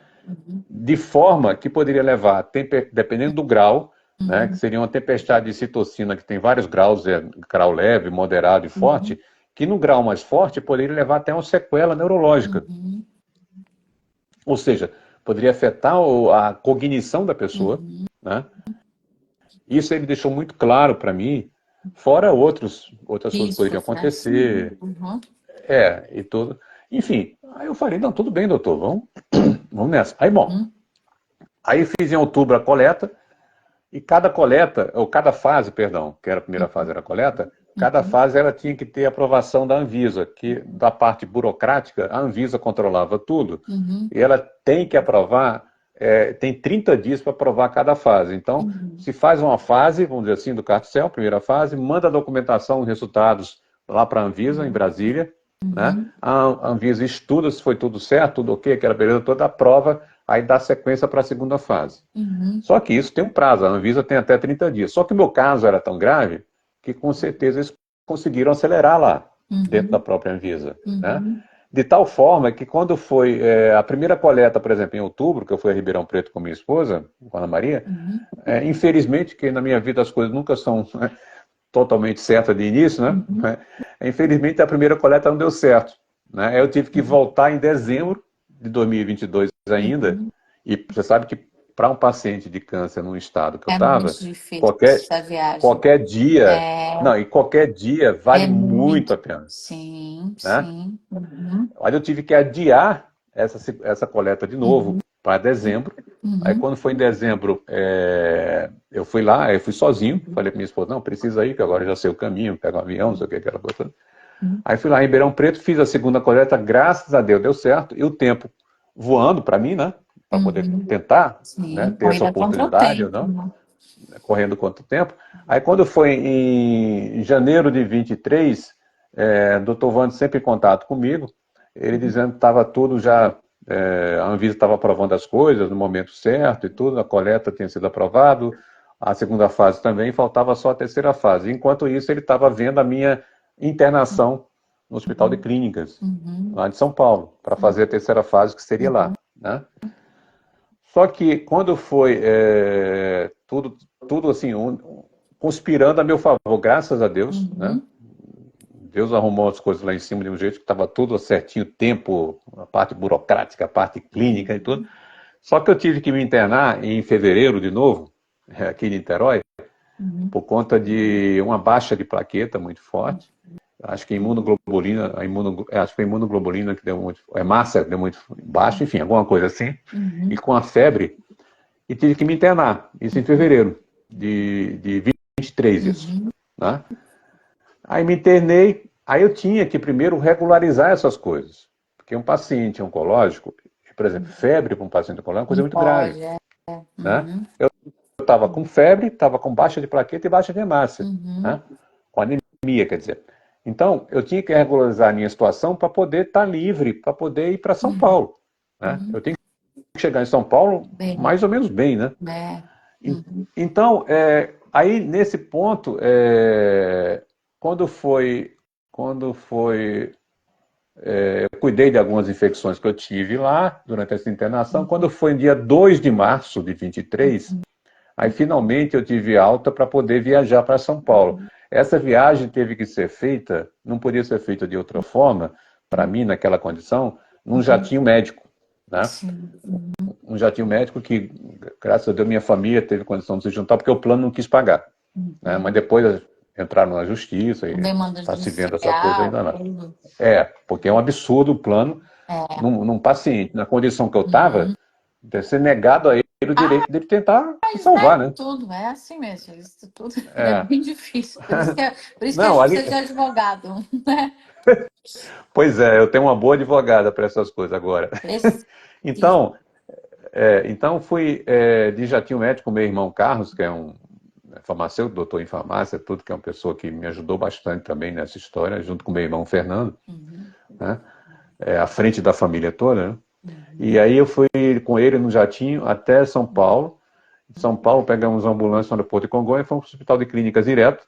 S2: De forma que poderia levar, dependendo do grau, né, que seria uma tempestade de citocina que tem vários graus, grau leve, moderado e forte, que no grau mais forte poderia levar até uma sequela neurológica. Ou seja, poderia afetar a cognição da pessoa, né? Isso ele deixou muito claro para mim, fora outras coisas que poderiam acontecer. E tudo. Enfim, aí eu falei, não, tudo bem, doutor, vamos nessa. Aí, bom, aí fiz em outubro a coleta, e cada fase, perdão, que era a primeira fase era a coleta, cada fase ela tinha que ter aprovação da Anvisa, que da parte burocrática, a Anvisa controlava tudo, e ela tem que aprovar, tem 30 dias para aprovar cada fase. Então, se faz uma fase, vamos dizer assim, do carticel, primeira fase, manda a documentação, os resultados lá para a Anvisa, em Brasília, né? A Anvisa estuda se foi tudo certo, tudo ok, aquela beleza toda, aprova, aí dá sequência para a segunda fase. Só que isso tem um prazo, a Anvisa tem até 30 dias. Só que o meu caso era tão grave que com certeza eles conseguiram acelerar lá, dentro da própria Anvisa, né? De tal forma que quando foi a primeira coleta, por exemplo, em outubro, que eu fui a Ribeirão Preto com minha esposa, com a Ana Maria, infelizmente, que na minha vida as coisas nunca são totalmente certas de início, né? Infelizmente a primeira coleta não deu certo, né? Eu tive que voltar em dezembro de 2022 ainda, e você sabe que para um paciente de câncer num estado que eu estava,
S1: muito difícil essa viagem.
S2: qualquer dia, não, e qualquer dia vale muito a pena.
S1: Sim,
S2: né?
S1: sim.
S2: Aí eu tive que adiar essa coleta de novo para dezembro. Aí quando foi em dezembro, eu fui lá, eu fui sozinho, falei para minha esposa, não, precisa ir, que agora eu já sei o caminho, pego um avião, não sei o que, aquela coisa. Aí fui lá em Ribeirão Preto, fiz a segunda coleta, graças a Deus deu certo, e o tempo voando para mim, né? Para poder tentar, né, ter essa oportunidade ou não, correndo quanto tempo. Aí quando foi em janeiro de 23, Dr. Vando sempre em contato comigo, ele dizendo que estava tudo já, a Anvisa estava aprovando as coisas no momento certo e tudo, a coleta tinha sido aprovado, a segunda fase também, faltava só a terceira fase. Enquanto isso, ele estava vendo a minha internação no Hospital de Clínicas, lá de São Paulo, para fazer a terceira fase, que seria lá, né? Só que quando foi tudo assim, conspirando a meu favor, graças a Deus, né? Deus arrumou as coisas lá em cima de um jeito que estava tudo certinho, tempo, a parte burocrática, a parte clínica e tudo. Só que eu tive que me internar em fevereiro de novo, aqui em Niterói, por conta de uma baixa de plaqueta muito forte. Acho que imunoglobulina, acho que foi imunoglobulina que deu muito, massa deu muito baixo, enfim, alguma coisa assim. E com a febre, e tive que me internar, isso em fevereiro de 23, isso, né? Aí me internei, aí eu tinha que primeiro regularizar essas coisas, porque um paciente oncológico, por exemplo, febre para um paciente oncológico é uma coisa muito grave, né? Eu estava com febre, estava com baixa de plaqueta e baixa de hemácia, né? Com anemia, quer dizer. Então, eu tinha que regularizar a minha situação para poder estar livre, para poder ir para São Paulo, né? Eu tenho que chegar em São Paulo mais ou menos bem, né? Então, aí nesse ponto, quando foi eu cuidei de algumas infecções que eu tive lá durante essa internação. Quando foi no dia 2 de março de 23, aí finalmente eu tive alta para poder viajar para São Paulo. Essa viagem teve que ser feita, não podia ser feita de outra forma, para mim, naquela condição, num jatinho médico, né? Um jatinho médico que, graças a Deus, minha família teve condição de se juntar, porque o plano não quis pagar, né? Mas depois entraram na justiça e está se vendo essa coisa ainda não. Porque é um absurdo o plano num paciente, na condição que eu estava, ter ser negado a ele o direito dele tentar me salvar, né?
S1: Tudo, é assim mesmo. Isso tudo é
S2: É.
S1: bem difícil. Por isso que a
S2: Não,
S1: gente
S2: ali,
S1: precisa de advogado, né?
S2: pois é, eu tenho uma boa advogada para essas coisas agora.
S1: Precisa.
S2: Então, então fui de jatinho médico com meu irmão Carlos, que é um farmacêutico, doutor em farmácia, tudo, que é uma pessoa que me ajudou bastante também nessa história, junto com meu irmão Fernando,
S1: Uhum,
S2: né? À frente da família toda, né? E
S1: uhum,
S2: aí eu fui com ele no jatinho até São Paulo. Em São Paulo, pegamos uma ambulância no aeroporto de Congonhas e fomos para o hospital de clínicas direto.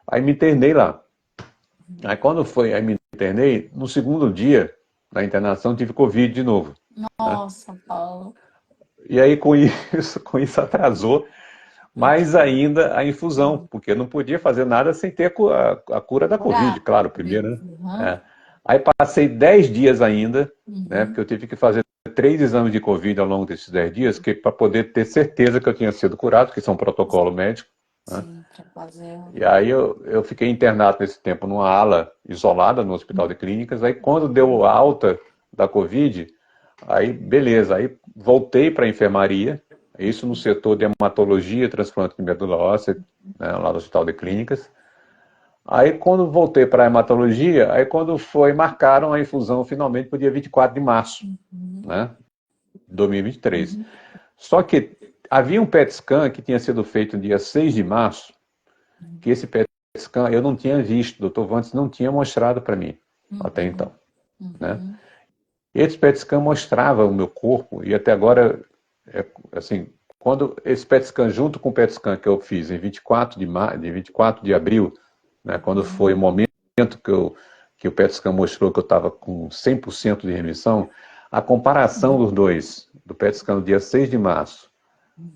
S2: Aí me internei lá. Aí quando foi, aí me internei, no segundo dia da internação tive Covid de novo, né?
S1: nossa, Paulo.
S2: E aí com isso atrasou mais ainda a infusão, porque eu não podia fazer nada sem ter a cura da Covid,
S1: Curado.
S2: claro, primeiro, né?
S1: Uhum,
S2: É. Aí passei 10 dias ainda, né?
S1: uhum,
S2: Porque eu tive que fazer 3 exames de Covid ao longo desses 10 dias, para poder ter certeza que eu tinha sido curado, que isso é um protocolo médico, né?
S1: sim, para fazer.
S2: E aí eu fiquei internado nesse tempo numa ala isolada no hospital de clínicas. Aí quando deu a alta da Covid, aí beleza, aí voltei para a enfermaria, isso no setor de hematologia, transplante de medula óssea, né, lá no hospital de clínicas. Aí quando voltei para a hematologia, aí quando foi, marcaram a infusão finalmente para o dia 24 de março,
S1: Uhum,
S2: né, de 2023.
S1: uhum,
S2: Só que havia um PET scan que tinha sido feito no dia 6 de março, que esse PET scan eu não tinha visto, o doutor Vantes não tinha mostrado para mim até
S1: uhum,
S2: então, né?
S1: uhum,
S2: Esse PET scan mostrava o meu corpo e até agora, assim, quando esse PET scan junto com o PET scan que eu fiz em 24 de abril, né, quando foi o momento que o PET scan mostrou que eu estava com 100% de remissão, a comparação dos dois, do PET scan no dia 6 de março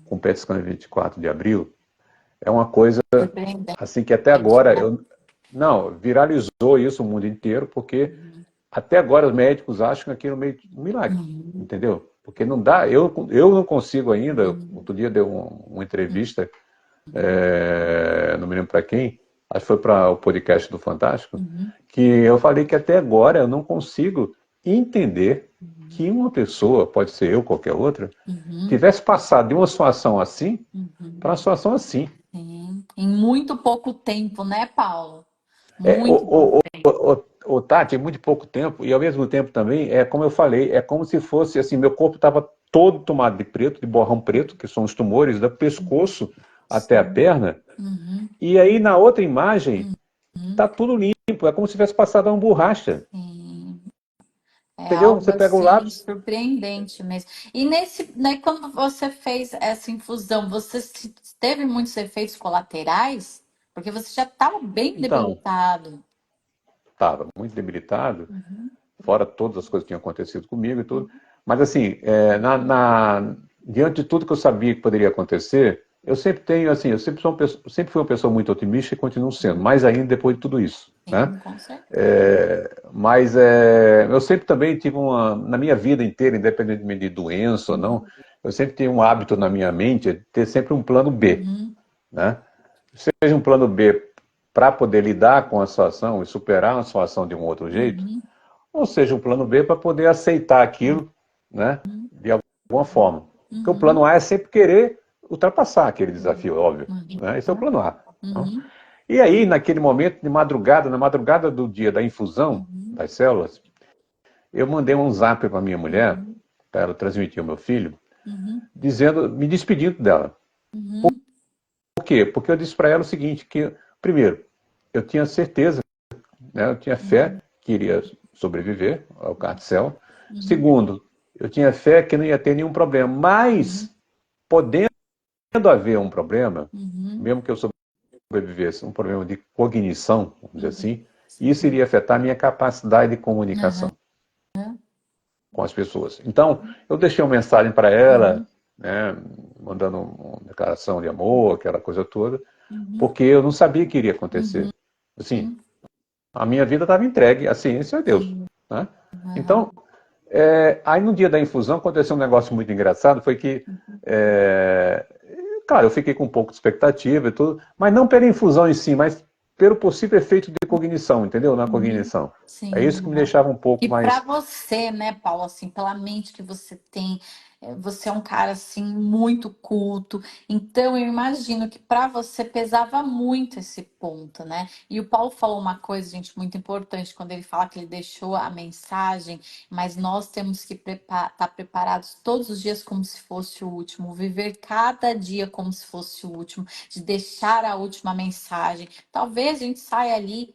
S2: com o PET scan em 24 de abril, é uma coisa
S1: surpreendente,
S2: assim que até agora
S1: né?
S2: não, viralizou isso o mundo inteiro, porque
S1: Uhum,
S2: até agora os médicos acham aquilo meio um milagre,
S1: uhum,
S2: entendeu? Porque não dá, eu não consigo ainda.
S1: uhum,
S2: Outro dia deu uma entrevista, não me lembro para quem, acho que foi para o podcast do Fantástico,
S1: uhum,
S2: que eu falei que até agora eu não consigo entender que uma pessoa, pode ser eu, qualquer outra,
S1: uhum,
S2: tivesse passado de uma situação assim para
S1: uhum.
S2: uma situação assim.
S1: Sim. Em muito pouco tempo, né, Paulo?
S2: É,
S1: Muito pouco tempo.
S2: Tati, muito pouco tempo, e ao mesmo tempo também, como eu falei, é como se fosse assim, meu corpo estava todo tomado de preto, de borrão preto, que são os tumores, do pescoço até a
S1: Sim.
S2: perna,
S1: Uhum,
S2: e aí na outra imagem
S1: uhum,
S2: tá tudo limpo, é como se tivesse passado uma borracha,
S1: sim. É
S2: entendeu?
S1: algo
S2: Você pega o
S1: assim
S2: lápis,
S1: surpreendente mesmo. E nesse, né, quando você fez essa infusão, teve muitos efeitos colaterais? Porque você já estava bem
S2: então,
S1: debilitado.
S2: estava muito debilitado,
S1: Uhum,
S2: fora todas as coisas que tinham acontecido comigo e tudo.
S1: uhum,
S2: Mas assim, diante de tudo que eu sabia que poderia acontecer, eu sempre tenho, assim, sempre fui uma pessoa muito otimista e continuo sendo, mais ainda depois de tudo isso, né?
S1: sim, com certeza.
S2: Mas eu sempre também tive na minha vida inteira, independentemente de doença ou não, eu sempre tenho um hábito na minha mente de ter sempre um plano B,
S1: Uhum,
S2: né? Seja um plano B para poder lidar com a situação e superar uma situação de um outro jeito,
S1: uhum,
S2: ou seja, um plano B para poder aceitar aquilo, né, de alguma forma. Porque o
S1: uhum,
S2: plano A é sempre querer ultrapassar aquele
S1: uhum,
S2: desafio, óbvio. Né? Esse é o
S1: uhum,
S2: plano A. Não?
S1: uhum,
S2: E aí, naquele momento, de madrugada, na madrugada do dia da infusão
S1: uhum,
S2: das células, eu mandei um zap para minha mulher,
S1: uhum,
S2: para ela transmitir ao meu filho,
S1: uhum,
S2: me despedindo dela.
S1: uhum,
S2: Por quê? Porque eu disse para ela o seguinte, que, primeiro, eu tinha certeza, né, eu tinha fé
S1: uhum,
S2: que iria sobreviver ao carticel.
S1: uhum,
S2: Segundo, eu tinha fé que não ia ter nenhum problema.
S1: uhum,
S2: Mas, podendo haver um problema,
S1: uhum,
S2: mesmo que eu sobrevivesse, um problema de cognição, vamos dizer
S1: uhum.
S2: assim, isso iria afetar a minha capacidade de
S1: Aham,
S2: comunicação com as pessoas. Então, eu deixei uma mensagem para ela,
S1: uhum,
S2: né, mandando uma declaração de amor, aquela coisa toda,
S1: uhum,
S2: porque eu não sabia o que iria
S1: uhum,
S2: acontecer. Assim,
S1: uhum.
S2: a minha vida estava entregue, a ciência é Deus.
S1: Sim.
S2: Né?
S1: Aham,
S2: Então, aí no dia da infusão aconteceu um negócio muito engraçado, foi que, é, claro, eu fiquei com um pouco de expectativa e tudo, mas não pela infusão em si, mas pelo possível efeito de cognição, entendeu? Na
S1: uhum.
S2: cognição. É
S1: Sim.
S2: isso que me
S1: Aham.
S2: deixava um pouco
S1: Que para
S2: mais...
S1: você, né, Paulo, assim, pela mente que você tem, você é um cara assim muito culto, então eu imagino que para você pesava muito esse ponto, né? E o Paulo falou uma coisa, gente, muito importante quando ele fala que ele deixou a mensagem, mas nós temos que estar preparados todos os dias como se fosse o último, viver cada dia como se fosse o último, de deixar a última mensagem. Talvez a gente saia ali.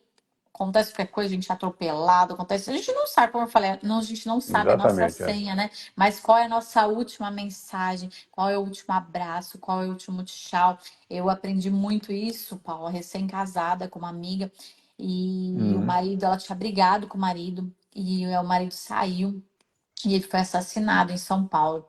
S1: Acontece qualquer coisa, a gente é atropelado, acontece. A gente não sabe, como eu falei, não, a gente não sabe a nossa
S2: Exatamente, é.
S1: senha, né? Mas qual é a nossa última mensagem? Qual é o último abraço? Qual é o último tchau? Eu aprendi muito isso, Paula, recém-casada com uma amiga, e o
S2: Uhum.
S1: marido, ela tinha brigado com o marido, e o marido saiu, e ele foi assassinado em São Paulo.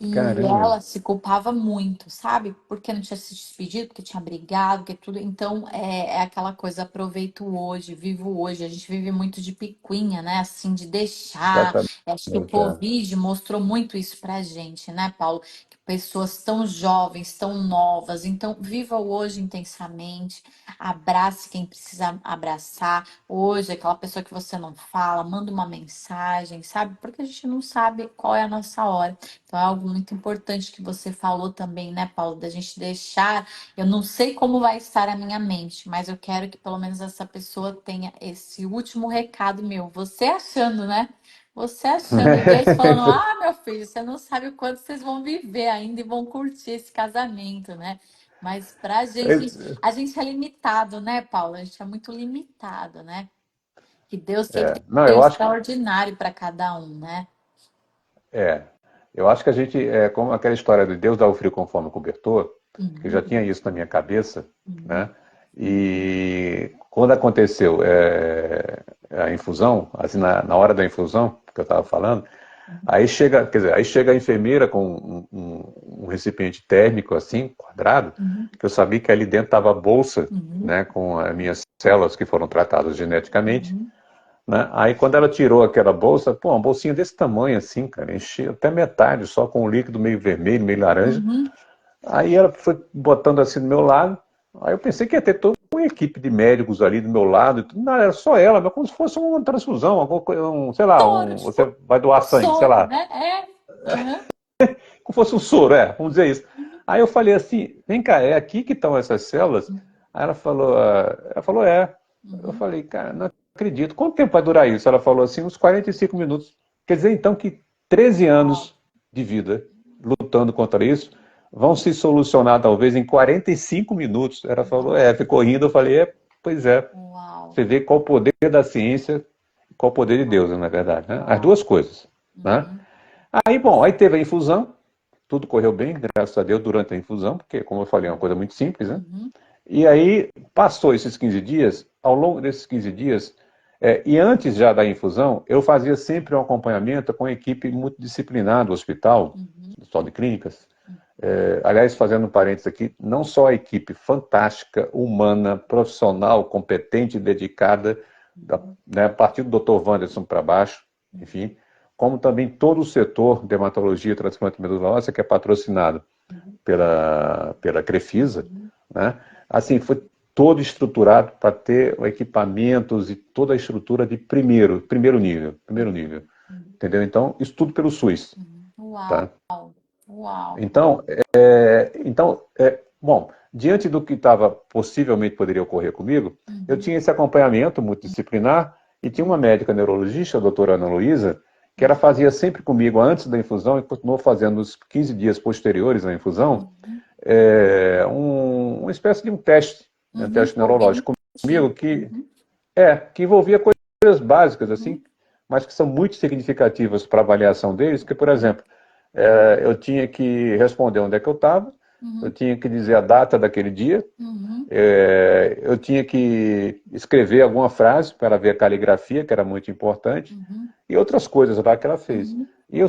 S1: E
S2: Caramba.
S1: ela se culpava muito, sabe? Porque não tinha se despedido, porque tinha brigado, porque tudo. Então é aquela coisa, aproveito hoje, vivo hoje. A gente vive muito de picuinha, né? Assim, de deixar.
S2: Exatamente,
S1: Acho que o
S2: é.
S1: Covid mostrou muito isso pra gente, né, Paulo? Que pessoas tão jovens, tão novas. Então, viva o hoje intensamente, abrace quem precisa abraçar. Hoje, aquela pessoa que você não fala, manda uma mensagem, sabe? Porque a gente não sabe qual é a nossa hora. Então, é algo muito importante que você falou também, né, Paulo, da gente deixar. Eu não sei como vai estar a minha mente, mas eu quero que pelo menos essa pessoa tenha esse último recado meu. Você achando, né? Você achando, e Deus falando: ah, meu filho, você não sabe o quanto vocês vão viver ainda e vão curtir esse casamento, né? Mas pra gente, a gente é limitado, né, Paulo? A gente é muito limitado, né? Que Deus tem que
S2: Não,
S1: ter o
S2: eu acho que
S1: extraordinário para cada um, né?
S2: é. Eu acho que a gente é como aquela história de Deus dá o frio conforme o cobertor, que eu já
S1: Uhum,
S2: tinha isso na minha cabeça,
S1: uhum,
S2: né? E quando aconteceu a infusão, assim na hora da infusão que eu estava falando, aí chega, quer dizer, aí chega a enfermeira com um recipiente térmico assim, quadrado,
S1: uhum,
S2: que eu sabia que ali dentro estava a bolsa,
S1: uhum.
S2: né, com as minhas células que foram tratadas geneticamente.
S1: Uhum,
S2: Né? Aí quando ela tirou aquela bolsa, pô, uma bolsinha desse tamanho assim, cara, enchia até metade, só com um líquido meio vermelho, meio laranja.
S1: uhum.
S2: Aí ela foi botando assim do meu lado. Aí eu pensei que ia ter toda uma equipe de médicos ali do meu lado. E tudo. Não, era só ela, mas como se fosse uma transfusão, alguma coisa, sei lá,
S1: Soro, tipo,
S2: você vai doar
S1: um
S2: sangue, sei
S1: soro,
S2: lá.
S1: né? É. Aham.
S2: Como fosse um soro, vamos dizer isso. Aí eu falei assim, vem cá, é aqui que estão essas células? Aí ela falou, é. Eu
S1: Uhum.
S2: falei, cara, não acredito. Quanto tempo vai durar isso? Ela falou assim, uns 45 minutos. Quer dizer, então, que 13
S1: Uau.
S2: anos de vida lutando contra isso vão se solucionar, talvez, em 45 minutos. Ela falou,
S1: Uau.
S2: ficou rindo. Eu falei, pois é.
S1: Uau.
S2: Você vê qual o poder da ciência, qual o poder de Deus, na verdade. Né? As
S1: Uau.
S2: duas coisas. Né?
S1: Uhum.
S2: Aí, bom, aí teve a infusão. Tudo correu bem, graças a Deus, durante a infusão, porque, como eu falei, é uma coisa muito simples, né?
S1: Uhum.
S2: E aí, passou esses 15 dias, ao longo desses 15 dias, e antes já da infusão, eu fazia sempre um acompanhamento com a equipe multidisciplinar do hospital,
S1: Uhum.
S2: do Hospital de Clínicas. Aliás, fazendo um parênteses aqui, não só a equipe fantástica, humana, profissional, competente e dedicada,
S1: Uhum.
S2: né, a partir do Dr. Wanderson para baixo, enfim, como também todo o setor de hematologia e transplante de medula óssea, que é patrocinado
S1: Uhum.
S2: pela Crefisa,
S1: Uhum.
S2: né? Assim, foi todo estruturado para ter equipamentos e toda a estrutura de primeiro nível,
S1: Uhum.
S2: entendeu? Então, isso tudo pelo SUS,
S1: Uhum. Uau.
S2: tá?
S1: Uau.
S2: Então, bom, diante do que estava possivelmente poderia ocorrer comigo, eu
S1: Uhum.
S2: tinha esse acompanhamento multidisciplinar e tinha uma médica neurologista, a doutora Ana Luísa, que ela fazia sempre comigo antes da infusão e continuou fazendo nos 15 dias posteriores à infusão,
S1: Uhum.
S2: uma espécie de um teste, né, um
S1: Uhum.
S2: teste neurológico comigo
S1: Cognitivo.
S2: que,
S1: Uhum.
S2: que envolvia coisas básicas,
S1: Uhum.
S2: assim, mas que são muito significativas para a avaliação deles, que, por exemplo, eu tinha que responder onde é que eu estava, eu
S1: Uhum.
S2: tinha que dizer a data daquele dia,
S1: Uhum.
S2: eu tinha que escrever alguma frase para ver a caligrafia, que era muito importante,
S1: Uhum.
S2: e outras coisas lá que ela fez.
S1: Uhum.
S2: E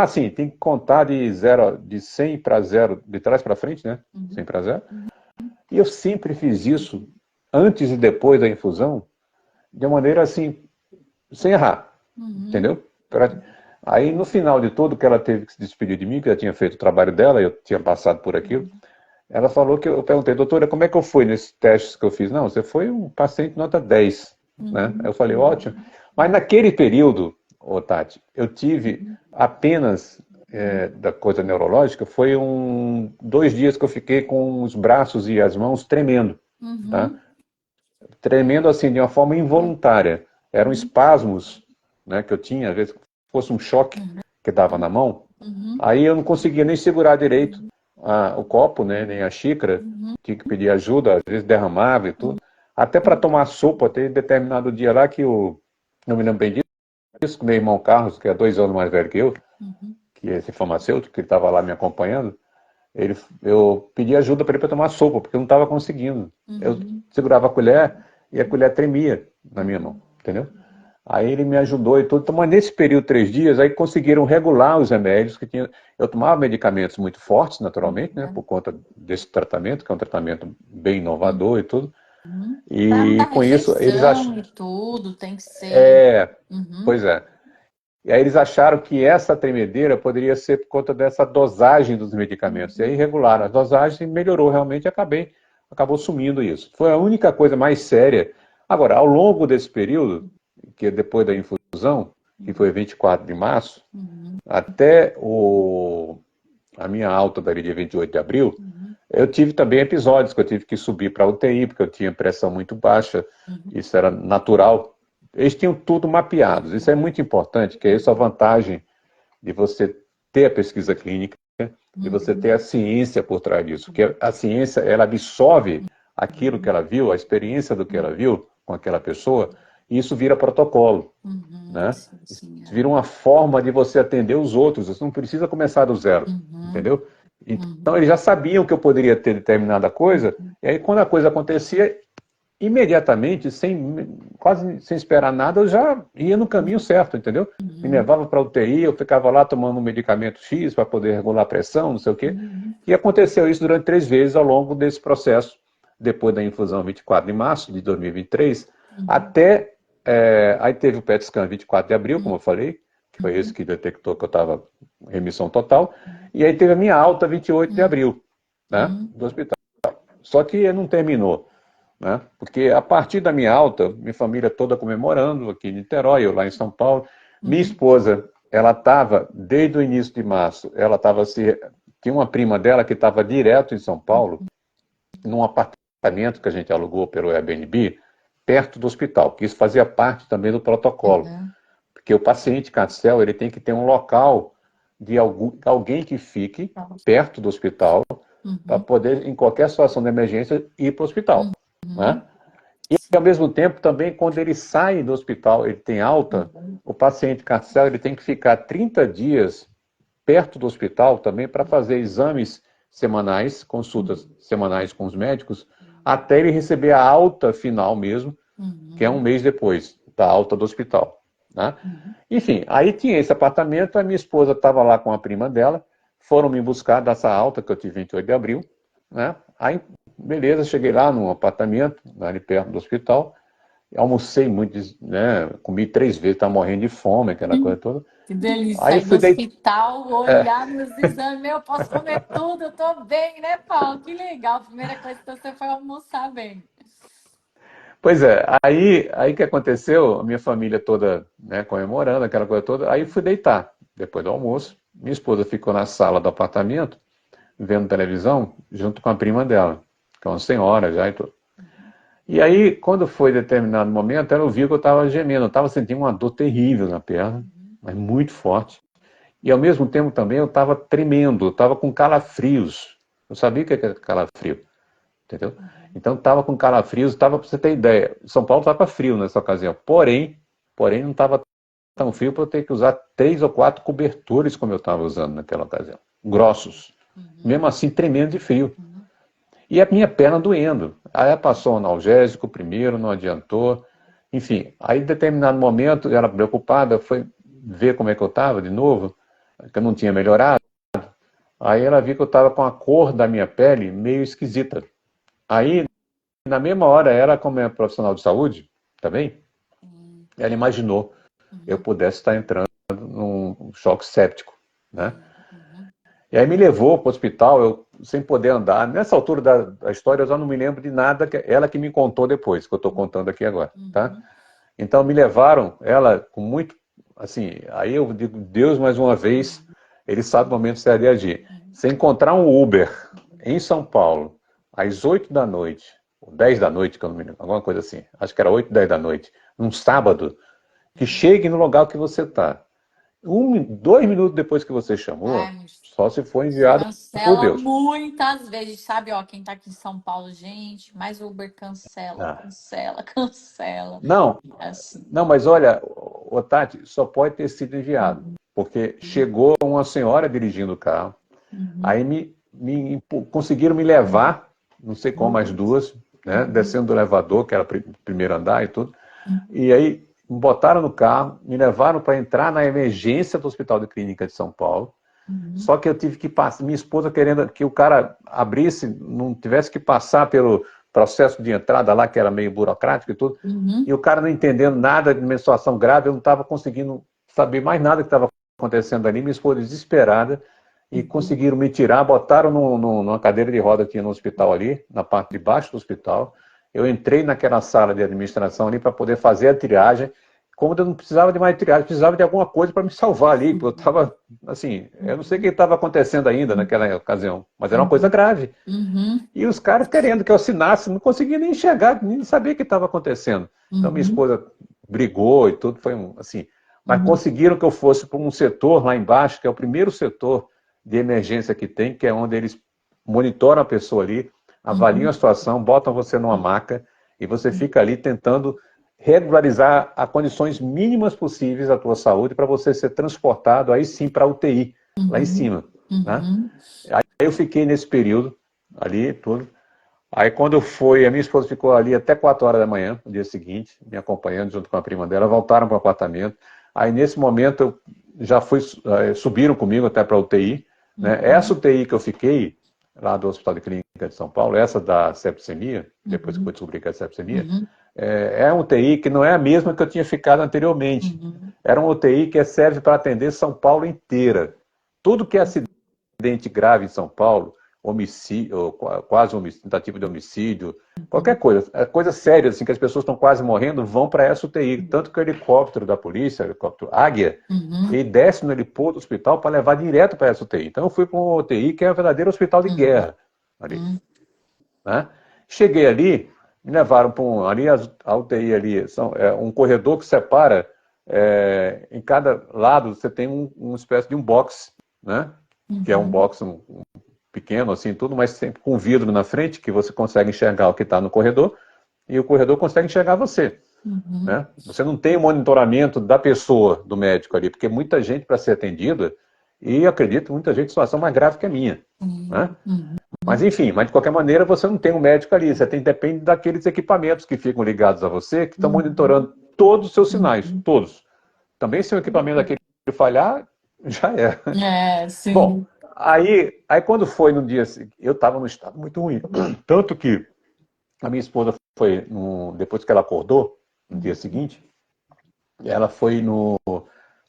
S2: sim, tem que contar de 100 para zero, de trás para frente, né? 100
S1: Uhum.
S2: para zero. E eu sempre fiz isso, antes e depois da infusão, de uma maneira assim, sem errar,
S1: Uhum.
S2: entendeu? Aí, no final de tudo, que ela teve que se despedir de mim, que já tinha feito o trabalho dela, eu tinha passado por aquilo,
S1: Uhum.
S2: ela falou que eu perguntei, doutora, como é que eu fui nesses testes que eu fiz? Não, você foi um paciente nota 10, né? Aí
S1: Uhum.
S2: eu falei,
S1: Uhum.
S2: ótimo. Mas naquele período, Tati, eu tive
S1: Uhum.
S2: apenas da coisa neurológica foi 2 dias que eu fiquei com os braços e as mãos tremendo, tá?
S1: Uhum.
S2: Tremendo assim, de uma forma involuntária. Eram espasmos, né, que eu tinha, às vezes fosse um choque que dava na mão,
S1: Uhum.
S2: aí eu não conseguia nem segurar direito o copo, né, nem a xícara, tinha que pedir ajuda, às vezes derramava e tudo. Até para tomar sopa, tem determinado dia lá que não me lembro bem disso, que meu irmão Carlos, que é 2 anos mais velho que eu,
S1: Uhum.
S2: que é esse farmacêutico, que ele estava lá me acompanhando, eu pedi ajuda para ele para tomar sopa, porque eu não estava conseguindo. Eu
S1: Uhum.
S2: segurava a colher e a colher tremia na minha mão, entendeu? Aí ele me ajudou e tudo. Então, mas nesse período de 3 dias, aí conseguiram regular os remédios que tinha. Eu tomava medicamentos muito fortes, naturalmente, né, por conta desse tratamento, que é um tratamento bem inovador e tudo.
S1: Uhum. Para não
S2: E
S1: dar
S2: com isso, eles
S1: rejeição
S2: acharam.
S1: e tudo, tem que ser. Uhum.
S2: Pois é. E aí eles acharam que essa tremedeira poderia ser por conta dessa dosagem dos medicamentos. E aí regularam a dosagem e melhorou realmente e acabou sumindo isso. Foi a única coisa mais séria. Agora, ao longo desse período, que é depois da infusão, que foi 24 de março,
S1: Uhum.
S2: até a minha alta dali dia 28 de abril,
S1: Uhum.
S2: eu tive também episódios que eu tive que subir para a UTI, porque eu tinha pressão muito baixa,
S1: Uhum.
S2: isso era natural. Eles tinham tudo mapeado, isso é muito importante, que é essa a vantagem de você ter a pesquisa clínica, de você ter a ciência por trás disso, porque a ciência, ela absorve aquilo que ela viu, a experiência do que ela viu com aquela pessoa, e isso vira protocolo,
S1: Uhum.
S2: né?
S1: Sim,
S2: Isso
S1: sim, é.
S2: vira uma forma de você atender os outros, você não precisa começar do zero,
S1: Uhum.
S2: entendeu? Então
S1: Uhum.
S2: eles já sabiam que eu poderia ter determinada coisa, e aí quando a coisa acontecia, imediatamente, quase sem esperar nada, eu já ia no caminho certo, entendeu? Me
S1: Uhum.
S2: levava para a UTI, eu ficava lá tomando um medicamento X para poder regular a pressão, não sei o quê.
S1: Uhum.
S2: E aconteceu isso durante 3 vezes ao longo desse processo, depois da infusão 24 de março de 2023,
S1: Uhum.
S2: até. Aí teve o PET scan 24 de abril, como eu falei, que foi esse
S1: Uhum.
S2: que detectou que eu estava em remissão total, e aí teve a minha alta 28 de abril, né,
S1: Uhum.
S2: do hospital. Só que não terminou, né? Porque a partir da minha alta, minha família toda comemorando aqui em Niterói, eu lá em São Paulo, minha
S1: Uhum.
S2: esposa, ela estava, desde o início de março, ela estava tinha uma prima dela que estava direto em São Paulo, num apartamento que a gente alugou pelo Airbnb, perto do hospital, que isso fazia parte também do protocolo,
S1: Uhum.
S2: porque o paciente CAR-T-cell, ele tem que ter um local de alguém que fique perto do hospital para
S1: Uhum.
S2: poder, em qualquer situação de emergência, ir para o hospital, né?
S1: Uhum.
S2: E ao
S1: Sim.
S2: mesmo tempo, também, quando ele sai do hospital, ele tem alta,
S1: Uhum.
S2: o paciente carcel ele tem que ficar 30 dias perto do hospital também para fazer exames semanais, consultas semanais com os médicos, até ele receber a alta final mesmo, que é um
S1: Uhum.
S2: mês depois da alta do hospital, né?
S1: Uhum.
S2: Enfim, aí tinha esse apartamento, a minha esposa estava lá com a prima dela, foram me buscar dessa alta que eu tive 28 de abril, né? Aí, beleza, cheguei lá no apartamento, ali perto do hospital, almocei muito, né? Comi 3 vezes, estava morrendo de fome, aquela coisa toda.
S1: Que delícia
S2: Aí
S1: sair do
S2: fui deitar.
S1: hospital, olhar meus exames, meu, eu posso comer tudo, eu tô bem, né, Paulo? Que legal. A primeira coisa que você foi almoçar bem.
S2: Pois é, aí que aconteceu, a minha família toda, né, comemorando, aquela coisa toda, aí fui deitar, depois do almoço. Minha esposa ficou na sala do apartamento, vendo televisão, junto com a prima dela, que é uma senhora já e tudo. E aí, quando foi determinado momento, ela viu que eu estava gemendo, eu estava sentindo uma dor terrível na perna, mas muito forte. E ao mesmo tempo também eu estava tremendo, eu estava com calafrios. Eu sabia o que era calafrio, entendeu? Então estava com calafrios, estava para você ter ideia. São Paulo estava frio nessa ocasião, porém não estava tão frio para eu ter que usar 3 ou 4 cobertores como eu estava usando naquela ocasião, grossos.
S1: Uhum.
S2: Mesmo assim, tremendo de frio.
S1: Uhum.
S2: E a minha perna doendo. Aí passou o analgésico primeiro, não adiantou. Enfim, aí em determinado momento, ela preocupada, foi ver como é que eu estava de novo, que eu não tinha melhorado. Aí ela viu que eu estava com a cor da minha pele meio esquisita. Aí, na mesma hora, ela, como é profissional de saúde, também,
S1: Sim.
S2: ela imaginou eu
S1: Uhum.
S2: pudesse estar entrando num choque séptico, né?
S1: Sim. Uhum.
S2: E aí me levou para o hospital, eu sem poder andar. Nessa altura da história eu já não me lembro de nada, ela que me contou depois, que eu estou contando aqui agora, tá?
S1: Uhum.
S2: Então me levaram, ela com muito, assim, aí eu digo, Deus mais uma vez ele sabe o momento certo de agir. Se encontrar um Uber em São Paulo, às 8 da noite, ou 10 da noite, que eu não me lembro, alguma coisa assim, acho que era 8, 10 da noite, num sábado, que chegue no lugar que você está. 2 minutos depois que você chamou,
S1: Ai,
S2: só se for enviado por
S1: cancela
S2: Deus.
S1: muitas vezes, sabe? Ó, quem tá aqui em São Paulo, gente, mas o Uber cancela,
S2: Ah.
S1: cancela, cancela.
S2: Não,
S1: É assim.
S2: não, mas olha, ô Tati, só pode ter sido enviado, porque chegou uma senhora dirigindo o carro,
S1: Uhum,
S2: aí conseguiram me levar, não sei como, as duas, né, descendo do elevador, que era primeiro andar e tudo, e aí me botaram no carro, me levaram para entrar na emergência do Hospital de Clínica de São Paulo,
S1: uhum,
S2: só que eu tive que passar, minha esposa querendo que o cara abrisse, não tivesse que passar pelo processo de entrada lá, que era meio burocrático e tudo,
S1: uhum,
S2: e o cara não entendendo nada de menstruação grave, eu não estava conseguindo saber mais nada que estava acontecendo ali, minha esposa desesperada, e conseguiram me tirar, botaram numa cadeira de roda que tinha no hospital ali, na parte de baixo do hospital, eu entrei naquela sala de administração ali para poder fazer a triagem, como eu não precisava de mais triagem, precisava de alguma coisa para me salvar ali, porque eu estava, assim, eu não sei o que estava acontecendo ainda naquela ocasião, mas era uma coisa grave.
S1: uhum,
S2: E os caras querendo que eu assinasse, não conseguia nem enxergar, nem saber o que estava acontecendo. Então minha
S1: uhum,
S2: esposa brigou e tudo, foi assim. Mas
S1: uhum,
S2: conseguiram que eu fosse para um setor lá embaixo, que é o primeiro setor de emergência que tem, que é onde eles monitoram a pessoa ali, avaliam a
S1: uhum,
S2: situação, botam você numa maca e você fica ali tentando regularizar a condições mínimas possíveis da tua saúde para você ser transportado aí sim para a UTI, lá em
S1: uhum,
S2: cima. Né?
S1: uhum,
S2: Aí eu fiquei nesse período ali, tudo. Aí quando eu fui, a minha esposa ficou ali até 4 horas da manhã, no dia seguinte, me acompanhando junto com a prima dela, voltaram para o apartamento. Aí nesse momento eu já fui, subiram comigo até para a UTI. Né? Essa
S1: uhum,
S2: UTI que eu fiquei, lá do Hospital de Clínica de São Paulo, essa da septicemia, depois que eu descobri que é septicemia,
S1: uhum,
S2: é uma UTI que não é a mesma que eu tinha ficado anteriormente.
S1: uhum,
S2: Era uma UTI que serve para atender São Paulo inteira. Tudo que é acidente grave em São Paulo, homicídio, ou quase homicídio, tentativa de homicídio, qualquer coisa, coisa séria, assim, que as pessoas estão quase morrendo, vão para essa UTI. Tanto que o helicóptero da polícia, o helicóptero Águia,
S1: uhum,
S2: ele desce no heliporto do hospital para levar direto para essa UTI. Então eu fui para uma UTI que é um verdadeiro hospital de guerra ali.
S1: uhum,
S2: Né? Cheguei ali, me levaram para ali a UTI ali, um corredor que separa, em cada lado você tem uma espécie de um box, né? Que é um
S1: uhum,
S2: box pequeno assim, tudo, mas sempre com vidro na frente, que você consegue enxergar o que está no corredor, e o corredor consegue enxergar você.
S1: uhum,
S2: Né? Você não tem o monitoramento da pessoa, do médico ali, porque muita gente para ser atendida, e acredito, muita gente em situação mais grave que a minha. Né?
S1: uhum,
S2: Mas enfim, mas de qualquer maneira você não tem um médico ali, depende daqueles equipamentos que ficam ligados a você, que estão
S1: uhum,
S2: monitorando todos os seus sinais,
S1: uhum.
S2: todos. Também se o equipamento daquele falhar, já é.
S1: É,
S2: Bom,
S1: sim.
S2: aí quando foi no dia seguinte, eu estava num estado muito ruim. Tanto que a minha esposa foi, depois que ela acordou, no dia seguinte, ela foi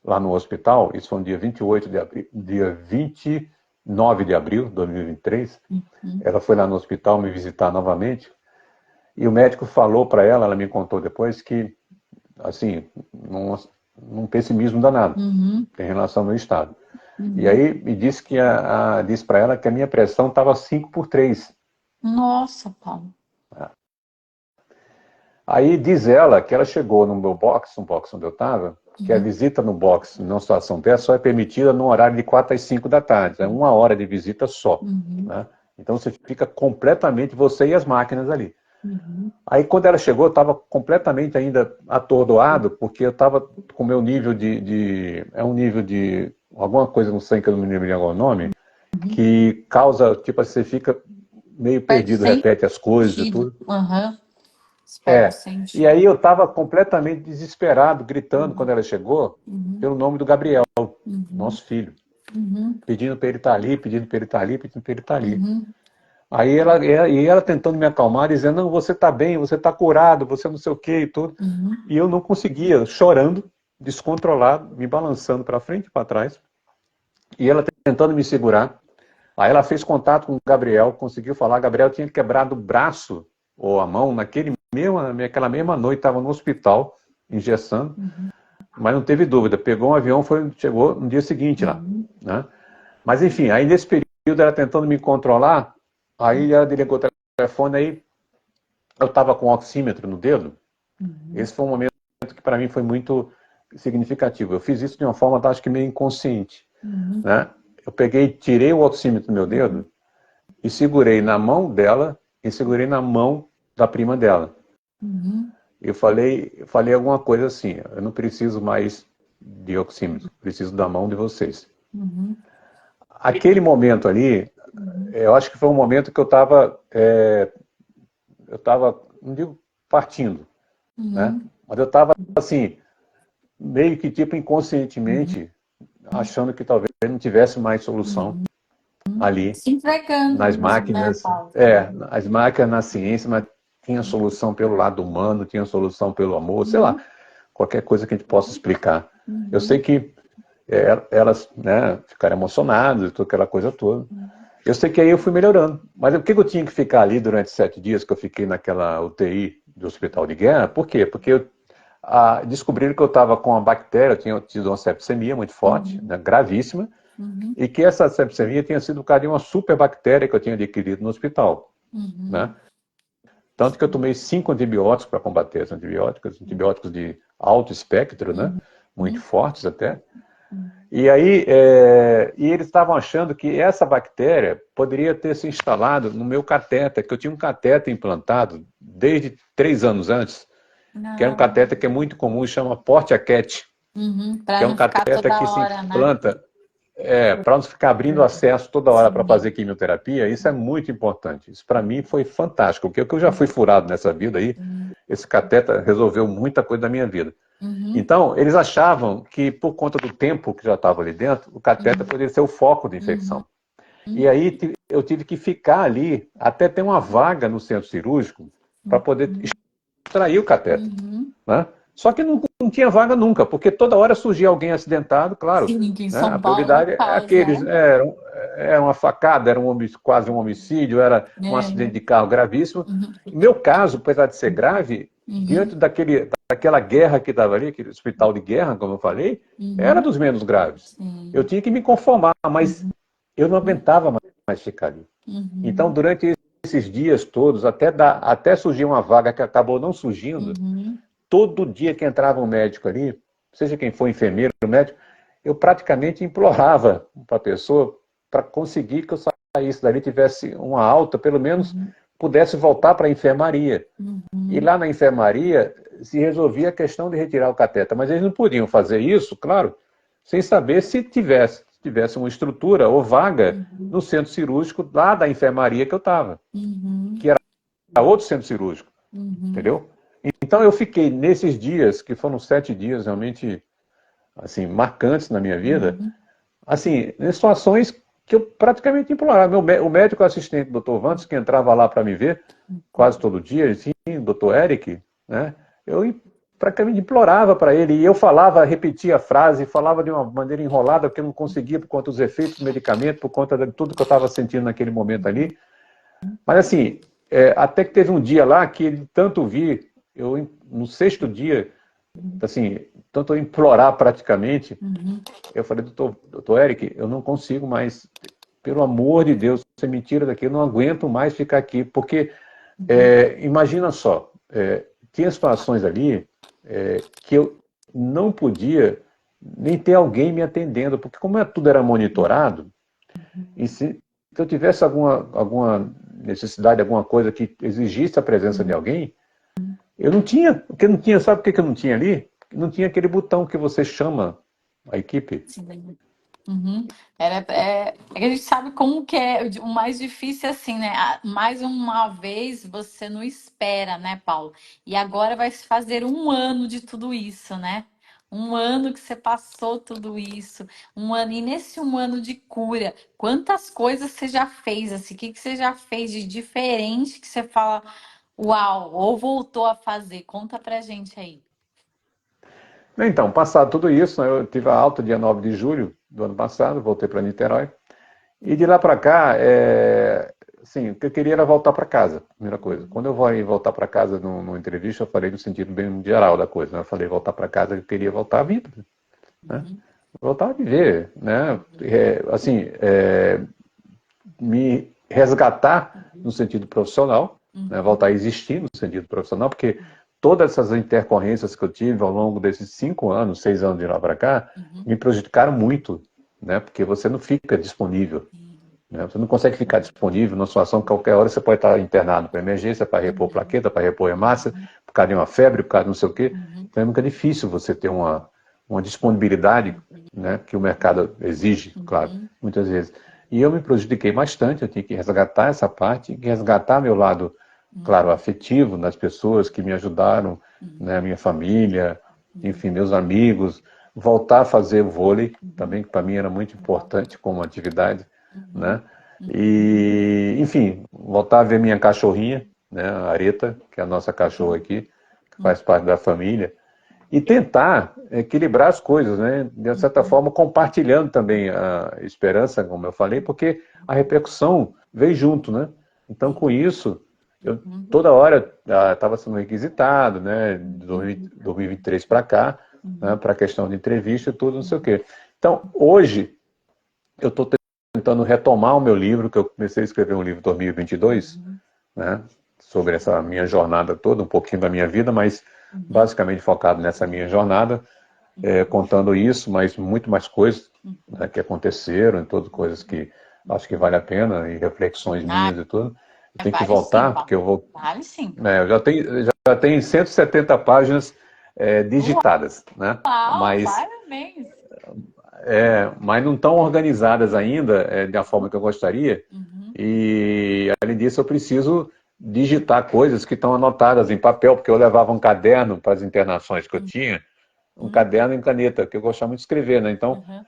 S2: lá no hospital, isso foi no dia 28 de abril, dia 29 de abril de 2023.
S1: Uhum,
S2: Ela foi lá no hospital me visitar novamente, e o médico falou para ela me contou depois, que, assim, num pessimismo danado
S1: uhum,
S2: em relação ao meu estado. E
S1: uhum.
S2: aí me disse disse para ela que a minha pressão estava 5/3.
S1: Nossa, Paulo.
S2: Aí diz ela que ela chegou no meu box, um box onde eu estava, que a
S1: Uhum,
S2: visita no box, numa situação dessa, só é permitida no horário de 4 às 5 da tarde. É 1 hora de visita só.
S1: uhum,
S2: Né? Então você fica completamente, você e as máquinas ali.
S1: uhum,
S2: Aí quando ela chegou, eu estava completamente ainda atordoado, porque eu estava com o meu nível é um nível de alguma coisa no sangue que eu não me lembro de algum nome,
S1: uhum.
S2: que causa, tipo, você fica meio
S1: Perde
S2: perdido, repete as coisas e
S1: sentido.
S2: tudo.
S1: Aham. Perde
S2: É. E
S1: sentido.
S2: aí eu estava completamente desesperado, gritando quando
S1: Uhum,
S2: ela chegou,
S1: uhum,
S2: pelo nome do Gabriel,
S1: uhum,
S2: nosso filho,
S1: uhum,
S2: pedindo para ele estar ali, pedindo para ele estar ali, pedindo para ele estar ali.
S1: uhum,
S2: Aí ela tentando me acalmar, dizendo, não, você está bem, você está curado, você não sei o que e tudo.
S1: uhum,
S2: E eu não conseguia, chorando, descontrolado, me balançando para frente e para trás. E ela tentando me segurar. Aí ela fez contato com o Gabriel, conseguiu falar. Gabriel tinha quebrado o braço ou a mão naquela mesma noite, estava no hospital, engessando,
S1: uhum,
S2: mas não teve dúvida. Pegou um avião, chegou no dia seguinte lá.
S1: uhum,
S2: Né? Mas enfim, aí nesse período ela tentando me controlar, aí ela desligou o telefone, aí eu estava com o oxímetro no dedo.
S1: Uhum.
S2: Esse foi um momento que para mim foi muito significativo. Eu fiz isso de uma forma, acho que meio inconsciente,
S1: Uhum.
S2: né? Eu peguei, tirei o oxímetro do meu dedo e segurei na mão dela e segurei na mão da prima dela.
S1: Uhum.
S2: Eu falei alguma coisa assim, eu não preciso mais de oxímetro, preciso da mão de vocês.
S1: Uhum.
S2: Aquele momento ali,
S1: Uhum.
S2: eu acho que foi um momento que eu estava, não digo partindo, né?
S1: Uhum.
S2: Mas eu estava assim, meio que tipo
S1: Uhum.
S2: inconscientemente, achando que talvez não tivesse mais solução
S1: Uhum.
S2: ali
S1: Se entregando
S2: nas
S1: mesmo, né,
S2: máquinas,
S1: Paulo?
S2: as máquinas na ciência, mas tinha solução pelo lado humano, tinha solução pelo amor, sei lá,
S1: Uhum.
S2: qualquer coisa que a gente possa explicar. Eu sei
S1: Uhum.
S2: que elas, né, ficaram emocionadas, toda aquela coisa toda. Eu sei que aí eu fui melhorando. Mas por que eu tinha que ficar ali durante 7 dias que eu fiquei naquela UTI do hospital de guerra? Por quê? Porque descobriram que eu estava com uma bactéria, eu tinha tido uma sepsemia muito forte,
S1: Uhum.
S2: né, gravíssima,
S1: Uhum.
S2: e que essa sepsemia tinha sido por causa de uma superbactéria que eu tinha adquirido no hospital, né?
S1: Uhum.
S2: Tanto que eu tomei 5 antibióticos para combater esses antibióticos de alto espectro, né?
S1: Uhum.
S2: Muito
S1: Uhum.
S2: fortes até.
S1: Uhum.
S2: E aí, eles estavam achando que essa bactéria poderia ter se instalado no meu catéter, que eu tinha um catéter implantado desde 3 anos antes, que é um
S1: Não.
S2: catéter que é muito comum, chama Porte-a-Cat,
S1: Uhum.
S2: que
S1: Para
S2: é um
S1: não ficar
S2: catéter
S1: toda
S2: que se
S1: hora, né?
S2: implanta para não ficar abrindo acesso toda hora para
S1: Sim.
S2: fazer quimioterapia. Isso é muito importante. Isso para mim foi fantástico, porque eu já fui furado nessa vida aí,
S1: Uhum.
S2: esse catéter resolveu muita coisa da minha vida.
S1: Uhum.
S2: Então, eles achavam que, por conta do tempo que já estava ali dentro, o catéter
S1: Uhum.
S2: poderia ser o foco de
S1: Uhum.
S2: infecção. E aí eu tive que ficar ali até ter uma vaga no centro cirúrgico para poder
S1: Uhum.
S2: extrair o catéter,
S1: Uhum.
S2: né? Só que não tinha vaga nunca, porque toda hora surgia alguém acidentado, claro.
S1: Sim, aqui em
S2: Né? A
S1: São Paulo é
S2: prioridade é
S1: caos,
S2: aqueles.
S1: né?
S2: Era uma facada, era quase um homicídio, era um acidente
S1: É.
S2: de carro gravíssimo.
S1: Uhum.
S2: No meu caso, apesar de ser grave,
S1: Uhum.
S2: diante daquela guerra que estava ali, aquele hospital de guerra, como eu falei, era
S1: Uhum.
S2: dos menos graves. Eu
S1: Sim.
S2: tinha que me conformar, mas
S1: Uhum.
S2: eu não aguentava mais ficar ali. Então,
S1: Uhum.
S2: durante esses dias todos, até surgir uma vaga que acabou não surgindo,
S1: Uhum.
S2: todo dia que entrava um médico ali, seja quem for, enfermeiro, médico, eu praticamente implorava para a pessoa para conseguir que eu saísse dali, tivesse uma alta, pelo menos
S1: Uhum.
S2: pudesse voltar para a enfermaria. E
S1: Uhum.
S2: lá na enfermaria se resolvia a questão de retirar o cateter, mas eles não podiam fazer isso, claro, sem saber se tivesse uma estrutura ou vaga
S1: Uhum.
S2: no centro cirúrgico lá da enfermaria que eu estava,
S1: Uhum.
S2: que era outro centro cirúrgico,
S1: Uhum.
S2: entendeu? Então eu fiquei nesses dias, que foram 7 dias realmente assim marcantes na minha vida,
S1: Uhum.
S2: assim, em situações que eu praticamente implorava. O médico assistente, o Dr. Vantes, que entrava lá para me ver quase todo dia, ele disse, Dr. Eric, né? Eu praticamente implorava para ele, e eu falava, repetia a frase, falava de uma maneira enrolada, porque eu não conseguia por conta dos efeitos do medicamento, por conta de tudo que eu estava sentindo naquele momento ali. Mas assim, até que teve um dia lá que ele tanto vi, eu no sexto dia, assim, tanto eu implorar praticamente,
S1: Uhum.
S2: eu falei, doutor Eric, eu não consigo mais, pelo amor de Deus, você me tira daqui, eu não aguento mais ficar aqui, porque
S1: Uhum.
S2: imagina só, tinha situações ali que eu não podia nem ter alguém me atendendo, porque como tudo era monitorado, e se eu tivesse alguma necessidade, alguma coisa que exigisse a presença de
S1: Uhum.
S2: alguém, eu não tinha, porque não tinha, sabe por que eu não tinha ali? Não tinha aquele botão que você chama a equipe.
S1: Sim. Uhum. É que a gente sabe como que é o mais difícil assim, né? Mais uma vez você não espera, né, Paulo? E agora vai se fazer um ano de tudo isso, né? Um ano que você passou tudo isso, um ano, e nesse um ano de cura, quantas coisas você já fez, assim, o que você já fez de diferente que você fala, uau, ou voltou a fazer? Conta pra gente aí.
S2: Então, passado tudo isso, né, eu tive a alta dia 9 de julho do ano passado, voltei para Niterói. E de lá para cá, assim, o que eu queria era voltar para casa, primeira coisa. Quando eu vou voltar para casa numa entrevista, eu falei no sentido bem geral da coisa. Né? Eu falei voltar para casa, eu queria voltar à vida. Né?
S1: Uhum.
S2: voltar a viver, né? Assim, me resgatar no sentido profissional, né? Voltar a existir no sentido profissional, porque todas essas intercorrências que eu tive ao longo desses 5 anos, 6 anos de lá para cá, me prejudicaram muito, né? Porque você não fica disponível, né? Você não consegue ficar disponível numa situação que qualquer hora você pode estar internado para emergência, para repor plaqueta, para repor hemácia, por causa de uma febre, por causa de não sei o quê. Então é muito difícil você ter uma disponibilidade, né, que o mercado exige, claro, muitas vezes. E eu me prejudiquei bastante, eu tinha que resgatar essa parte, resgatar meu lado, claro, afetivo nas pessoas que me ajudaram, né, minha família, enfim, meus amigos, voltar a fazer o vôlei também, que para mim era muito importante como atividade, né? E, enfim, voltar a ver minha cachorrinha, né, a Areta, que é a nossa cachorra aqui, que faz parte da família, e tentar equilibrar as coisas, né? De certa forma, compartilhando também a esperança, como eu falei, porque a repercussão veio junto, né? Então, com isso, eu toda hora estava sendo requisitado, né? De 2023 para cá, né? Para a questão de entrevista e tudo, não sei o quê. Então, hoje, eu estou tentando retomar o meu livro, que eu comecei a escrever um livro em 2022, né? Sobre essa minha jornada toda, um pouquinho da minha vida, mas basicamente focado nessa minha jornada, contando isso, mas muito mais coisas, né, que aconteceram, e todas coisas que acho que vale a pena, e reflexões
S1: Ah,
S2: minhas e tudo. Eu tenho que
S1: vale sim,
S2: voltar,
S1: Paulo.
S2: porque eu vou.
S1: Vale sim.
S2: Já tenho 170 páginas digitadas, né?
S1: Uau,
S2: Mas,
S1: parabéns.
S2: mas não estão organizadas ainda da forma que eu gostaria. E, além disso, eu preciso digitar coisas que estão anotadas em papel, porque eu levava um caderno para as internações que eu tinha, um caderno em caneta, que eu gostava muito de escrever, né? Então,
S1: Uhum.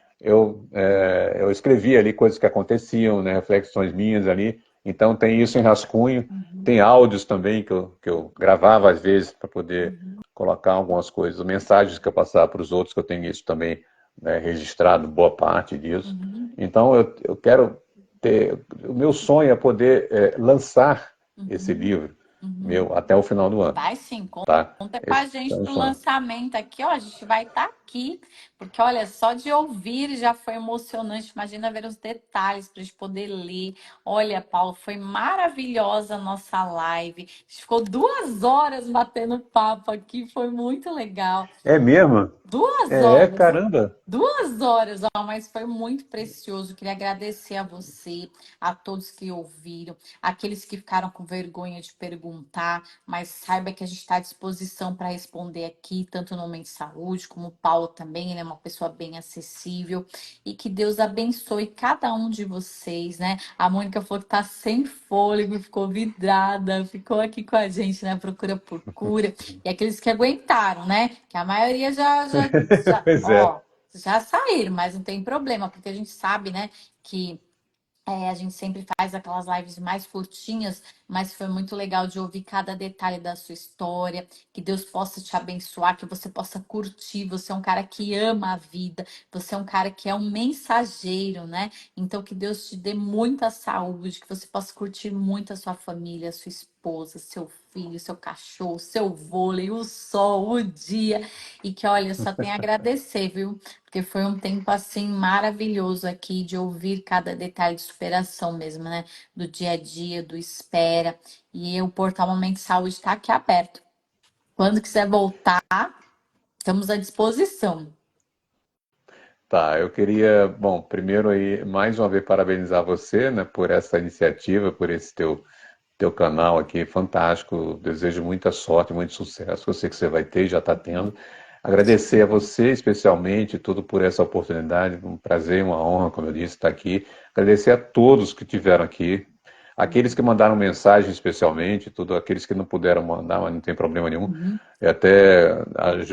S2: eu escrevia ali coisas que aconteciam, né? Reflexões minhas ali. Então, tem isso em rascunho. Tem áudios também que eu gravava às vezes para poder colocar algumas coisas, mensagens que eu passava para os outros, que eu tenho isso também, né, registrado, boa parte disso. Então, eu quero ter. O meu sonho é poder lançar esse livro meu até o final do ano.
S1: Vai sim,
S2: Tá?
S1: conta com a
S2: Esse é
S1: gente
S2: um
S1: pro
S2: sonho.
S1: lançamento aqui, ó. A gente vai estar aqui, porque olha, só de ouvir já foi emocionante. Imagina ver os detalhes para a gente poder ler. Olha, Paulo, foi maravilhosa a nossa live. A gente ficou 2 horas batendo papo aqui, foi muito legal.
S2: É mesmo?
S1: 2 horas.
S2: Caramba.
S1: 2 horas, ó, mas foi muito precioso. Queria agradecer a você, a todos que ouviram, aqueles que ficaram com vergonha de perguntar, mas saiba que a gente está à disposição para responder aqui, tanto no Mente Saúde, como o Paulo também, ele é uma pessoa bem acessível. E que Deus abençoe cada um de vocês, né? A Mônica falou que tá sem fôlego, ficou vidrada, ficou aqui com a gente, né? Procura por cura. E aqueles que aguentaram, né? Que a maioria
S2: Pois é.
S1: ó, já saíram, mas não tem problema, porque a gente sabe, né, que a gente sempre faz aquelas lives mais curtinhas, mas foi muito legal de ouvir cada detalhe da sua história. Que Deus possa te abençoar, que você possa curtir. Você é um cara que ama a vida, você é um cara que é um mensageiro, né? Então, que Deus te dê muita saúde, que você possa curtir muito a sua família, a sua esposa, seu filho, seu cachorro, seu vôlei, o sol, o dia. E que, olha, só tem a agradecer, viu? Porque foi um tempo assim maravilhoso aqui de ouvir cada detalhe de superação mesmo, né? Do dia a dia, do espera. E o Portal Momento de Saúde está aqui aberto. Quando quiser voltar, estamos à disposição.
S2: Tá, eu queria, bom, primeiro aí, mais uma vez, parabenizar você, né, por essa iniciativa, por esse teu canal aqui fantástico. Desejo muita sorte, muito sucesso. Eu sei que você vai ter, já está tendo. Agradecer a você, especialmente, tudo por essa oportunidade. Um prazer, uma honra, como eu disse, estar aqui. Agradecer a todos que estiveram aqui. Aqueles que mandaram mensagem, especialmente, tudo aqueles que não puderam mandar, mas não tem problema nenhum. E até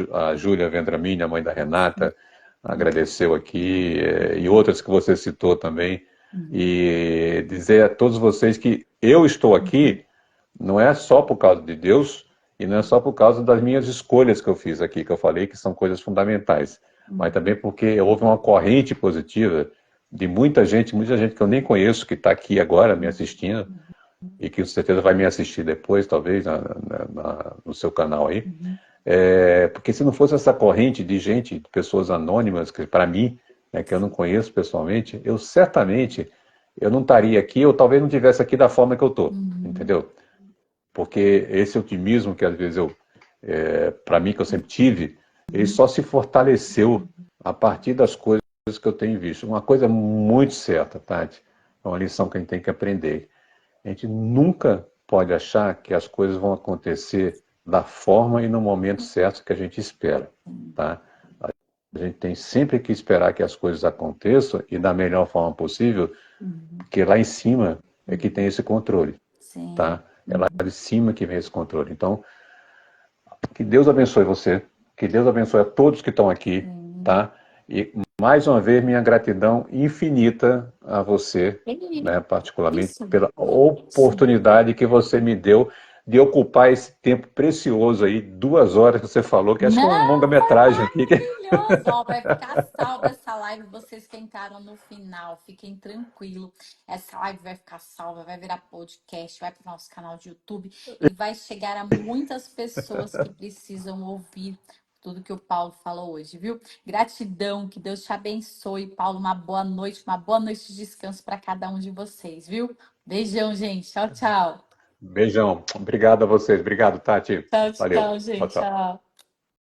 S2: a Júlia Vendramini, a mãe da Renata, agradeceu aqui, e outras que você citou também. E dizer a todos vocês que eu estou aqui não é só por causa de Deus e não é só por causa das minhas escolhas que eu fiz aqui, que eu falei que são coisas fundamentais, mas também porque houve uma corrente positiva de muita gente que eu nem conheço que está aqui agora me assistindo e que com certeza vai me assistir depois, talvez, no seu canal aí. Porque se não fosse essa corrente de gente, de pessoas anônimas, que para mim né, que eu não conheço pessoalmente, eu certamente eu não estaria aqui, ou talvez não estivesse aqui da forma que eu estou,
S1: Uhum.
S2: entendeu? Porque esse otimismo que às vezes para mim que eu sempre tive, ele só se fortaleceu a partir das coisas que eu tenho visto. Uma coisa muito certa, Tati, é uma lição que a gente tem que aprender. A gente nunca pode achar que as coisas vão acontecer da forma e no momento certo que a gente espera, tá? A gente tem sempre que esperar que as coisas aconteçam e da melhor forma possível,
S1: Uhum.
S2: porque lá em cima é que tem
S1: Uhum.
S2: esse controle,
S1: Sim.
S2: tá? É lá
S1: Uhum.
S2: de cima que vem esse controle. Então, que Deus abençoe você, que Deus abençoe a todos que estão aqui,
S1: Sim.
S2: tá? E mais uma vez minha gratidão infinita a você, né, particularmente
S1: Isso.
S2: pela
S1: Isso.
S2: oportunidade que você me deu de ocupar esse tempo precioso aí, 2 horas que você falou, que acho que é uma
S1: Não, foi
S2: longa-metragem aqui.
S1: maravilhoso. Ó, vai ficar salva essa live. Vocês que entraram no final, fiquem tranquilos. Essa live vai ficar salva, vai virar podcast, vai para o nosso canal de YouTube e vai chegar a muitas pessoas que precisam ouvir tudo que o Paulo falou hoje, viu? Gratidão, que Deus te abençoe, Paulo. Uma boa noite de descanso para cada um de vocês, viu? Beijão, gente. Tchau, tchau.
S2: Beijão, obrigado a vocês, obrigado, Tati.
S1: Tchau,
S2: Valeu,
S1: tchau,
S2: tchau,
S1: gente.
S2: tchau.
S1: Tchau.